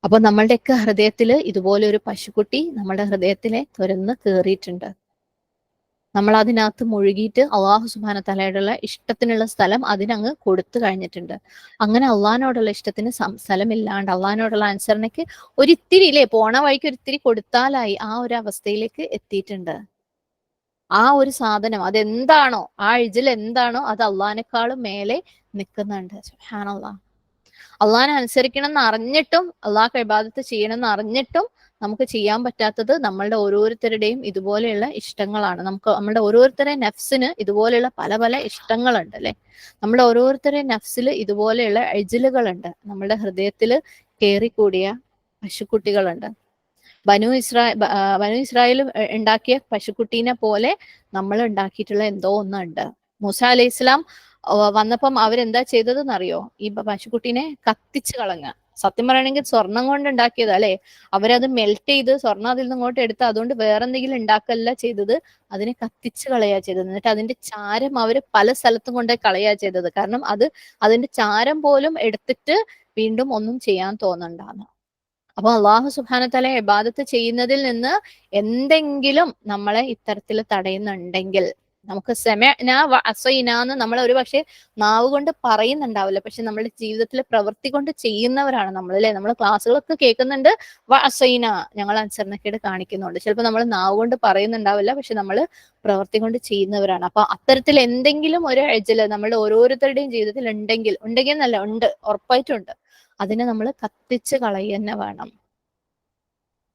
അപ്പൊ നമ്മളുടെയൊക്കെ ഹൃദയത്തില് ഇതുപോലെ ഒരു പശുക്കുട്ടി നമ്മുടെ ഹൃദയത്തിലെ തുരന്ന് കേറിയിട്ടുണ്ട്. നമ്മൾ അതിനകത്ത് മുഴുകിയിട്ട് അള്ളാഹു സുബ്ഹാനഹു തആലയോടുള്ള ഇഷ്ടത്തിനുള്ള സ്ഥലം അതിനങ്ങ് കൊടുത്തു കഴിഞ്ഞിട്ടുണ്ട്. അങ്ങനെ അള്ളാഹിനോടുള്ള ഇഷ്ടത്തിന് സ്ഥലമില്ലാണ്ട് അള്ളാഹിനോടുള്ള അനുസരണയ്ക്ക് ഒരിത്തിരി ഇല്ലേ, പോണ വഴിക്ക് ഒരിത്തിരി കൊടുത്താലായി, ആ ഒരു അവസ്ഥയിലേക്ക് എത്തിയിട്ടുണ്ട്. ആ ഒരു സാധനം അതെന്താണോ, ആ ഇജ്ജിൽ എന്താണോ അത് അള്ളാഹിനെക്കാളും മേലെ നിൽക്കുന്നുണ്ട്. സുബ്ഹാനല്ലാഹ്. അള്ളാഹിനെ അനുസരിക്കണം എന്ന് അറിഞ്ഞിട്ടും, അള്ളാഹ് ഇബാദത്ത് ചെയ്യണം എന്ന് അറിഞ്ഞിട്ടും നമുക്ക് ചെയ്യാൻ പറ്റാത്തത് നമ്മളുടെ ഓരോരുത്തരുടെയും ഇതുപോലെയുള്ള ഇഷ്ടങ്ങളാണ്. നമ്മുടെ ഓരോരുത്തരുടെയും നഫ്സിന് ഇതുപോലെയുള്ള പല പല ഇഷ്ടങ്ങളുണ്ട് അല്ലെ. നമ്മുടെ ഓരോരുത്തരുടെയും നഫ്സിൽ ഇതുപോലെയുള്ള എജിലുകളുണ്ട്. നമ്മുടെ ഹൃദയത്തിൽ കയറിക്കൂടിയ പശുക്കുട്ടികളുണ്ട്. ബനു ഇസ്രായേൽ ഉണ്ടാക്കിയ പശുക്കുട്ടീനെ പോലെ നമ്മൾ ഉണ്ടാക്കിയിട്ടുള്ള എന്തോ ഒന്നുണ്ട്. മൂസ അലൈഹി ഇസ്ലാം വന്നപ്പം അവരെന്താ ചെയ്തതെന്നറിയോ? ഈ പശുക്കുട്ടീനെ കത്തിച്ച് കളഞ്ഞ. സത്യം പറയണെങ്കിൽ സ്വർണം കൊണ്ട് ഉണ്ടാക്കിയത് അല്ലെ. അവരത് മെൽറ്റ് ചെയ്ത് സ്വർണം അതിൽ നിന്ന് ഇങ്ങോട്ട് എടുത്ത് അതുകൊണ്ട് വേറെ എന്തെങ്കിലും ഉണ്ടാക്കല്ല ചെയ്തത്, അതിനെ കത്തിച്ച് കളയാ ചെയ്തത്. എന്നിട്ട് അതിന്റെ ചാരം അവര് പല സ്ഥലത്തും കൊണ്ട് കളയാ ചെയ്തത്. കാരണം അതിന്റെ ചാരം പോലും എടുത്തിട്ട് വീണ്ടും ഒന്നും ചെയ്യാൻ തോന്നണ്ടാന്ന്. അപ്പൊ അള്ളാഹു സുബ്ഹാനഹു തആല ഇബാദത്ത് ചെയ്യുന്നതിൽ നിന്ന് എന്തെങ്കിലും നമ്മളെ ഇത്തരത്തിൽ തടയുന്നുണ്ടെങ്കിൽ, നമുക്ക് സമഅ്നാ വ അസൈനാന്ന് നമ്മൾ ഒരു പക്ഷെ നാവ് കൊണ്ട് പറയുന്നുണ്ടാവില്ല, പക്ഷെ നമ്മുടെ ജീവിതത്തിലെ പ്രവൃത്തി കൊണ്ട് ചെയ്യുന്നവരാണ് നമ്മൾ അല്ലെ. നമ്മൾ ക്ലാസ്സുകളൊക്കെ കേൾക്കുന്നുണ്ട്, വ അസൈന, ഞങ്ങൾ അനുസരണക്കേട് കാണിക്കുന്നുണ്ട്. ചിലപ്പോൾ നമ്മൾ നാവ് കൊണ്ട് പറയുന്നുണ്ടാവില്ല, പക്ഷെ നമ്മൾ പ്രവൃത്തി കൊണ്ട് ചെയ്യുന്നവരാണ്. അപ്പൊ അത്തരത്തിൽ എന്തെങ്കിലും ഒരു എജല് നമ്മുടെ ഓരോരുത്തരുടെയും ജീവിതത്തിൽ ഉണ്ടെങ്കിൽ എന്നല്ല, ഉണ്ട്, ഉറപ്പായിട്ടുണ്ട്. അതിനെ നമ്മൾ കത്തിച്ച് കളയുക തന്നെ വേണം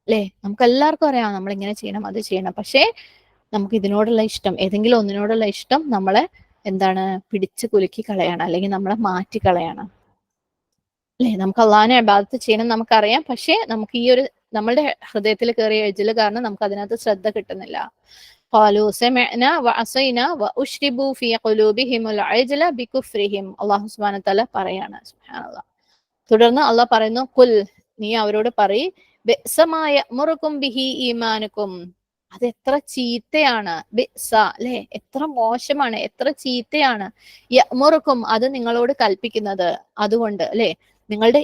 അല്ലെ. നമുക്ക് എല്ലാവർക്കും അറിയാം നമ്മൾ ഇങ്ങനെ ചെയ്യണം അത് ചെയ്യണം, പക്ഷേ നമുക്ക് ഇതിനോടുള്ള ഇഷ്ടം, ഏതെങ്കിലും ഒന്നിനോടുള്ള ഇഷ്ടം നമ്മളെ എന്താണ് പിടിച്ച് കുലുക്കി കളയാണ്, അല്ലെങ്കിൽ നമ്മളെ മാറ്റി കളയാണ് അല്ലെ. നമുക്ക് അള്ളാഹിനെ ഇബാദത്ത് ചെയ്യണം നമുക്കറിയാം, പക്ഷേ നമുക്ക് ഈ ഒരു നമ്മളുടെ ഹൃദയത്തിൽ കയറിയ എജില് കാരണം നമുക്ക് അതിനകത്ത് ശ്രദ്ധ കിട്ടുന്നില്ല. ഖാലൂ സമഅ്നാ വഅസൈനാ വഉശ്രിബൂ ഫീ ഖുലൂബിഹിമുൽ അജ്ല ബികുഫ്രിഹിം. അല്ലാഹു സുബ്ഹാനഹു തആല പറയാണ്. സുബ്ഹാനല്ലാഹ്. തുടർന്ന് അള്ളാഹ് പറയുന്നു, കുൽ, നീ അവരോട് പറയ്, ബിഅ്സമായ യഅ്മുറുകും ബിഹി ഈമാനുക്കും, അത് എത്ര ചീത്തയാണ്. ബിഅ്സ അല്ലെ, എത്ര മോശമാണ്, എത്ര ചീത്തയാണ്. യഅ്മുറുക്കും, അത് നിങ്ങളോട് കൽപ്പിക്കുന്നത്. അതുകൊണ്ട് അല്ലെ, നിങ്ങളുടെ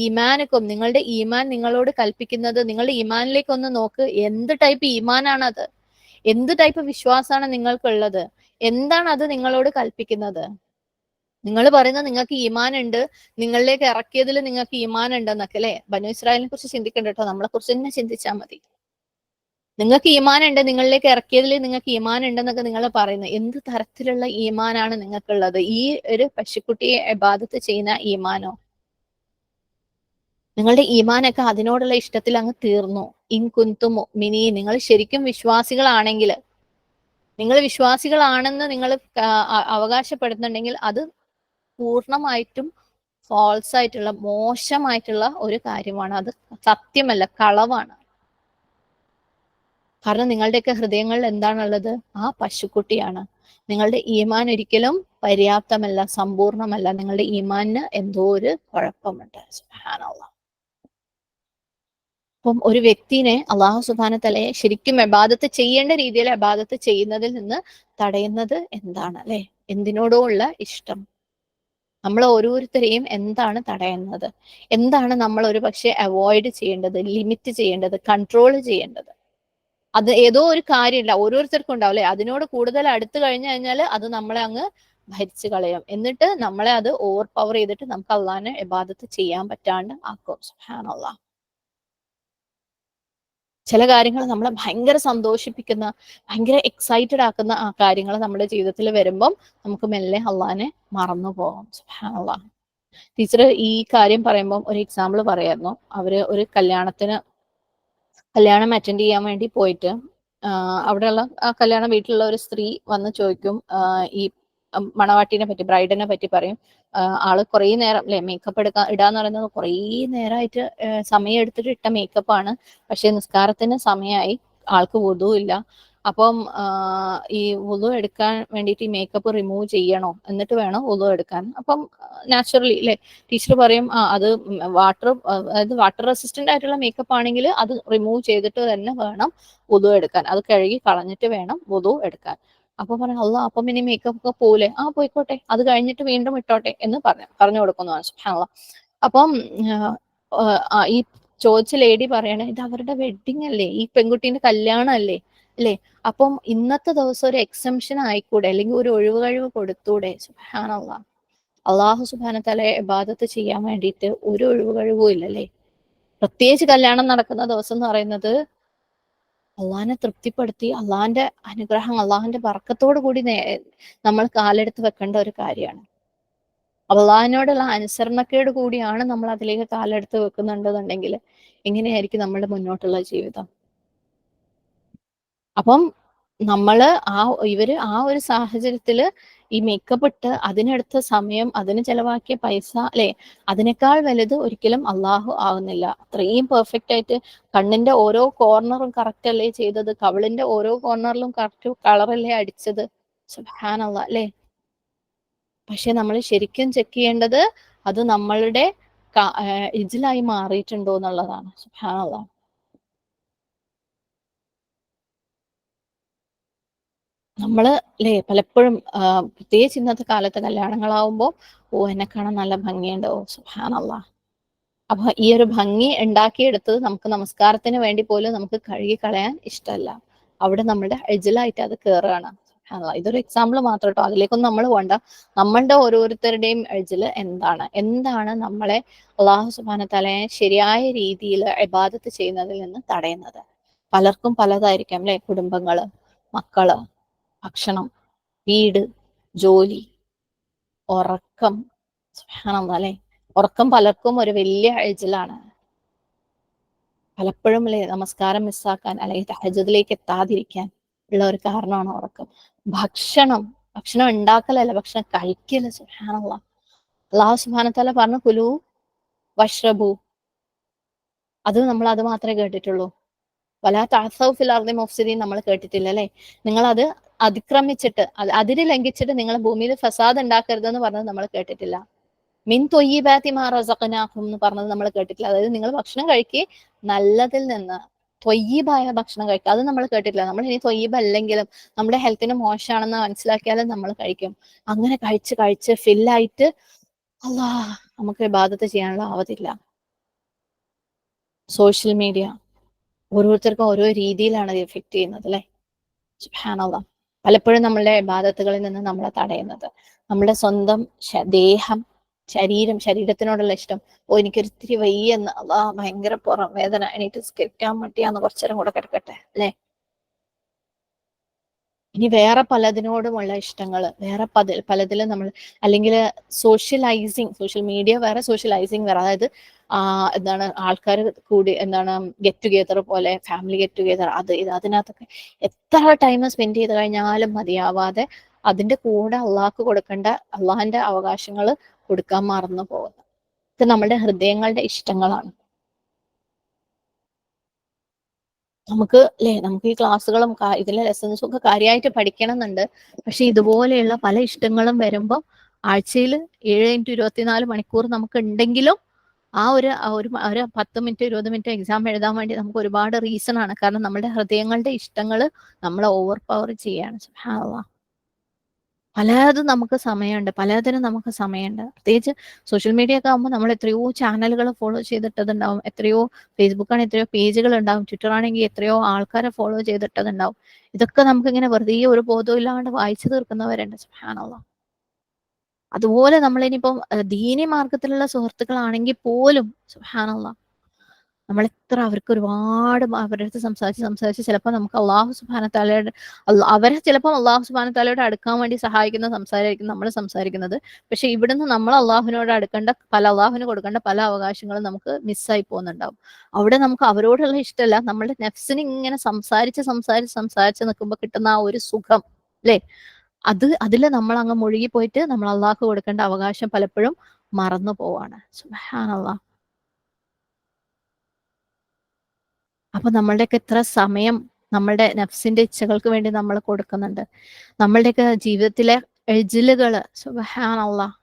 ഈമാനുക്കും, നിങ്ങളുടെ ഈമാൻ നിങ്ങളോട് കൽപ്പിക്കുന്നത്. നിങ്ങളുടെ ഈമാനിലേക്ക് ഒന്ന് നോക്ക്, എന്ത് ടൈപ്പ് ഈമാനാണത്, എന്ത് ടൈപ്പ് വിശ്വാസമാണ് നിങ്ങൾക്കുള്ളത്, എന്താണ് അത് നിങ്ങളോട് കൽപ്പിക്കുന്നത്. നിങ്ങൾ പറയുന്നത് നിങ്ങൾക്ക് ഈമാൻ ഉണ്ട്, നിങ്ങളിലേക്ക് ഇറക്കിയതിൽ നിങ്ങൾക്ക് ഈമാൻ ഉണ്ടെന്നൊക്കെ അല്ലെ. ബനു ഇസ്രായേലിനെ കുറിച്ച് ചിന്തിക്കണ്ട കേട്ടോ, നമ്മളെ കുറിച്ച് തന്നെ ചിന്തിച്ചാൽ മതി. നിങ്ങൾക്ക് ഈമാൻ ഉണ്ട്, നിങ്ങളിലേക്ക് ഇറക്കിയതിൽ നിങ്ങൾക്ക് ഈമാൻ ഉണ്ടെന്നൊക്കെ നിങ്ങൾ പറയുന്നത്, എന്ത് തരത്തിലുള്ള ഈമാനാണ് നിങ്ങൾക്കുള്ളത്? ഈ ഒരു പശുക്കുട്ടിയെ ഇബാദത്ത് ചെയ്യുന്ന ഈമാനോ? നിങ്ങളുടെ ഈമാനൊക്കെ അതിനോടുള്ള ഇഷ്ടത്തിൽ അങ്ങ് തീർന്നു. ഇൻ കുന്തും മുഅ്മിനീൻ, നിങ്ങൾ ശരിക്കും വിശ്വാസികളാണെങ്കിൽ, നിങ്ങൾ വിശ്വാസികളാണെന്ന് നിങ്ങൾ അവകാശപ്പെടുന്നുണ്ടെങ്കിൽ അത് പൂർണ്ണമായിട്ടും ഫാൾസ് ആയിട്ടുള്ള, മോശമായിട്ടുള്ള ഒരു കാര്യമാണ്. അത് സത്യമല്ല, കളവാണ്. കാരണം നിങ്ങളുടെയൊക്കെ ഹൃദയങ്ങളിൽ എന്താണുള്ളത്? ആ പശുക്കുട്ടിയാണ്. നിങ്ങളുടെ ഈമാൻ ഒരിക്കലും പര്യാപ്തമല്ല, സമ്പൂർണമല്ല. നിങ്ങളുടെ ഈമാനിന് എന്തോ ഒരു കുഴപ്പമുണ്ട്. സുബ്ഹാനല്ലാഹ്. അപ്പം ഒരു വ്യക്തിനെ അള്ളാഹു സുബ്ഹാനഹു തആല ശരിക്കും ഇബാദത്ത് ചെയ്യേണ്ട രീതിയിൽ ഇബാദത്ത് ചെയ്യുന്നതിൽ നിന്ന് തടയുന്നത് എന്താണ് അല്ലെ? എന്തിനോടോ ഉള്ള ഇഷ്ടം. നമ്മൾ ഓരോരുത്തരെയും എന്താണ് തടയുന്നത്? എന്താണ് നമ്മൾ ഒരു പക്ഷെ അവോയ്ഡ് ചെയ്യേണ്ടത്, ലിമിറ്റ് ചെയ്യേണ്ടത്, കൺട്രോൾ ചെയ്യേണ്ടത്? അത് ഏതോ ഒരു കാര്യമില്ല, ഓരോരുത്തർക്കും ഉണ്ടാവും അല്ലെ. അതിനോട് കൂടുതൽ അടുത്ത് കഴിഞ്ഞു കഴിഞ്ഞാൽ അത് നമ്മളെ അങ്ങ് ഭരിച്ചു കളയും. എന്നിട്ട് നമ്മളെ അത് ഓവർ പവർ ചെയ്തിട്ട് നമുക്ക് അള്ളാഹിനെ ഇബാദത്ത് ചെയ്യാൻ പറ്റാണ്ട് ആക്കും. സുബ്ഹാനല്ലാഹ്. ചില കാര്യങ്ങൾ നമ്മളെ ഭയങ്കര സന്തോഷിപ്പിക്കുന്ന, ഭയങ്കര എക്സൈറ്റഡ് ആക്കുന്ന ആ കാര്യങ്ങൾ നമ്മുടെ ജീവിതത്തിൽ വരുമ്പം നമുക്ക് മെല്ലെ അള്ളാനെ മറന്നു പോകും. സുബ്ഹാനല്ലാഹ്. ടീച്ചർ ഈ കാര്യം പറയുമ്പം ഒരു എക്സാമ്പിൾ പറയായിരുന്നു. അവര് ഒരു കല്യാണം അറ്റൻഡ് ചെയ്യാൻ വേണ്ടി പോയിട്ട് അവിടെയുള്ള ആ കല്യാണ വീട്ടിലുള്ള ഒരു സ്ത്രീ വന്ന് ചോദിക്കും, ഈ മണവാട്ടിനെ പറ്റി, ബ്രൈഡിനെ പറ്റി പറയും. ആള് കുറേ നേരം അല്ലെ മേക്കപ്പ് ഇടാന്ന് പറയുന്നത് കുറേ നേരമായിട്ട് സമയം എടുത്തിട്ട് ഇട്ട മേക്കപ്പാണ്. പക്ഷെ നിസ്കാരത്തിന് സമയമായി, ആൾക്ക് വുദു ഇല്ല. അപ്പം ഈ വുദു എടുക്കാൻ വേണ്ടിയിട്ട് ഈ മേക്കപ്പ് റിമൂവ് ചെയ്യണോ, എന്നിട്ട് വേണം വുദു എടുക്കാൻ. അപ്പം നാച്ചുറലി അല്ലെ ടീച്ചർ പറയും, അത് അതായത് വാട്ടർ റെസിസ്റ്റന്റ് ആയിട്ടുള്ള മേക്കപ്പ് ആണെങ്കിൽ അത് റിമൂവ് ചെയ്തിട്ട് തന്നെ വേണം വുദു എടുക്കാൻ, അത് കഴുകി കളഞ്ഞിട്ട് വേണം വുദു എടുക്കാൻ. അപ്പൊ പറയാം, അല്ല അപ്പം ഇനി മേക്കപ്പ് ഒക്കെ പോലെ, പോയിക്കോട്ടെ, അത് കഴിഞ്ഞിട്ട് വീണ്ടും ഇട്ടോട്ടെ എന്ന് പറഞ്ഞു കൊടുക്കുന്നതാണ്. സുബ്ഹാനല്ലാഹ്. അപ്പം ഈ ചോദിച്ച ലേഡി പറയണേ, ഇത് അവരുടെ വെഡിങ് അല്ലേ, ഈ പെൺകുട്ടീന്റെ കല്യാണം അല്ലേ, അല്ലേ, അപ്പം ഇന്നത്തെ ദിവസം ഒരു എക്സംഷൻ ആയിക്കൂടെ, അല്ലെങ്കിൽ ഒരു ഒഴിവുകഴിവ് കൊടുത്തൂടെ? സുബ്ഹാനല്ലാഹ്. അള്ളാഹു സുബ്ഹാനഹു വ തആലയെ ഇബാദത്ത് ചെയ്യാൻ വേണ്ടിയിട്ട് ഒരു ഒഴിവുകഴിവും ഇല്ലല്ലേ. പ്രത്യേകിച്ച് കല്യാണം നടക്കുന്ന ദിവസം എന്ന് പറയുന്നത് അള്ളാഹിനെ തൃപ്തിപ്പെടുത്തി അള്ളാഹിന്റെ അനുഗ്രഹം, അള്ളാഹിന്റെ ബർക്കത്തോടു കൂടി നമ്മൾ കാലെടുത്ത് വെക്കേണ്ട ഒരു കാര്യമാണ്. അള്ളാഹിനോടുള്ള അനുസരണക്കേട് കൂടിയാണ് നമ്മൾ അതിലേക്ക് കാലെടുത്ത് വെക്കുന്നുണ്ടെന്നുണ്ടെങ്കിൽ എങ്ങനെയായിരിക്കും നമ്മുടെ മുന്നോട്ടുള്ള ജീവിതം? അപ്പം ഇവര് ആ ഒരു സാഹചര്യത്തില് ഈ മേക്കപ്പ് ഇട്ട് അതിനെടുത്ത സമയം, അതിന് ചെലവാക്കിയ പൈസ അല്ലെ, അതിനേക്കാൾ വലുത് ഒരിക്കലും അള്ളാഹു ആവുന്നില്ല. അത്രയും പെർഫെക്റ്റ് ആയിട്ട് കണ്ണിന്റെ ഓരോ കോർണറും കറക്റ്റ് അല്ലേ ചെയ്തത്, കവിളിന്റെ ഓരോ കോർണറിലും കറക്റ്റ് കളറല്ലേ അടിച്ചത്. സുബ്ഹാനല്ലാഹ് അല്ലേ. പക്ഷെ നമ്മൾ ശരിക്കും ചെക്ക് ചെയ്യേണ്ടത് അത് നമ്മളുടെ ഇജ്ലായി മാറിയിട്ടുണ്ടോ എന്നുള്ളതാണ്. സുബ്ഹാനല്ലാഹ്. നമ്മള് അല്ലേ പലപ്പോഴും പ്രത്യേകിച്ച് ഇന്നത്തെ കാലത്തെ കല്യാണങ്ങളാവുമ്പോ, എന്നെ കാണാൻ നല്ല ഭംഗിയുണ്ട്, സുബ്ഹാനല്ലാഹ്. അപ്പൊ ഈ ഒരു ഭംഗി ഉണ്ടാക്കിയെടുത്തത് നമുക്ക് നമസ്കാരത്തിന് വേണ്ടി പോലും നമുക്ക് കഴുകി കളയാൻ ഇഷ്ടമല്ല. അവിടെ നമ്മുടെ എജിലായിട്ട് അത് കയറുകയാണ്. ഇതൊരു എക്സാമ്പിൾ മാത്രം കേട്ടോ, അതിലേക്കൊന്നും നമ്മൾ വേണ്ട. നമ്മളുടെ ഓരോരുത്തരുടെയും എജില് എന്താണ് നമ്മളെ അള്ളാഹു സുബ്ഹാനഹു വ തആലയെ ശരിയായ രീതിയിൽ ഇബാദത്ത് ചെയ്യുന്നതിൽ നിന്ന് തടയുന്നത്? പലർക്കും പലതായിരിക്കാം അല്ലെ. കുടുംബങ്ങള്, മക്കള്, ഭക്ഷണം, വീട്, ജോലി, ഉറക്കം. സുബ്ഹാനല്ലാഹ് അല്ലെ. ഉറക്കം പലർക്കും ഒരു വലിയ എജിലാണ്. പലപ്പോഴും അല്ലെ നമസ്കാരം മിസ്സാക്കാൻ അല്ലെങ്കിൽ തഹജ്ജുദിലേക്ക് എത്താതിരിക്കാൻ ഉള്ള ഒരു കാരണമാണ് ഉറക്കം. ഭക്ഷണം ഉണ്ടാക്കലല്ല, ഭക്ഷണം കഴിക്കല്. സുബ്ഹാനല്ലാഹ്. അല്ലാഹു സുബ്ഹാനഹു വ തആല പറഞ്ഞു, കുലു വഷ്റബു. അത് നമ്മൾ അത് മാത്രമേ കേട്ടിട്ടുള്ളൂ. വലാ തഅസൗ ഫിൽ അർളി മുഫ്സിദീൻ നമ്മൾ കേട്ടിട്ടില്ല അല്ലെ. നിങ്ങൾ അത് അതിക്രമിച്ചിട്ട്, അതിര് ലംഘിച്ചിട്ട് നിങ്ങൾ ഭൂമിയിൽ ഫസാദ് ഉണ്ടാക്കരുതെന്ന് പറഞ്ഞത് നമ്മൾ കേട്ടിട്ടില്ല. മിൻ ത്വയ്യിബാതി മാ റസഖനാകും എന്ന് പറഞ്ഞത് നമ്മൾ കേട്ടിട്ടില്ല. അതായത് നിങ്ങൾ ഭക്ഷണം കഴിക്കുക, നല്ലതിൽ നിന്ന് ത്വയ്യിബായ ഭക്ഷണം കഴിക്കുക, അത് നമ്മൾ കേട്ടിട്ടില്ല. നമ്മൾ ഇനി ത്വയ്യിബ് അല്ലെങ്കിലും നമ്മുടെ ഹെൽത്തിന് മോശമാണെന്ന് മനസ്സിലാക്കിയാലും നമ്മൾ കഴിക്കും. അങ്ങനെ കഴിച്ച് കഴിച്ച് ഫില്ലായിട്ട് നമുക്ക് ഇബാദത്ത് ചെയ്യാനുള്ള ആവതില്ല. സോഷ്യൽ മീഡിയ ഓരോരുത്തർക്കും ഓരോ രീതിയിലാണ് അത് എഫക്ട് ചെയ്യുന്നത് അല്ലെ. സുബ്ഹാനല്ലാഹ്. പലപ്പോഴും നമ്മളുടെ ഇബാദത്തുകളിൽ നിന്ന് നമ്മളെ തടയുന്നത് നമ്മുടെ സ്വന്തം ശരീരത്തിനോടുള്ള ഇഷ്ടം. എനിക്കൊരിത്തിരി വയ്യെന്ന്, ഭയങ്കര പുറം വേദന, എണീറ്റ് സ്കരിക്കാൻ മടിയാന്ന്, കുറച്ചേരം കൂടെ കിടക്കട്ടെ അല്ലെ. ഇനി വേറെ പലതിനോടുമുള്ള ഇഷ്ടങ്ങൾ, വേറെ പലതിലും നമ്മൾ, അല്ലെങ്കിൽ സോഷ്യൽ മീഡിയ വേറെ, സോഷ്യലൈസിങ് വേറെ. അതായത് ആൾക്കാർ കൂടി ഗെറ്റ് ടുഗെദർ പോലെ, ഫാമിലി ഗെറ്റ് ടുഗെദർ, അതിനകത്തൊക്കെ എത്ര ടൈം സ്പെൻഡ് ചെയ്ത് കഴിഞ്ഞാലും മതിയാവാതെ അതിന്റെ കൂടെ അള്ളാഹിന്റെ അവകാശങ്ങൾ കൊടുക്കാൻ മറന്നു പോകുന്നത്. ഇത് നമ്മുടെ ഹൃദയങ്ങളുടെ ഇഷ്ടങ്ങളാണ്. നമുക്ക് ഈ ക്ലാസ്സുകളും ഇതിലെ ലെസൺസും ഒക്കെ കാര്യമായിട്ട് പഠിക്കണം എന്നുണ്ട്. പക്ഷെ ഇതുപോലെയുള്ള പല ഇഷ്ടങ്ങളും വരുമ്പോൾ ആഴ്ചയിൽ 7x24 മണിക്കൂർ നമുക്ക് ഉണ്ടെങ്കിലും ഒരു 10 മിനിറ്റ് 20 മിനിറ്റ് എക്സാം എഴുതാൻ വേണ്ടി നമുക്ക് ഒരുപാട് റീസൺ ആണ്. കാരണം നമ്മുടെ ഹൃദയങ്ങളുടെ ഇഷ്ടങ്ങൾ നമ്മളെ ഓവർ പവർ ചെയ്യാണ്. സുബ്ഹാനല്ലാഹ്. പലതിനും നമുക്ക് സമയമുണ്ട്. പ്രത്യേകിച്ച് സോഷ്യൽ മീഡിയ ഒക്കെ ആകുമ്പോൾ നമ്മൾ എത്രയോ ചാനലുകൾ ഫോളോ ചെയ്തിട്ടതുണ്ടാവും, എത്രയോ ഫേസ്ബുക്കാണെങ്കിൽ എത്രയോ പേജുകൾ ഉണ്ടാവും, ട്വിറ്റർ ആണെങ്കിൽ എത്രയോ ആൾക്കാരെ ഫോളോ ചെയ്തിട്ടതുണ്ടാവും. ഇതൊക്കെ നമുക്ക് ഇങ്ങനെ വെറുതെ ഒരു ബോധവും ഇല്ലാണ്ട് വായിച്ചു തീർക്കുന്നവരുണ്ട്. സുബ്ഹാനല്ലാഹ്. അതുപോലെ നമ്മളിനിയിപ്പം ദീനി മാർഗത്തിലുള്ള സുഹൃത്തുക്കളാണെങ്കിൽ പോലും സുബ്ഹാനല്ലാഹ് നമ്മൾ എത്ര അവർക്ക് ഒരുപാട് അവരുടെ അടുത്ത് സംസാരിച്ച് ചിലപ്പോൾ നമുക്ക് അള്ളാഹു സുബ്ഹാനഹു വ തആലയുടെ അവരെ ചിലപ്പോൾ അള്ളാഹു സുബ്ഹാനഹു വ തആലയോട് അടുക്കാൻ വേണ്ടി സഹായിക്കുന്ന സംസാരമായിരിക്കും നമ്മൾ സംസാരിക്കുന്നത്. പക്ഷെ ഇവിടുന്ന് നമ്മൾ അള്ളാഹുവിനോട് അടുക്കേണ്ട അള്ളാഹുവിന് കൊടുക്കേണ്ട പല അവകാശങ്ങളും നമുക്ക് മിസ്സായി പോകുന്നുണ്ടാവും. അവിടെ നമുക്ക് അവരോടുള്ള ഇഷ്ടമല്ല, നമ്മുടെ നെഫ്സിന് ഇങ്ങനെ സംസാരിച്ച് നിൽക്കുമ്പോൾ കിട്ടുന്ന ആ ഒരു സുഖം, അല്ലേ? അതില് നമ്മൾ അങ്ങ് മുഴുകി പോയിട്ട് നമ്മൾ അള്ളാഹു കൊടുക്കേണ്ട അവകാശം പലപ്പോഴും മറന്നു പോവാണ്. സുബ്ഹാനല്ലാഹ്. അപ്പൊ നമ്മളുടെയൊക്കെ എത്ര സമയം നമ്മളുടെ നഫ്സിന്റെ ഇച്ഛകൾക്ക് വേണ്ടി നമ്മൾ കൊടുക്കുന്നുണ്ട്. നമ്മളുടെയൊക്കെ ജീവിതത്തിലെ എജിലുകള്, സുബ്ഹാനല്ലാഹ്,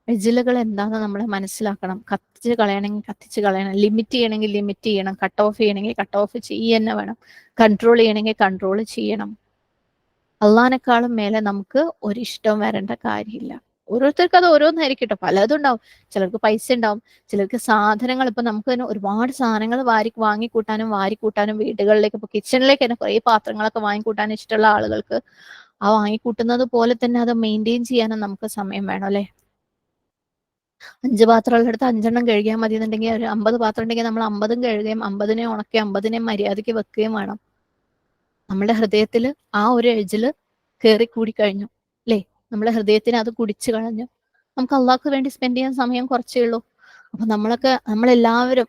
എജിലുകൾ എന്താന്ന് നമ്മൾ മനസ്സിലാക്കണം. കത്തിച്ച് കളയണമെങ്കിൽ കത്തിച്ച് കളയണം, ലിമിറ്റ് ചെയ്യണമെങ്കിൽ ലിമിറ്റ് ചെയ്യണം, കട്ട് ഓഫ് ചെയ്യണമെങ്കിൽ കട്ട് ഓഫ് ചെയ്യുക തന്നെ വേണം, കൺട്രോൾ ചെയ്യണമെങ്കിൽ കൺട്രോൾ ചെയ്യണം. അള്ളാഹിനെക്കാളും മേലെ നമുക്ക് ഒരിഷ്ടം വരേണ്ട കാര്യമില്ല. ഓരോരുത്തർക്ക് അത് ഓരോന്നായിരിക്കും കേട്ടോ, പലതും ഉണ്ടാവും. ചിലർക്ക് പൈസ ഉണ്ടാവും, ചിലർക്ക് സാധനങ്ങൾ. ഇപ്പൊ നമുക്ക് തന്നെ ഒരുപാട് സാധനങ്ങൾ വാരിക്കൂട്ടാനും വീടുകളിലേക്ക്, ഇപ്പൊ കിച്ചണിലേക്ക് തന്നെ കുറെ പാത്രങ്ങളൊക്കെ വാങ്ങിക്കൂട്ടാൻ ഇഷ്ടമുള്ള ആളുകൾക്ക് ആ വാങ്ങിക്കൂട്ടുന്നത് പോലെ തന്നെ അത് മെയിൻറ്റെയിൻ ചെയ്യാനും നമുക്ക് സമയം വേണം, അല്ലെ? 5 പാത്രമുള്ളടുത്ത് 5 കഴുകിയാൽ മതി എന്നുണ്ടെങ്കിൽ ഒരു 50 പാത്രം ഉണ്ടെങ്കിൽ നമ്മൾ 50 കഴുകുകയും 50 ഉണക്കി 50 മര്യാദയ്ക്ക് വെക്കുകയും വേണം. നമ്മുടെ ഹൃദയത്തിൽ ആ ഒരു എഴുജില് കയറി കൂടി കഴിഞ്ഞു, അല്ലേ? നമ്മുടെ ഹൃദയത്തിന് അത് കുടിച്ചു കളഞ്ഞു. നമുക്ക് അള്ളാഹ്ക്ക് വേണ്ടി സ്പെൻഡ് ചെയ്യാൻ സമയം കുറച്ചേ ഉള്ളൂ. അപ്പൊ നമ്മളെല്ലാവരും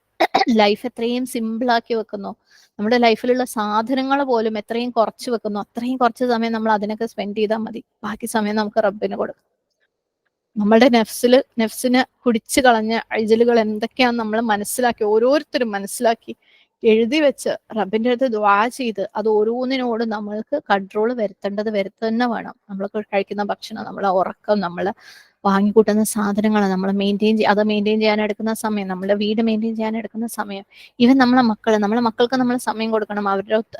ലൈഫ് എത്രയും സിമ്പിൾ ആക്കി വെക്കുന്നു, നമ്മുടെ ലൈഫിലുള്ള സാധനങ്ങൾ പോലും എത്രയും കുറച്ച് വെക്കുന്നു, അത്രയും കുറച്ച് സമയം നമ്മൾ അതിനൊക്കെ സ്പെൻഡ് ചെയ്താൽ മതി. ബാക്കി സമയം നമുക്ക് റബ്ബിന് കൊടുക്കാം. നമ്മളുടെ നെഫ്സിന് കുടിച്ചു കളഞ്ഞ അഴിജലുകൾ എന്തൊക്കെയാന്ന് നമ്മൾ മനസ്സിലാക്കി, ഓരോരുത്തരും മനസ്സിലാക്കി എഴുതി വെച്ച് റബ്ബിന്റെ അടുത്ത് ദുആ ചെയ്ത് അത് ഓരോന്നിനോട് നമ്മൾക്ക് കൺട്രോൾ വരുത്തന്നെ വേണം. നമ്മൾ കഴിക്കുന്ന ഭക്ഷണം, നമ്മളെ ഉറക്കം, നമ്മൾ വാങ്ങിക്കൂട്ടുന്ന സാധനങ്ങൾ, നമ്മൾ മെയിൻറ്റെയിൻ ചെയ്യാൻ എടുക്കുന്ന സമയം, നമ്മുടെ വീട് മെയിൻറ്റെയിൻ ചെയ്യാൻ എടുക്കുന്ന സമയം, ഈവൻ നമ്മളെ മക്കൾക്ക് നമ്മൾ സമയം കൊടുക്കണം,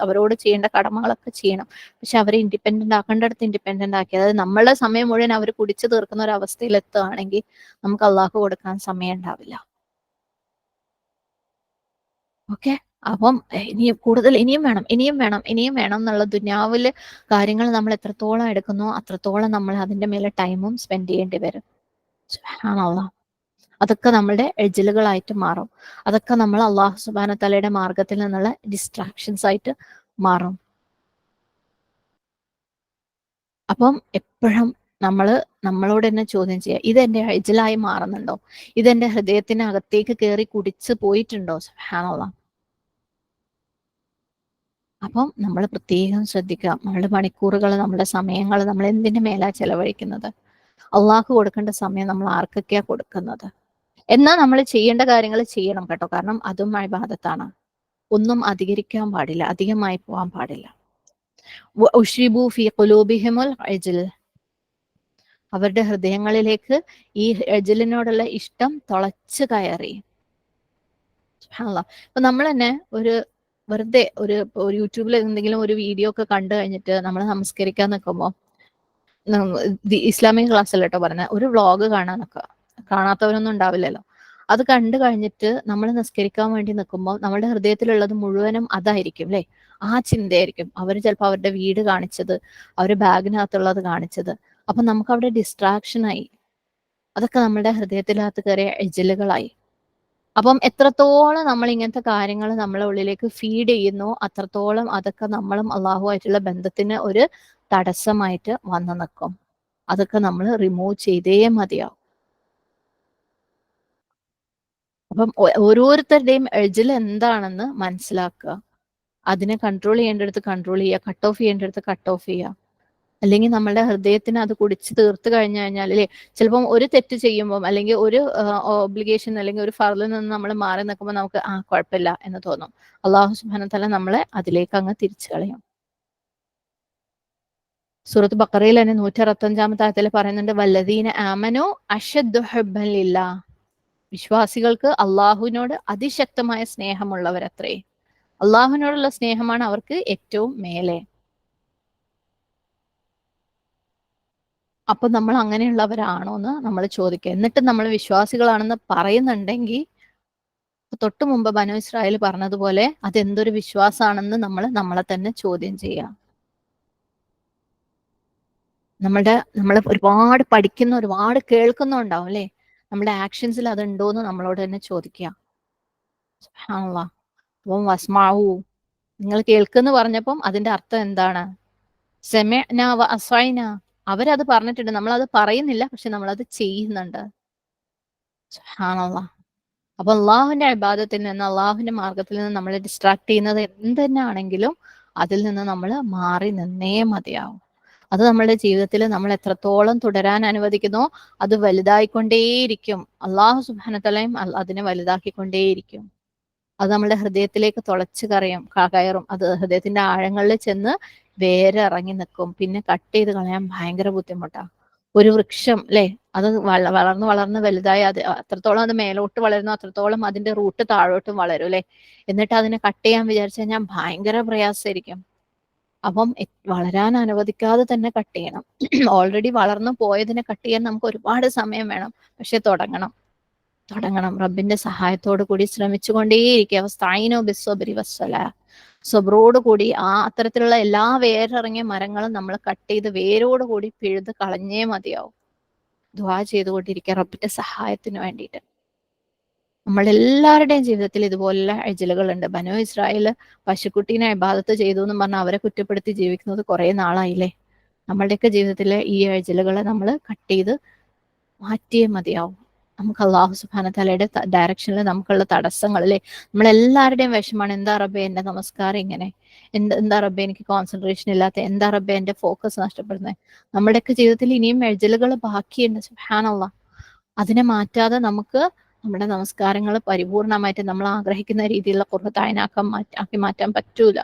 അവരോട് ചെയ്യേണ്ട കടമകളൊക്കെ ചെയ്യണം. പക്ഷെ അവരെ ഇൻഡിപെൻഡന്റ് ആക്കേണ്ടടുത്ത് ഇൻഡിപെൻഡന്റ് ആക്കി, അതായത് നമ്മളുടെ സമയം മുഴുവൻ അവർ കുടിച്ചു തീർക്കുന്ന ഒരു അവസ്ഥയിൽ എത്തുകയാണെങ്കിൽ നമുക്ക് അള്ളാഹു കൊടുക്കാൻ സമയം ഉണ്ടാവില്ല. ഓക്കെ. അപ്പം ഇനിയും വേണം എന്നുള്ള ദുനിയാവില് കാര്യങ്ങൾ നമ്മൾ എത്രത്തോളം എടുക്കുന്നോ അത്രത്തോളം നമ്മൾ അതിന്റെ മേലെ ടൈമും സ്പെൻഡ് ചെയ്യേണ്ടി വരും. സുബ്ഹാനല്ലാഹ്. അതൊക്കെ നമ്മളുടെ എജിലുകളായിട്ട് മാറും. അതൊക്കെ നമ്മൾ അള്ളാഹു സുബ്ഹാനഹു തആലയുടെ മാർഗത്തിൽ നിന്നുള്ള ഡിസ്ട്രാക്ഷൻസ് ആയിട്ട് മാറും. അപ്പം എപ്പോഴും നമ്മളോട് തന്നെ ചോദ്യം ചെയ്യുക, ഇതെന്റെ എജിലായി മാറുന്നുണ്ടോ? ഇതെന്റെ ഹൃദയത്തിനകത്തേക്ക് കയറി കുടിച്ച് പോയിട്ടുണ്ടോ? സുബ്ഹാനല്ലാഹ്. അപ്പം നമ്മൾ പ്രത്യേകം ശ്രദ്ധിക്കുക. നമ്മളുടെ മണിക്കൂറുകൾ, നമ്മുടെ സമയങ്ങൾ നമ്മൾ എന്തിന്റെ മേലാ ചെലവഴിക്കുന്നത്? അള്ളാഹ് കൊടുക്കേണ്ട സമയം നമ്മൾ ആർക്കൊക്കെയാ കൊടുക്കുന്നത്? എന്നാൽ നമ്മൾ ചെയ്യേണ്ട കാര്യങ്ങൾ ചെയ്യണം കേട്ടോ, കാരണം അതും ഇബാദത്താണ്. ഒന്നും അധികരിക്കാൻ പാടില്ല, അധികമായി പോകാൻ പാടില്ല. ഉഷ്രിബു ഫീ ഖുലൂബിഹിമുൽ ഇജ്ൽ, അവരുടെ ഹൃദയങ്ങളിലേക്ക് ഈ എജലിനോടുള്ള ഇഷ്ടം തുളച്ചു കയറി. സുബ്ഹാനല്ലാഹ്. ഇപ്പൊ നമ്മൾ തന്നെ വെറുതെ ഒരു യൂട്യൂബിൽ എന്തെങ്കിലും ഒരു വീഡിയോ ഒക്കെ കണ്ടു കഴിഞ്ഞിട്ട് നമ്മൾ നമസ്കരിക്കാൻ നിൽക്കുമ്പോൾ, ഇസ്ലാമിക് ക്ലാസ്സിൽ കേട്ടോ പറഞ്ഞ, ഒരു വ്ളോഗ് കാണാൻ നിൽക്കുക, കാണാത്തവരൊന്നും ഉണ്ടാവില്ലല്ലോ. അത് കണ്ടു കഴിഞ്ഞിട്ട് നമ്മൾ നിസ്കരിക്കാൻ വേണ്ടി നിൽക്കുമ്പോൾ നമ്മുടെ ഹൃദയത്തിലുള്ളത് മുഴുവനും അതായിരിക്കും, അല്ലെ? ആ ചിന്തയായിരിക്കും. അവർ ചിലപ്പോൾ അവരുടെ വീട് കാണിച്ചത്, അവർ ബാഗിനകത്തുള്ളത് കാണിച്ചത്. അപ്പൊ നമുക്ക് അവിടെ ഡിസ്ട്രാക്ഷൻ ആയി. അതൊക്കെ നമ്മുടെ ഹൃദയത്തിനകത്ത് കയറിയ എജലുകളായി. അപ്പം എത്രത്തോളം നമ്മൾ ഇങ്ങനത്തെ കാര്യങ്ങൾ നമ്മളെ ഉള്ളിലേക്ക് ഫീഡ് ചെയ്യുന്നു, അത്രത്തോളം അതൊക്കെ നമ്മളും അള്ളാഹുമായിട്ടുള്ള ബന്ധത്തിന് ഒരു തടസ്സമായിട്ട് വന്നു നിൽക്കും. അതൊക്കെ നമ്മൾ റിമൂവ് ചെയ്തേ മതിയാവും. അപ്പം ഓരോരുത്തരുടെയും എഡ്ജിൽ എന്താണെന്ന് മനസ്സിലാക്കുക, അതിനെ കൺട്രോൾ ചെയ്യേണ്ടടുത്ത് കൺട്രോൾ ചെയ്യുക, കട്ട് ഓഫ് ചെയ്യേണ്ടടുത്ത് കട്ട് ഓഫ് ചെയ്യുക. അല്ലെങ്കിൽ നമ്മളുടെ ഹൃദയത്തിന് അത് കുടിച്ച് തീർത്ത് കഴിഞ്ഞാൽ, അല്ലെ, ചിലപ്പം ഒരു തെറ്റ് ചെയ്യുമ്പോൾ അല്ലെങ്കിൽ ഒരു ഓബ്ലിഗേഷൻ അല്ലെങ്കിൽ ഒരു ഫർദിൽ നിന്ന് നമ്മൾ മാറി നിൽക്കുമ്പോൾ നമുക്ക് കുഴപ്പമില്ല എന്ന് തോന്നും. അള്ളാഹു സുബ്ഹാനഹു വ തആല നമ്മളെ അതിലേക്ക് അങ്ങ് തിരിച്ചു കളയും. സൂറത്ത് ബഖറയിൽ തന്നെ 165 ആയത്തിൽ പറയുന്നുണ്ട്, വല്ലദീന ആമനു അശദ്ദു ഹുബ്ബൻ ലില്ലാഹ്, വിശ്വാസികൾക്ക് അള്ളാഹുവിനോട് അതിശക്തമായ സ്നേഹമുള്ളവരത്രേ. അള്ളാഹുവിനോടുള്ള സ്നേഹമാണ് അവർക്ക് ഏറ്റവും മേലെ. അപ്പൊ നമ്മൾ അങ്ങനെയുള്ളവരാണോ എന്ന് നമ്മൾ ചോദിക്കുക. എന്നിട്ട് നമ്മൾ വിശ്വാസികളാണെന്ന് പറയുന്നുണ്ടെങ്കിൽ, തൊട്ടു മുമ്പ് ബനൂ ഇസ്രായേൽ പറഞ്ഞതുപോലെ അതെന്തൊരു വിശ്വാസമാണെന്ന് നമ്മളെ തന്നെ ചോദ്യം ചെയ്യുക. നമ്മൾ ഒരുപാട് പഠിക്കുന്ന, ഒരുപാട് കേൾക്കുന്നുണ്ടാവും, അല്ലെ? നമ്മുടെ ആക്ഷൻസിൽ അതുണ്ടോന്ന് നമ്മളോട് തന്നെ ചോദിക്കുക. സുബ്ഹാനല്ലാഹ്. അപ്പം വസ്മഉ, നിങ്ങൾ കേൾക്കെന്ന് പറഞ്ഞപ്പം അതിന്റെ അർത്ഥം എന്താണ്? സെമിഅ്ന വ അസൈന. അവരത് പറഞ്ഞിട്ടുണ്ട്, നമ്മളത് പറയുന്നില്ല, പക്ഷെ നമ്മളത് ചെയ്യുന്നുണ്ട്. സുബ്ഹാനല്ലാഹ്. അപ്പൊ അള്ളാഹുവിന്റെ ഇബാദത്തിൽ നിന്ന്, അള്ളാഹുവിന്റെ മാർഗത്തിൽ നിന്ന് നമ്മളെ ഡിസ്ട്രാക്ട് ചെയ്യുന്നത് എന്തെന്നാണെങ്കിലും അതിൽ നിന്ന് നമ്മൾ മാറി നിന്നേ മതിയാവും. അത് നമ്മുടെ ജീവിതത്തിൽ നമ്മൾ എത്രത്തോളം തുടരാൻ അനുവദിക്കുന്നോ അത് വലുതായിക്കൊണ്ടേയിരിക്കും. അള്ളാഹു സുബ്ഹാനഹു വ തആലയും അതിനെ വലുതാക്കിക്കൊണ്ടേയിരിക്കും. അത് നമ്മുടെ ഹൃദയത്തിലേക്ക് തുളച്ച് കയറും. അത് ഹൃദയത്തിന്റെ ആഴങ്ങളിൽ ചെന്ന് വേരിറങ്ങി നിൽക്കും. പിന്നെ കട്ട് ചെയ്ത് കളയാൻ ഭയങ്കര ബുദ്ധിമുട്ടാ. ഒരു വൃക്ഷം അല്ലെ, അത് വളർന്ന് വളർന്ന് വലുതായി അത് അത്രത്തോളം അത് മേലോട്ട് വളരുന്നു, അത്രത്തോളം അതിന്റെ റൂട്ട് താഴോട്ടും വളരും അല്ലെ. എന്നിട്ട് അതിനെ കട്ട് ചെയ്യാൻ വിചാരിച്ചു കഴിഞ്ഞാൽ ഭയങ്കര പ്രയാസമായിരിക്കും. അപ്പം വളരാൻ അനുവദിക്കാതെ തന്നെ കട്ട് ചെയ്യണം. ഓൾറെഡി വളർന്നു പോയതിനെ കട്ട് ചെയ്യാൻ നമുക്ക് ഒരുപാട് സമയം വേണം. പക്ഷെ തുടങ്ങണം. റബ്ബിന്റെ സഹായത്തോടു കൂടി ശ്രമിച്ചുകൊണ്ടേയിരിക്കുക. വസ്തഈനു ബിസ്സബ്രി വസ്സലാ. സബ്രോട് കൂടി അത്തരത്തിലുള്ള എല്ലാ വേരിറങ്ങിയ മരങ്ങളും നമ്മൾ കട്ട് ചെയ്ത് വേരോട് കൂടി പിഴുത് കളഞ്ഞേ മതിയാവും. ദുആ ചെയ്തുകൊണ്ടിരിക്കുക റബ്ബിന്റെ സഹായത്തിന് വേണ്ടിയിട്ട്. നമ്മളെല്ലാവരുടെയും ജീവിതത്തിൽ ഇതുപോലുള്ള അജലുകളുണ്ട്. ബനൂ ഇസ്രായേല് പശുക്കുട്ടീനെ ഇബാദത്ത് ചെയ്തു എന്ന് പറഞ്ഞാൽ അവരെ കുറ്റപ്പെടുത്തി ജീവിക്കുന്നത് കുറെ നാളായില്ലേ. നമ്മളുടെയൊക്കെ ജീവിതത്തിലെ ഈ അജലുകളെ നമ്മൾ കട്ട് ചെയ്ത് മാറ്റിയേ മതിയാവും. നമുക്ക് അള്ളാഹു സുബ്ഹാനഹു തആലയുടെ ഡയറക്ഷനിൽ നമുക്കുള്ള തടസ്സങ്ങൾ അല്ലേ, നമ്മളെല്ലാവരുടെയും വിഷമാണ്. എന്താ റബ്ബേ എന്റെ നമസ്കാരം ഇങ്ങനെ, എന്താ റബ്ബേ എനിക്ക് കോൺസെൻട്രേഷൻ ഇല്ലാത്ത, എന്താ റബ്ബേ എന്റെ ഫോക്കസ് നഷ്ടപ്പെടുന്നത്. നമ്മുടെയൊക്കെ ജീവിതത്തിൽ ഇനിയും എഴുതലുകൾ ബാക്കിയുണ്ട്. സുബ്ഹാനല്ലാഹ്. അതിനെ മാറ്റാതെ നമുക്ക് നമ്മുടെ നമസ്കാരങ്ങൾ പരിപൂർണമായിട്ട് നമ്മൾ ആഗ്രഹിക്കുന്ന രീതിയിലുള്ള ആക്കി മാറ്റാൻ പറ്റൂല.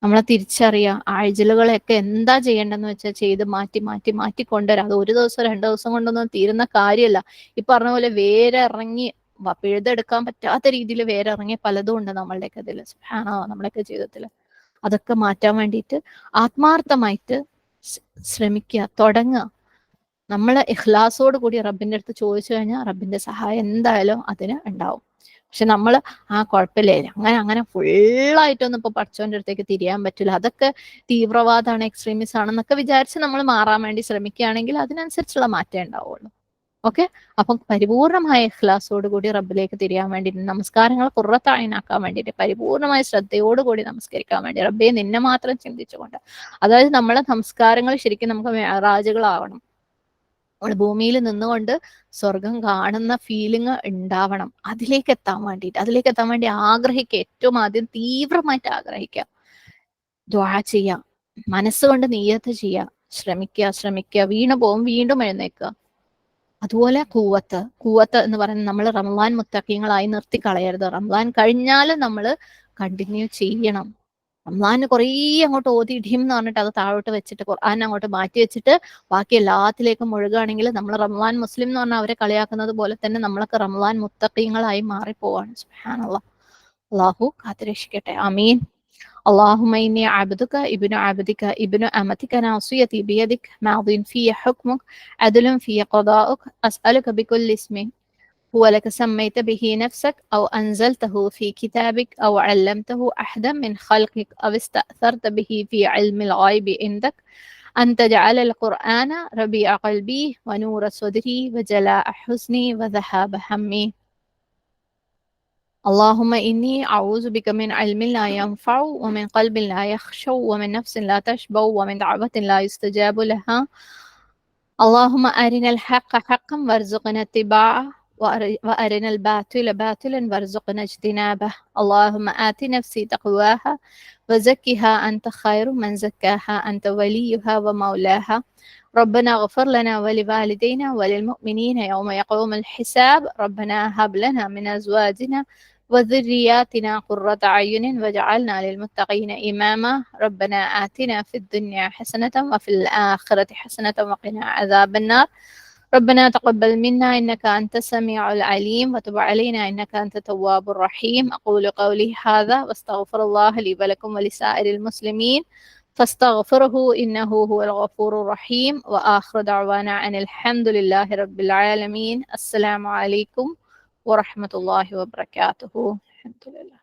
നമ്മളെ തിരിച്ചറിയുക, ആഴ്ചലുകളെയൊക്കെ എന്താ ചെയ്യേണ്ടെന്ന് വെച്ചാൽ ചെയ്ത് മാറ്റി മാറ്റി മാറ്റി കൊണ്ടുവരാം. അത് ഒരു ദിവസം 2 ദിവസം കൊണ്ടൊന്നും തീരുന്ന കാര്യമല്ല. ഈ പറഞ്ഞ പോലെ വേരിറങ്ങി പിഴുതെടുക്കാൻ പറ്റാത്ത രീതിയിൽ വേരിറങ്ങി പലതും ഉണ്ട് നമ്മളുടെയൊക്കെ ഇതിൽ. നമ്മുടെയൊക്കെ ജീവിതത്തിൽ അതൊക്കെ മാറ്റാൻ വേണ്ടിയിട്ട് ആത്മാർത്ഥമായിട്ട് ശ്രമിക്കുക, തുടങ്ങുക. നമ്മള് ഇഖ്ലാസോട് കൂടി റബ്ബിന്റെ അടുത്ത് ചോദിച്ചു കഴിഞ്ഞാൽ റബ്ബിന്റെ സഹായം എന്തായാലും അതിന് ഉണ്ടാവും. പക്ഷെ നമ്മൾ കുഴപ്പമില്ലേ, അങ്ങനെ ഫുള്ളായിട്ടൊന്നും ഇപ്പൊ പടച്ചോന്റെ അടുത്തേക്ക് തിരിയാൻ പറ്റില്ല, അതൊക്കെ തീവ്രവാദമാണ്, എക്സ്ട്രീമിസ്റ്റ് ആണെന്നൊക്കെ വിചാരിച്ച് നമ്മൾ മാറാൻ വേണ്ടി ശ്രമിക്കുകയാണെങ്കിൽ അതിനനുസരിച്ചുള്ള മാറ്റം ഉണ്ടാവുള്ളൂ. ഓക്കെ. അപ്പം പരിപൂർണമായ ഇഖ്ലാസോട് കൂടി റബ്ബിലേക്ക് തിരിയാൻ വേണ്ടി, നമസ്കാരങ്ങൾ ഖുർറത്ത അയ്നാക്കാൻ വേണ്ടിയിട്ട് പരിപൂർണമായ ശ്രദ്ധയോടുകൂടി നമസ്കരിക്കാൻ വേണ്ടി, റബ്ബെ നിന്നെ മാത്രം ചിന്തിച്ചുകൊണ്ട്. അതായത് നമ്മളെ നമസ്കാരങ്ങൾ ശരിക്കും നമുക്ക് മെഅറാജുകളാവണം. നമ്മൾ ഭൂമിയിൽ നിന്നുകൊണ്ട് സ്വർഗം കാണുന്ന ഫീലിംഗ് ഉണ്ടാവണം. അതിലേക്ക് എത്താൻ വേണ്ടി ആഗ്രഹിക്കുക. ഏറ്റവും ആദ്യം തീവ്രമായിട്ട് ആഗ്രഹിക്കുക, ദുആ ചെയ്യുക, മനസ്സുകൊണ്ട് നിയ്യത്ത് ചെയ്യുക, ശ്രമിക്കുക, വീണു പോകും, വീണ്ടും എഴുന്നേക്കുക. അതുപോലെ കൂവത്ത് എന്ന് പറയുന്നത് നമ്മൾ റമളാൻ മുത്തഖീങ്ങളായി നിർത്തി കളയരുത്. റമളാൻ കഴിഞ്ഞാലും നമ്മൾ കണ്ടിന്യൂ ചെയ്യണം. റമളാന് കുറേ അങ്ങോട്ട് ഓതി ഇടിയും എന്ന് പറഞ്ഞിട്ട് അത് താഴോട്ട് വെച്ചിട്ട് ഖുർആൻ അങ്ങോട്ട് മാറ്റി വെച്ചിട്ട് ബാക്കി എല്ലാത്തിലേക്കും മുഴുകുകയാണെങ്കിൽ നമ്മൾ റമളാൻ മുസ്ലിം എന്ന് പറഞ്ഞാൽ അവരെ കളിയാക്കുന്നത് പോലെ തന്നെ നമ്മളൊക്കെ റമളാൻ മുത്തഖീങ്ങളായി മാറിപ്പോവാണ്. സുബ്ഹാനല്ലാഹ്. അള്ളാഹു കാത്തുരക്ഷിക്കട്ടെ. ആമീൻ. اللهم إني عبدك ابن عبدك ابن أمتك ناصيتي بيدك ماض في حكمك عدل في قضاؤك أسألك بكل اسم هو لك سميت به نفسك أو أنزلته في كتابك أو علمته أحدا من خلقك أو استأثرت به في علم الغيب عندك أن تجعل القرآن ربيع قلبي ونور صدري وجلاء حزني وذهاب همي. اللهم إني أعوذ بك من علم لا ينفع ومن قلب لا يخشع ومن نفس لا تشبع ومن دعوة لا يستجاب لها. اللهم أرنا الحق حقا وارزقنا اتباعه وأرنا الباطل باطلا وارزقنا اجتنابه. اللهم آت نفسي تقواها وزكها أنت خير من زكاها أنت وليها ومولاها. ربنا اغفر لنا ولوالدينا وللمؤمنين يوم يقوم الحساب. ربنا هب لنا من أزواجنا وذرياتنا قرة أعين واجعلنا للمتقين إماما. ربنا آتنا في الدنيا حسنة وفي الآخرة حسنة وقنا عذاب النار. ربنا تقبل منا إنك أنت السميع العليم وتب علينا إنك أنت التواب الرحيم. أقول قولي هذا واستغفر الله لي ولكم ولسائر المسلمين فاستغفره إنه هو الغفور الرحيم. وآخر دعوانا أن الحمد لله رب العالمين. السلام عليكم ورحمة الله وبركاته. الحمد لله.